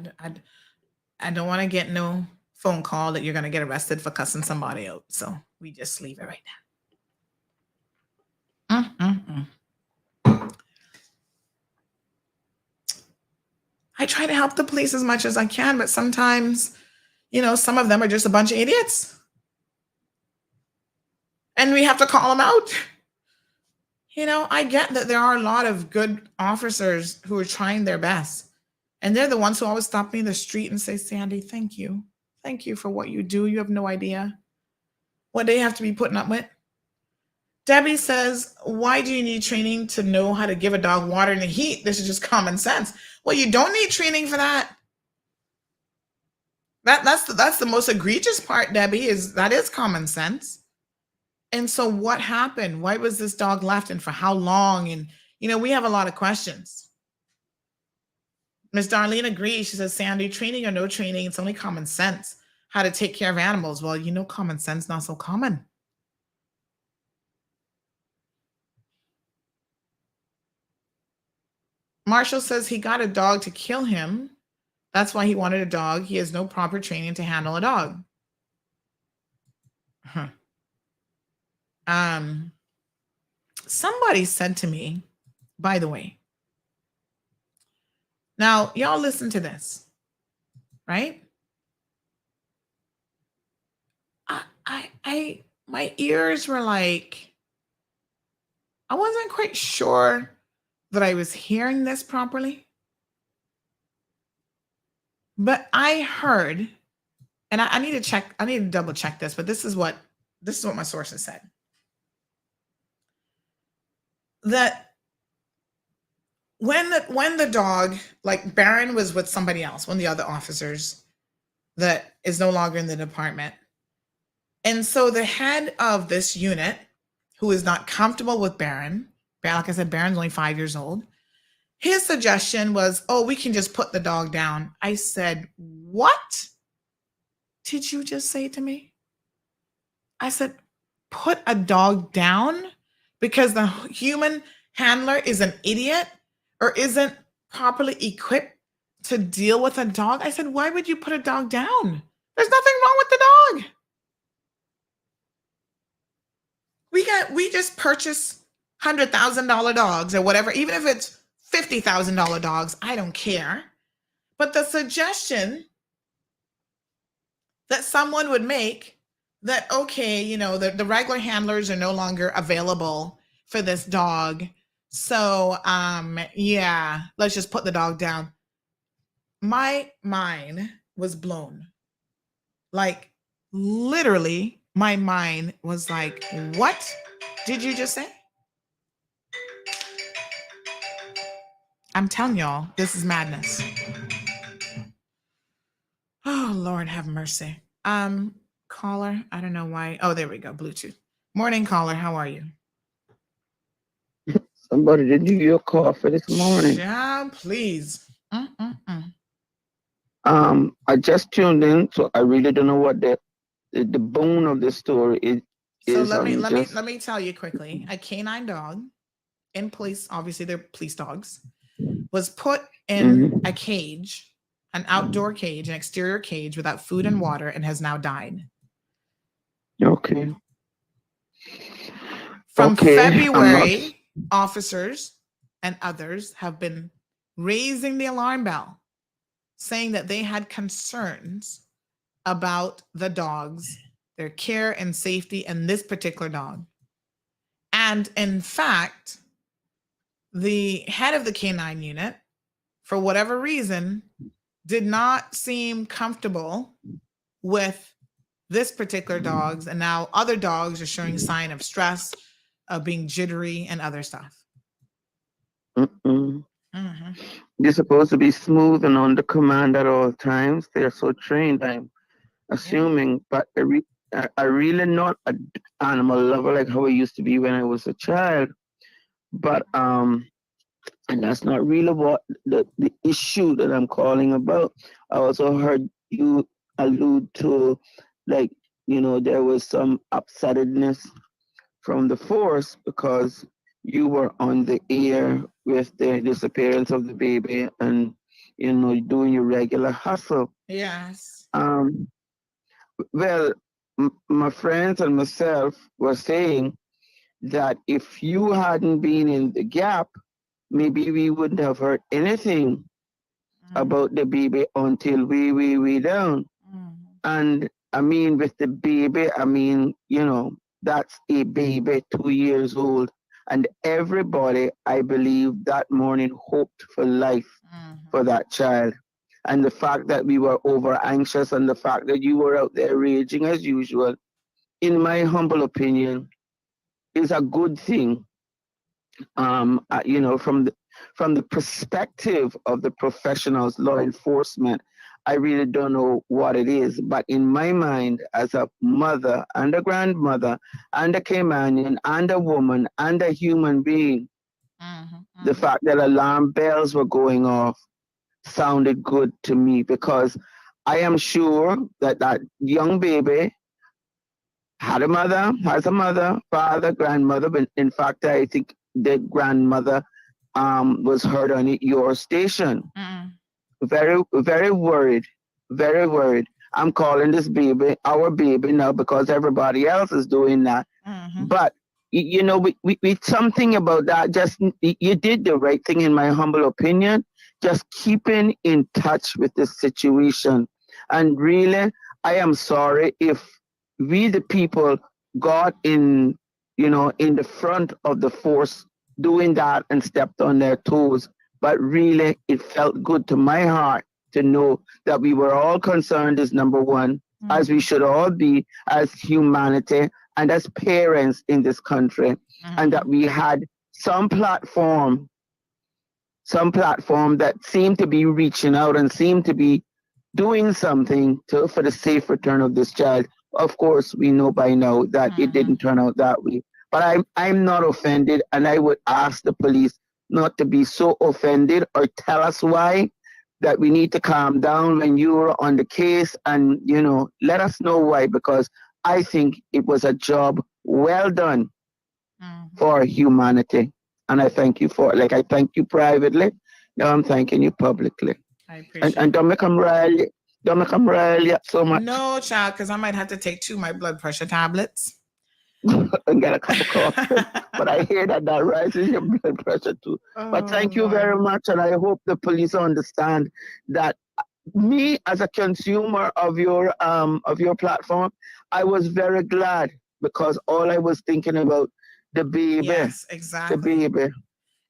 don't want to get no phone call that you're going to get arrested for cussing somebody out. So we just leave it right now. I try to help the police as much as I can, but sometimes, you know, some of them are just a bunch of idiots. And we have to call them out. You know, I get that there are a lot of good officers who are trying their best. And they're the ones who always stop me in the street and say, Sandy, thank you. Thank you for what you do. You have no idea what they have to be putting up with. Debbie says, why do you need training to know how to give a dog water in the heat? This is just common sense. Well, you don't need training for that. That's the most egregious part, Debbie, is common sense. And so what happened? Why was this dog left and for how long? And, you know, we have a lot of questions. Ms. Darlene agrees. She says, Sandy, training or no training, it's only common sense how to take care of animals. Well, you know, common sense not so common. Marshall says he got a dog to kill him. That's why he wanted a dog. He has no proper training to handle a dog. Somebody said to me, by the way, now y'all listen to this, right? My ears were like, I wasn't quite sure that I was hearing this properly. But I heard, and I need to double check this, but this is what my sources said. That when the dog, like Barron was with somebody else, one of the other officers that is no longer in the department. And so the head of this unit, who is not comfortable with Barron, like I said, Barron's only 5 years old, his suggestion was, oh, we can just put the dog down. I said, what did you just say to me? I said, put a dog down because the human handler is an idiot or isn't properly equipped to deal with a dog. I said, why would you put a dog down? There's nothing wrong with the dog. We just purchase $100,000 dogs or whatever, even if it's $50,000 dogs, I don't care. But the suggestion that someone would make that, okay, you know, the regular handlers are no longer available for this dog. So, yeah, let's just put the dog down. My mind was blown. Like, literally, my mind was like, what did you just say? I'm telling y'all, this is madness. Oh, Lord, have mercy. Caller, I don't know why. Oh, there we go. Bluetooth. Morning, caller. How are you? Somebody did give you a call for this morning. Yeah, please. I just tuned in, so I really don't know what the bone of the story is. So let me tell you quickly. A canine dog in police, obviously they're police dogs, was put in a cage, an outdoor cage, an exterior cage without food and water, and has now died. Okay. From February, officers and others have been raising the alarm bell, saying that they had concerns about the dogs, their care and safety, and this particular dog. And in fact, the head of the K-9 unit, for whatever reason, did not seem comfortable with this particular dogs, and now other dogs are showing sign of stress, of being jittery, and other stuff. They're supposed to be smooth and under command at all times. They're so trained, I'm assuming, but I really not an animal lover like how I used to be when I was a child. But and that's not really what the issue that I'm calling about. I also heard you allude to, like, you know, there was some upsettedness from the force because you were on the air with the disappearance of the baby and, you know, doing your regular hustle. Yes. Well, my friends and myself were saying that if you hadn't been in the gap, maybe we wouldn't have heard anything about the baby until way down. And I mean, with the baby, I mean, you know, that's a baby 2 years old. And everybody, I believe, that morning hoped for life for that child. And the fact that we were over anxious and the fact that you were out there raging as usual, in my humble opinion, is a good thing. You know, from the perspective of the professionals, law enforcement, I really don't know what it is. But in my mind, as a mother and a grandmother and a Caymanian and a woman and a human being, the fact that alarm bells were going off sounded good to me, because I am sure that that young baby had a mother, has a mother, father, grandmother. But in fact, I think the grandmother was heard on your station. Very, very worried, very worried. I'm calling this baby our baby now because everybody else is doing that. But you know, we something about that. Just you did the right thing, in my humble opinion. Just keeping in touch with the situation. And really, I am sorry if we, the people, got in, you know, in the front of the force doing that and stepped on their toes. But really, it felt good to my heart to know that we were all concerned as number one, as we should all be, as humanity and as parents in this country, and that we had some platform that seemed to be reaching out and seemed to be doing something for the safe return of this child. Of course, we know by now that it didn't turn out that way. But I'm not offended, and I would ask the police, not to be so offended or tell us why, that we need to calm down when you're on the case, and, you know, let us know why, because I think it was a job well done for humanity. And I thank you for it. Like, I thank you privately. Now I'm thanking you publicly. I appreciate And don't make them rile you up so much. No, child, because I might have to take 2 of my blood pressure tablets. And get a cup of coffee. But I hear that rises your blood pressure too. But thank you very much, and I hope the police understand that me as a consumer of your platform, I was very glad, because all I was thinking about the baby. Yes, exactly. The baby.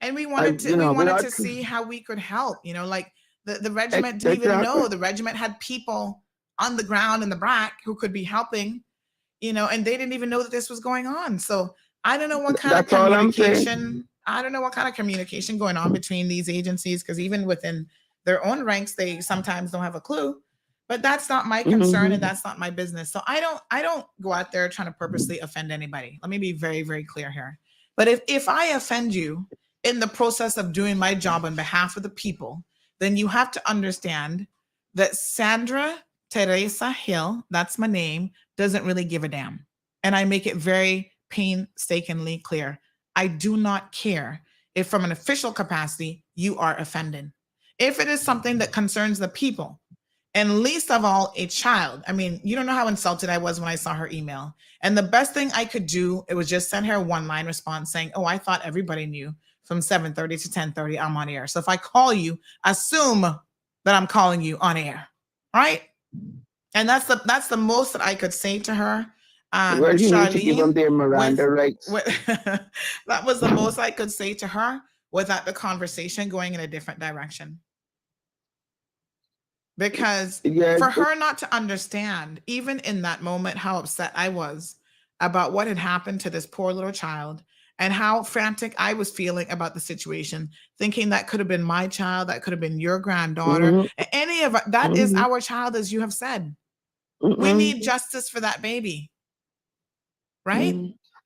And we wanted to see how we could help. You know, like the regiment didn't even know. The regiment had people on the ground in the BRAC who could be helping. You know, and they didn't even know that this was going on. So I don't know what kind of communication. I don't know what kind of communication going on between these agencies, because even within their own ranks, they sometimes don't have a clue. But that's not my concern, and that's not my business. So I don't go out there trying to purposely offend anybody. Let me be very, very clear here. But if I offend you in the process of doing my job on behalf of the people, then you have to understand that Sandra Teresa Hill, that's my name, doesn't really give a damn. And I make it very painstakingly clear. I do not care if from an official capacity you are offended. If it is something that concerns the people, and least of all a child. I mean, you don't know how insulted I was when I saw her email. And the best thing I could do, it was just send her a 1-line response saying, oh, I thought everybody knew from 7:30 to 10:30 I'm on air. So if I call you, assume that I'm calling you on air. Right? And that's the most that I could say to her. Well, you need to give them their Miranda rights. That was the most I could say to her without the conversation going in a different direction. Because for her not to understand, even in that moment, how upset I was about what had happened to this poor little child and how frantic I was feeling about the situation, thinking that could have been my child, that could have been your granddaughter, any of that is our child, as you have said. We need justice for that baby, right?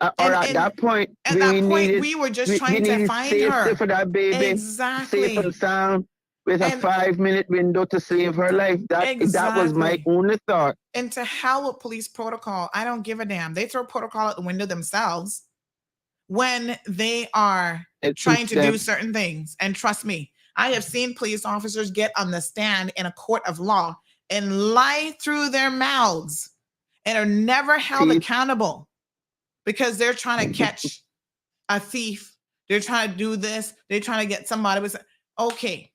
Or at that point, we were just trying to find her for that baby, exactly, safe and sound, with a 5-minute window to save her life. That was my only thought. And to hell with police protocol. I don't give a damn. They throw protocol out the window themselves when they are trying to do certain things. And trust me, I have seen police officers get on the stand in a court of law and lie through their mouths and are never held accountable because they're trying to catch a thief. They're trying to do this. They're trying to get somebody with, okay.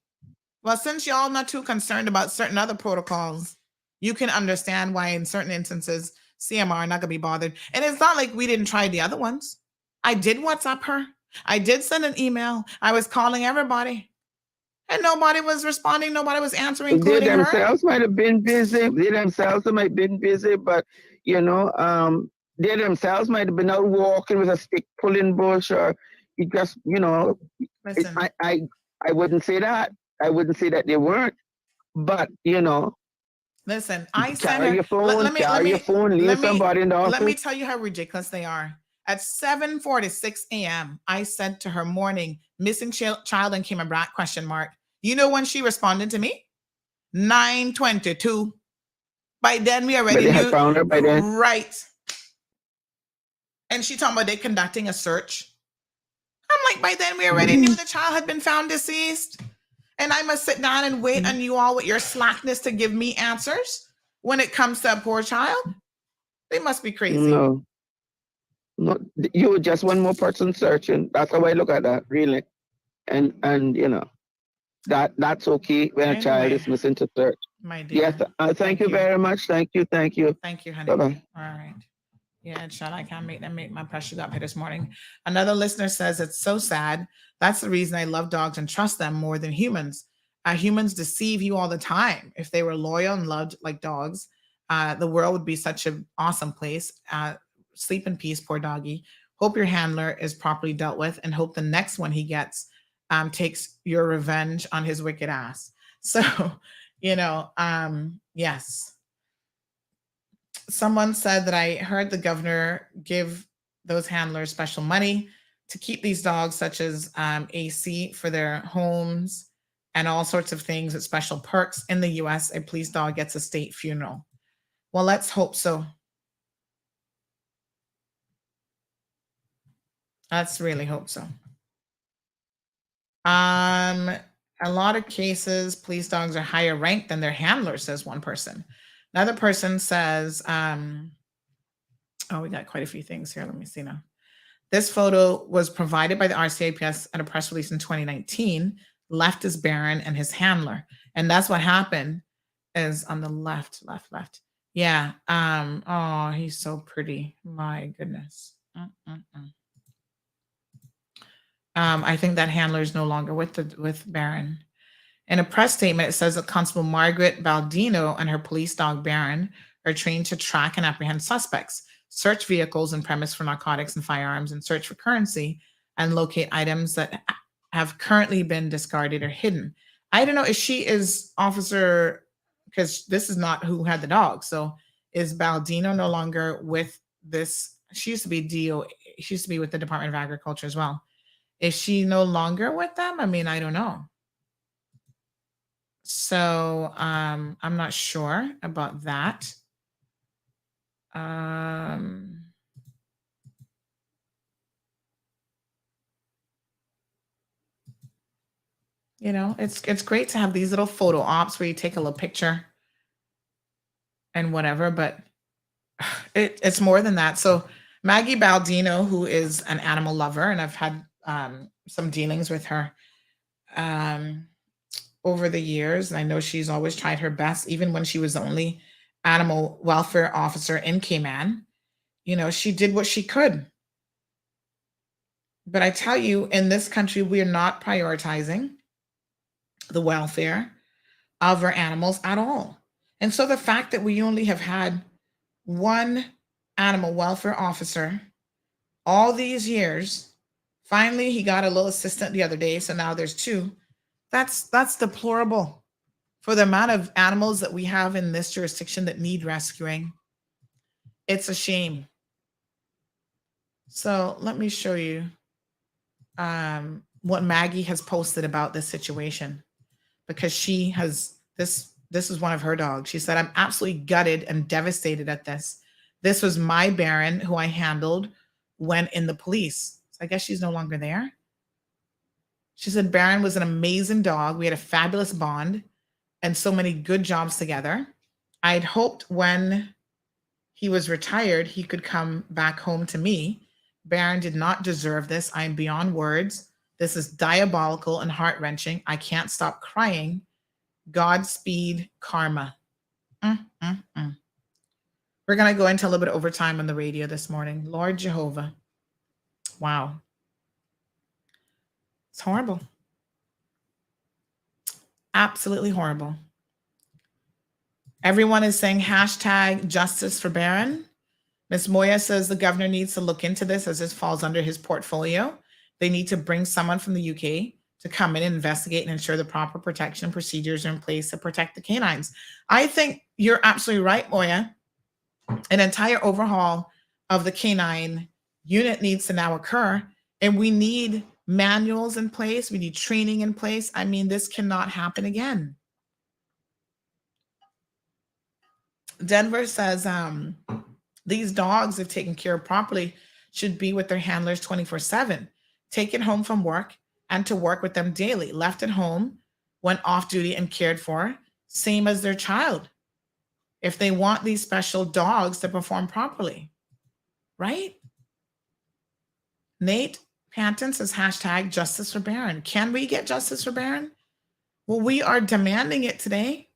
Well, since y'all not too concerned about certain other protocols, you can understand why in certain instances, CMR are not going to be bothered. And it's not like we didn't try the other ones. I did WhatsApp her. I did send an email. I was calling everybody. And nobody was responding. Nobody was answering, including they her. themselves might have been busy. They themselves might have been busy, but, you know, they themselves might have been out walking with a stick, pulling bush, or you just, you know, listen, I wouldn't say that. I wouldn't say that they weren't, but, you know. Listen, I sent her. Your phone, carry your phone, leave somebody in the office. Let me tell you how ridiculous they are. At 7:46 a.m., I said to her, morning, missing child and came a brat, ? You know when she responded to me? 9:22. By then, we already knew. Found her by then. Right. And she talking about they conducting a search. I'm like, by then, we already knew the child had been found deceased. And I must sit down and wait on you all with your slackness to give me answers when it comes to a poor child? They must be crazy. No, you were just one more person searching. That's how I look at that, really. And you know, that's okay when a child is missing to search. My dear. Yes, thank you very much. Thank you, honey. Bye-bye. All right. Yeah, child, I can't make my pressure up here this morning. Another listener says it's so sad. That's the reason I love dogs and trust them more than humans. Humans deceive you all the time. If they were loyal and loved like dogs, the world would be such an awesome place. Sleep in peace, poor doggy. Hope your handler is properly dealt with, and hope the next one he gets takes your revenge on his wicked ass. So, you know, yes. Someone said that I heard the governor give those handlers special money to keep these dogs, such as AC for their homes and all sorts of things with special perks. In the US, a police dog gets a state funeral. Well, let's hope so. Let's really hope so. A lot of cases, police dogs are higher ranked than their handlers, says one person. Another person says, oh, we got quite a few things here. Let me see now. This photo was provided by the RCIPS at a press release in 2019, left as Baron and his handler. And that's what happened is on the left. Yeah. Oh, he's so pretty. My goodness. I think that handler is no longer with Baron. In a press statement, it says that Constable Margaret Baldino and her police dog Baron are trained to track and apprehend suspects, search vehicles and premise for narcotics and firearms, and search for currency and locate items that have currently been discarded or hidden. I don't know if she is officer, because this is not who had the dog. So is Baldino no longer with this? She used to be DO. She used to be with the Department of Agriculture as well. Is she no longer with them? I mean, I don't know. So I'm not sure about that. You know, it's great to have these little photo ops where you take a little picture and whatever, but it's more than that. So Maggie Baldino, who is an animal lover, and I've had some dealings with her over the years, and I know she's always tried her best, even when she was the only animal welfare officer in Cayman. You know, she did what she could. But I tell you, in this country, we are not prioritizing the welfare of our animals at all. And so the fact that we only have had one animal welfare officer all these years, finally he got a little assistant the other day, so now there's two. That's deplorable for the amount of animals that we have in this jurisdiction that need rescuing. It's a shame. So let me show you what Maggie has posted about this situation, because she has this is one of her dogs. She said, I'm absolutely gutted and devastated at this. This was my Baron who I handled when in the police. So I guess she's no longer there. She said, Baron was an amazing dog. We had a fabulous bond and so many good jobs together. I'd hoped when he was retired, he could come back home to me. Baron did not deserve this. I am beyond words. This is diabolical and heart-wrenching. I can't stop crying. Godspeed, Karma. We're going to go into a little bit of overtime on the radio this morning. Lord Jehovah. Wow. It's horrible. Absolutely horrible. Everyone is saying hashtag justice for Baron. Ms. Moya says the governor needs to look into this as this falls under his portfolio. They need to bring someone from the UK to come in and investigate and ensure the proper protection and procedures are in place to protect the canines. I think you're absolutely right, Moya. An entire overhaul of the K-9 unit needs to now occur, and we need manuals in place. We need training in place. I mean, this cannot happen again. Denver says these dogs, if taken care of properly, should be with their handlers 24/7. Taken home from work and to work with them daily. Left at home when off duty and cared for, same as their child. If they want these special dogs to perform properly, right? Nate Panton says hashtag justice for Baron. Can we get justice for Baron? Well, we are demanding it today.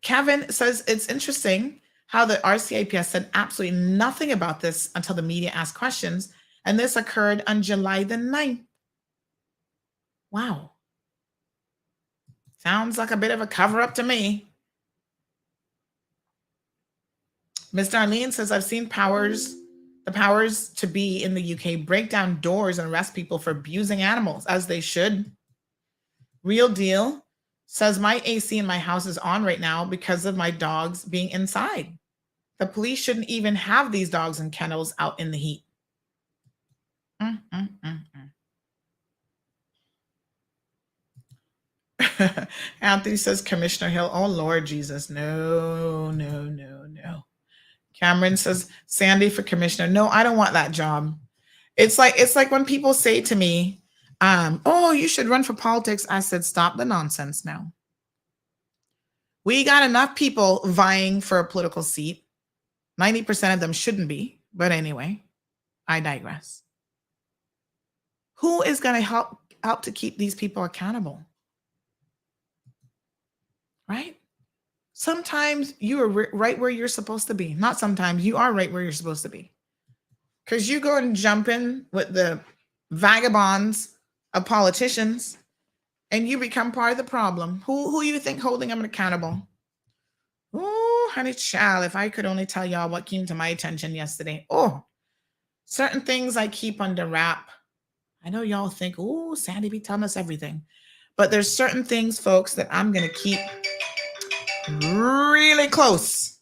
Kevin says it's interesting how the RCIPS said absolutely nothing about this until the media asked questions, and this occurred on July the 9th. Wow. Sounds like a bit of a cover-up to me. Ms. Darlene says, I've seen the powers to be in the UK break down doors and arrest people for abusing animals, as they should. Real Deal says, my AC in my house is on right now because of my dogs being inside. The police shouldn't even have these dogs in kennels out in the heat. Anthony says, Commissioner Hill. Oh, Lord Jesus. No, no, no, no. Cameron says, Sandy for commissioner. No, I don't want that job. It's like when people say to me, oh, you should run for politics. I said, stop the nonsense now. We got enough people vying for a political seat. 90% of them shouldn't be. But anyway, I digress. Who is going to help to keep these people accountable? Right? Sometimes you are right where you're supposed to be. Not sometimes, you are right where you're supposed to be. Because you go and jump in with the vagabonds of politicians and you become part of the problem. Who you think holding them accountable? Oh, honey child, if I could only tell y'all what came to my attention yesterday. Oh, certain things I keep under wrap. I know y'all think, oh, Sandy be telling us everything. But there's certain things, folks, that I'm going to keep really close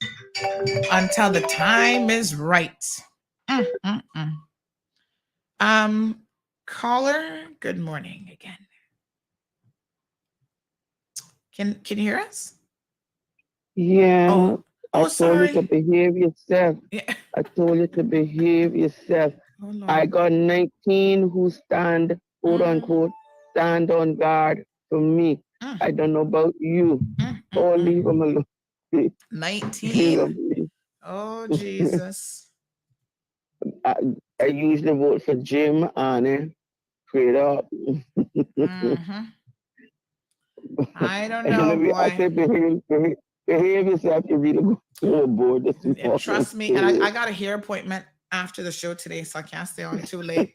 until the time is right. Caller, good morning again. Can you hear us? Yeah. I told you sorry. to behave yourself. Yeah. I told you to behave yourself. Oh, Lord. I got 19 who stand, quote unquote, stand on guard for me. I don't know about you. Oh, leave them alone. 19. Oh, Jesus. I usually vote for Jim and straight up. I don't know, boy. I say behave yourself. You really go board this morning. Trust me, and I got a hair appointment after the show today, so I can't stay on too late.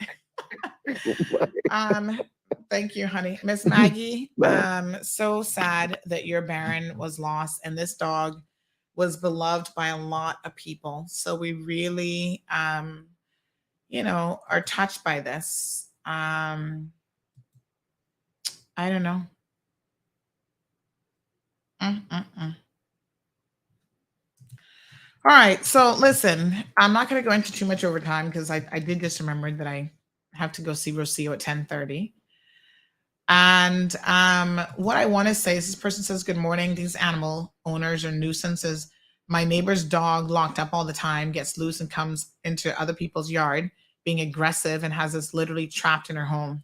Thank you, honey. Miss Maggie, so sad that your Baron was lost, and this dog was beloved by a lot of people. So we really, are touched by this. I don't know. All right. So listen, I'm not going to go into too much overtime because I did just remember that I have to go see Rocio at 10:30. And what I want to say is this person says, good morning. These animal owners are nuisances. My neighbor's dog locked up all the time, gets loose and comes into other people's yard, being aggressive and has us literally trapped in her home.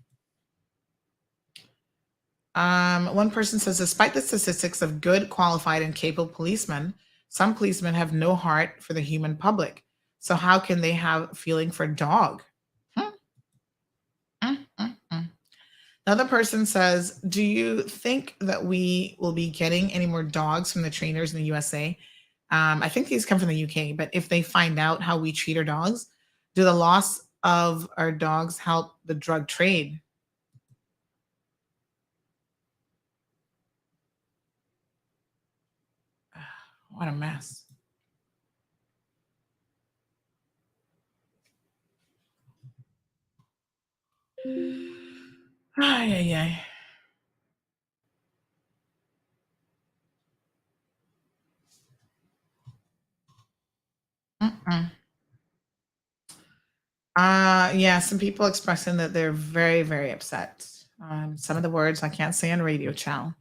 One person says, despite the statistics of good, qualified, and capable policemen, some policemen have no heart for the human public. So how can they have a feeling for a dog? Another person says, do you think that we will be getting any more dogs from the trainers in the USA? I think these come from the UK, but if they find out how we treat our dogs, do the loss of our dogs help the drug trade? What a mess. Ay, ay, ay. Yeah, some people expressing that they're very, very upset. Some of the words I can't say on radio channel.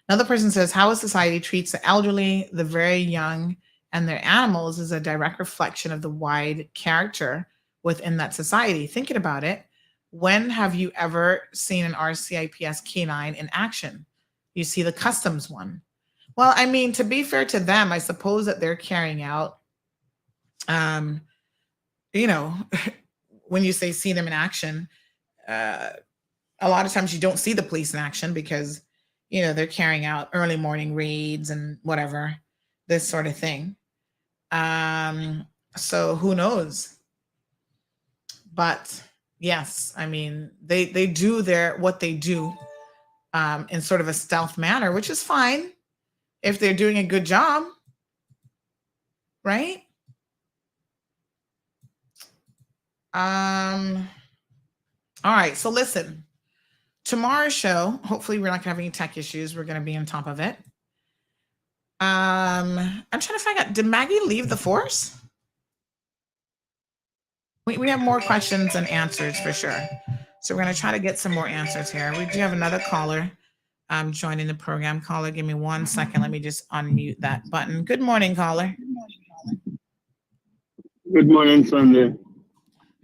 Another person says, how a society treats the elderly, the very young, and their animals is a direct reflection of the wide character within that society. Thinking about it, when have you ever seen an RCIPS K-9 in action? You see the customs one. Well, I mean, to be fair to them, I suppose that they're carrying out, when you say see them in action, a lot of times you don't see the police in action because, they're carrying out early morning raids and whatever, this sort of thing. So who knows? But yes, I mean, they do what they do in sort of a stealth manner, which is fine if they're doing a good job, right? All right, so listen. Tomorrow's show, hopefully we're not going to have any tech issues. We're going to be on top of it. I'm trying to find out, did Maggie leave the force? We have more questions and answers for sure. So we're going to try to get some more answers here. We do have another caller joining the program. Caller, give me 1 second. Let me just unmute that button. Good morning, caller. Good morning, Sunday.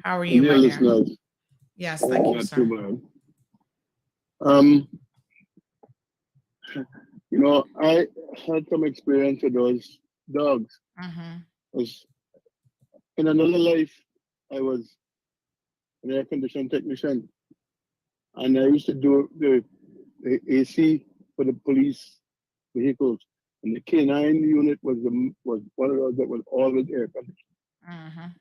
How are you, dear my dear? listeners? Yes, thank you, Not sir. too bad. You know, I had some experience with those dogs. Was in another life, I was an air conditioning technician, and I used to do the AC for the police vehicles. And the K-9 unit was one of those that was always air conditioned.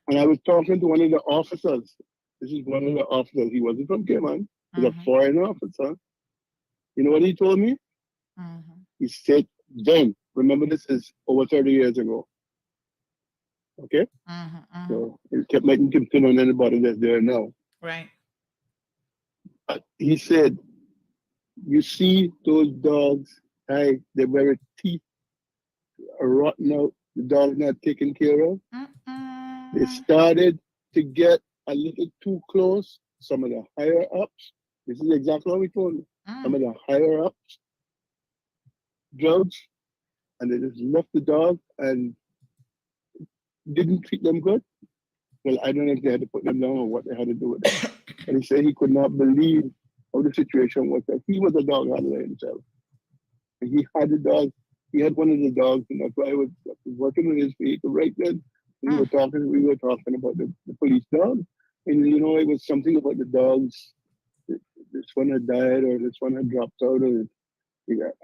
And I was talking to one of the officers. This is one of the officers. He wasn't from Cayman. He was a foreign officer. You know what he told me? He said, then, remember this is over 30 years ago. Okay? So he kept making him pin on anybody that's there now. Right. He said, you see those dogs, hey, their very teeth are rotten out, the dog's not taken care of. They started to get a little too close. Some of the higher ups, this is exactly what we told me. Some of the higher ups, drugs, and they just left the dog and didn't treat them good. Well, I don't know if they had to put them down or what they had to do with them. And he said he could not believe how the situation was, that he was a dog handler himself. And he had the dog, he had one of the dogs, and that's why I was working with his vehicle right then. We were talking about the police dog. And you know, it was something about the dogs. This one had died, or this one had dropped out, or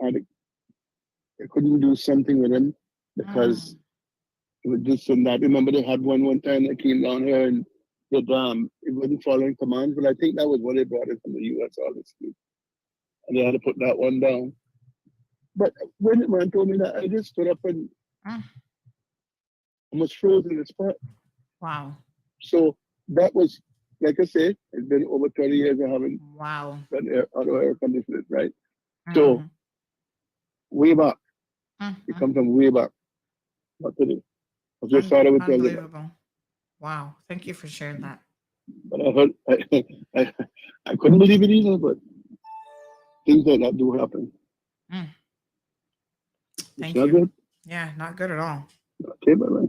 I couldn't do something with him because it was this and that. Remember, they had one time that came down here and it wasn't following commands, but I think that was what they brought it from the US, honestly. And they had to put that one down. But when the man told me that, I just stood up and almost froze in the spot. Wow. So that was, like I said, it's been over 30 years I haven't done auto air conditioning, right? So way back. It comes from way back. Not today. I just thought I would tell you that. Unbelievable. Wow. Thank you for sharing that. But I heard, I couldn't believe it either, but things like that do happen. Thank you. Good? Yeah, not good at all. Okay, bye-bye.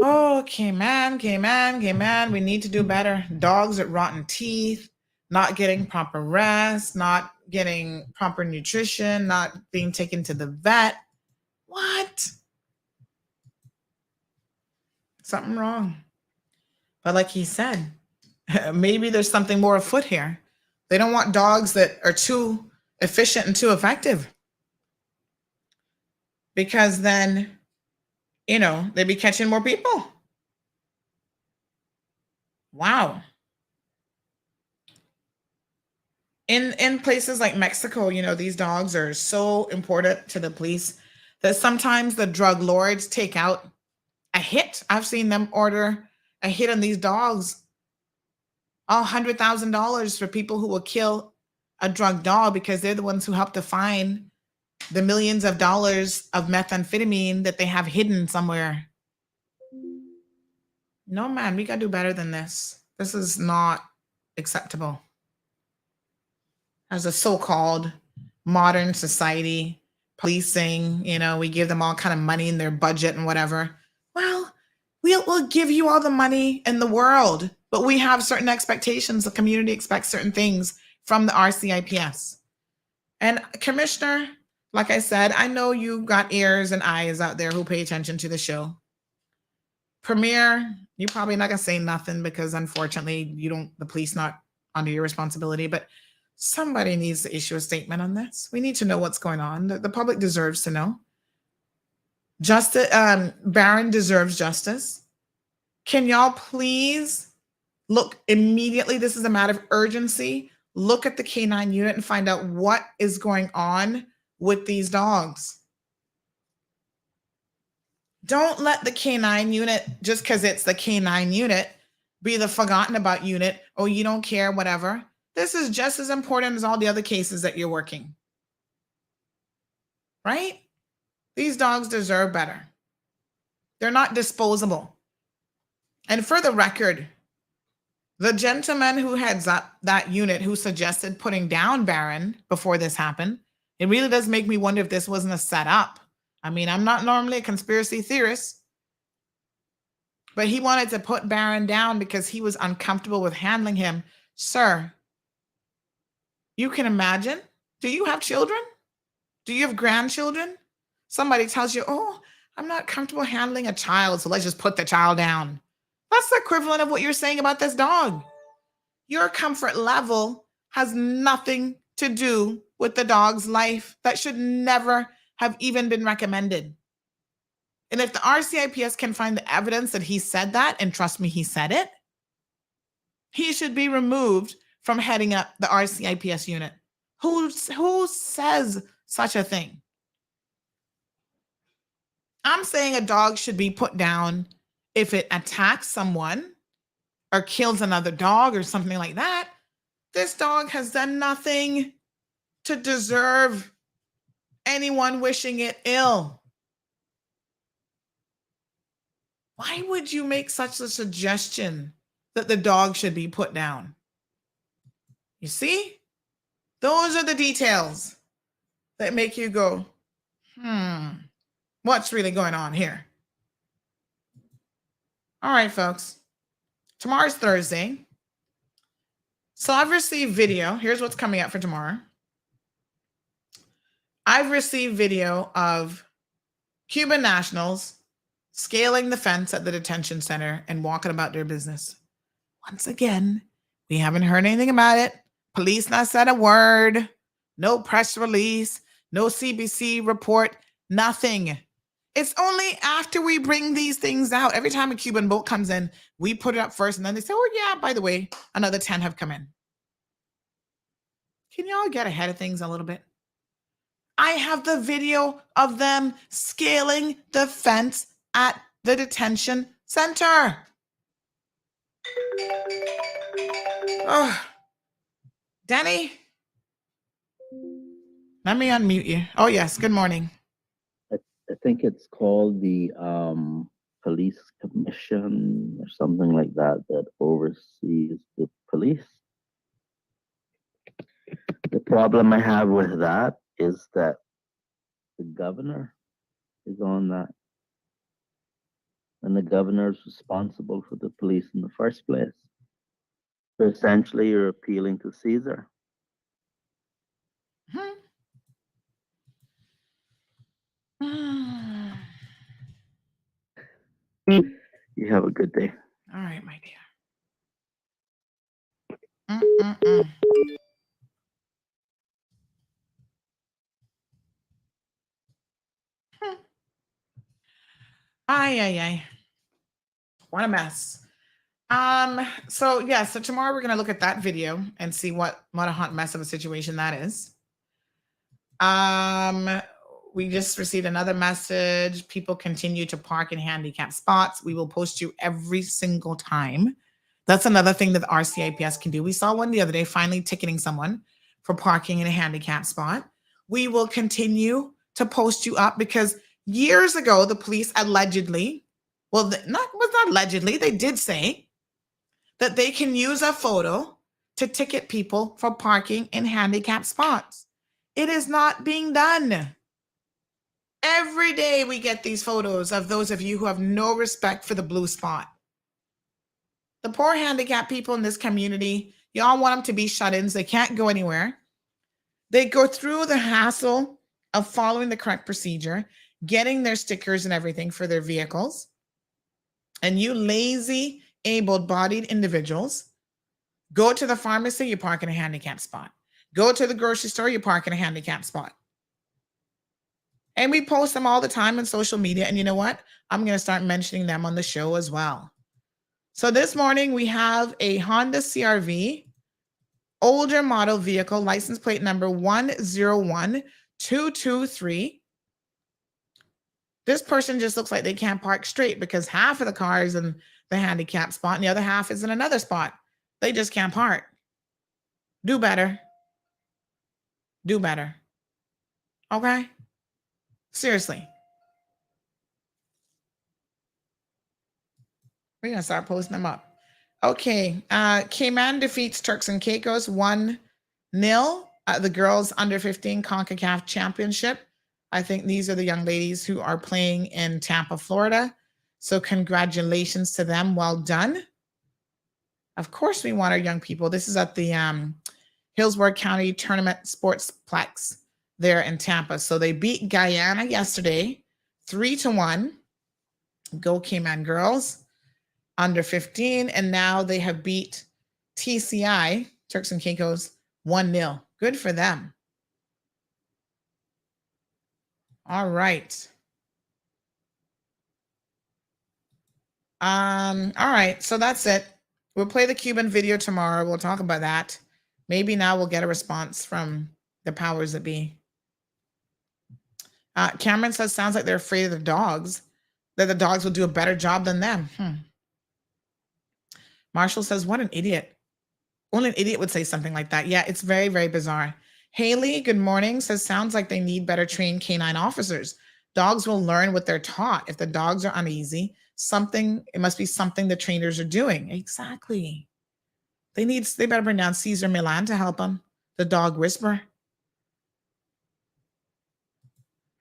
Oh, K-Man. We need to do better. Dogs with rotten teeth, not getting proper rest, not getting proper nutrition, not being taken to the vet. What? Something wrong. But like he said, maybe there's something more afoot here. They don't want dogs that are too efficient and too effective. Because then, you know, they'd be catching more people. Wow. In places like Mexico, you know, these dogs are so important to the police that sometimes the drug lords take out a hit. I've seen them order a hit on these dogs, $100,000 for people who will kill a drug dog because they're the ones who help to find the millions of dollars of methamphetamine that they have hidden somewhere. No, man, we got to do better than this. This is not acceptable. As a so-called modern society, policing, you know, we give them all kind of money in their budget and whatever. Well, we'll give you all the money in the world, but we have certain expectations. The community expects certain things from the RCIPS. And Commissioner, like I said, I know you got ears and eyes out there who pay attention to the show. Premier, you're probably not gonna say nothing because unfortunately the police not under your responsibility, but somebody needs to issue a statement on this. We need to know what's going on. The public deserves to know. Justice, Barron deserves justice. Can y'all please look immediately? This is a matter of urgency. Look at the K-9 unit and find out what is going on with these dogs. Don't let the K-9 unit, just because it's the K-9 unit, be the forgotten about unit. Oh, you don't care, whatever. This is just as important as all the other cases that you're working. Right? These dogs deserve better. They're not disposable. And for the record, the gentleman who heads up that unit who suggested putting down Baron before this happened, it really does make me wonder if this wasn't a setup. I mean, I'm not normally a conspiracy theorist, but he wanted to put Baron down because he was uncomfortable with handling him. Sir, you can imagine. Do you have children? Do you have grandchildren? Somebody tells you, oh, I'm not comfortable handling a child, so let's just put the child down. That's the equivalent of what you're saying about this dog. Your comfort level has nothing to do with the dog's life. That should never have even been recommended. And if the RCIPS can find the evidence that he said that, and trust me, he said it, he should be removed from heading up the RCIPS unit. Who says such a thing? I'm saying a dog should be put down if it attacks someone or kills another dog or something like that. This dog has done nothing to deserve anyone wishing it ill. Why would you make such a suggestion that the dog should be put down? You see? Those are the details that make you go, what's really going on here? All right, folks. Tomorrow's Thursday. So I've received video. Here's what's coming up for tomorrow. I've received video of Cuban nationals scaling the fence at the detention center and walking about their business. Once again, we haven't heard anything about it. Police not said a word. No press release. No CBC report. Nothing. It's only after we bring these things out. Every time a Cuban boat comes in, we put it up first, and then they say, oh, yeah, by the way, another 10 have come in. Can y'all get ahead of things a little bit? I have the video of them scaling the fence at the detention center. Oh, Danny, let me unmute you. Oh, yes. Good morning. I think it's called the police commission or something like that that oversees the police. The problem I have with that is that the governor is on that. And the governor is responsible for the police in the first place. So essentially, you're appealing to Caesar. You have a good day. All right, my dear. Ay. What a mess. So tomorrow we're gonna look at that video and see what a hot mess of a situation that is. We just received another message. People continue to park in handicapped spots. We will post you every single time. That's another thing that the RCIPS can do. We saw one the other day, finally ticketing someone for parking in a handicapped spot. We will continue to post you up because years ago, the police allegedly, not allegedly, they did say that they can use a photo to ticket people for parking in handicapped spots. It is not being done. Every day we get these photos of those of you who have no respect for the blue spot. The poor handicapped people in this community, y'all want them to be shut-ins. They can't go anywhere. They go through the hassle of following the correct procedure, getting their stickers and everything for their vehicles. And you lazy, able-bodied individuals, go to the pharmacy, you park in a handicapped spot. Go to the grocery store, you park in a handicapped spot. And we post them all the time on social media. And you know what? I'm going to start mentioning them on the show as well. So this morning we have a Honda CR-V, older model vehicle, license plate number 101223. This person just looks like they can't park straight because half of the car is in the handicapped spot and the other half is in another spot. They just can't park. Do better. Do better. Okay? Seriously. We're going to start posting them up. Okay. Cayman defeats Turks and Caicos 1-0. The girls under 15 CONCACAF Championship. I think these are the young ladies who are playing in Tampa, Florida. So congratulations to them. Well done. Of course, we want our young people. This is at the Hillsborough County Tournament Sportsplex there in Tampa. So they beat Guyana yesterday, 3-1. Go Cayman girls, under 15. And now they have beat TCI, Turks and Caicos, 1-0. Good for them. All right. All right. So that's it. We'll play the Cuban video tomorrow. We'll talk about that. Maybe now we'll get a response from the powers that be. Cameron says, sounds like they're afraid of the dogs, that the dogs will do a better job than them. Marshall says, what an idiot. Only an idiot would say something like that. Yeah, it's very, very bizarre. Haley, good morning, says, sounds like they need better trained canine officers. Dogs will learn what they're taught. If the dogs are uneasy, it must be something the trainers are doing. Exactly. They better bring down Cesar Milan to help them. The dog whisperer.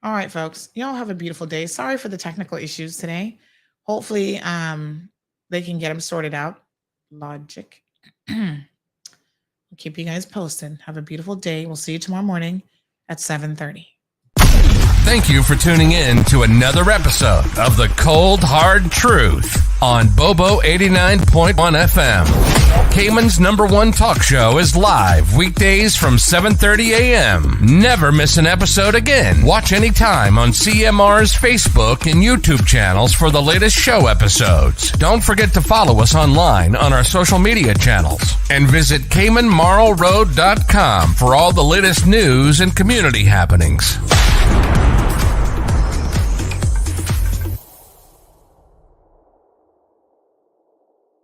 All right, folks. Y'all have a beautiful day. Sorry for the technical issues today. Hopefully, they can get them sorted out. Logic. I'll keep you guys posted. Have a beautiful day. We'll see you tomorrow morning at 7:30. Thank you for tuning in to another episode of The Cold Hard Truth on Bobo 89.1 FM. Cayman's #1 talk show is live weekdays from 7:30 a.m. Never miss an episode again. Watch anytime on CMR's Facebook and YouTube channels for the latest show episodes. Don't forget to follow us online on our social media channels and visit CaymanMarlRoad.com for all the latest news and community happenings.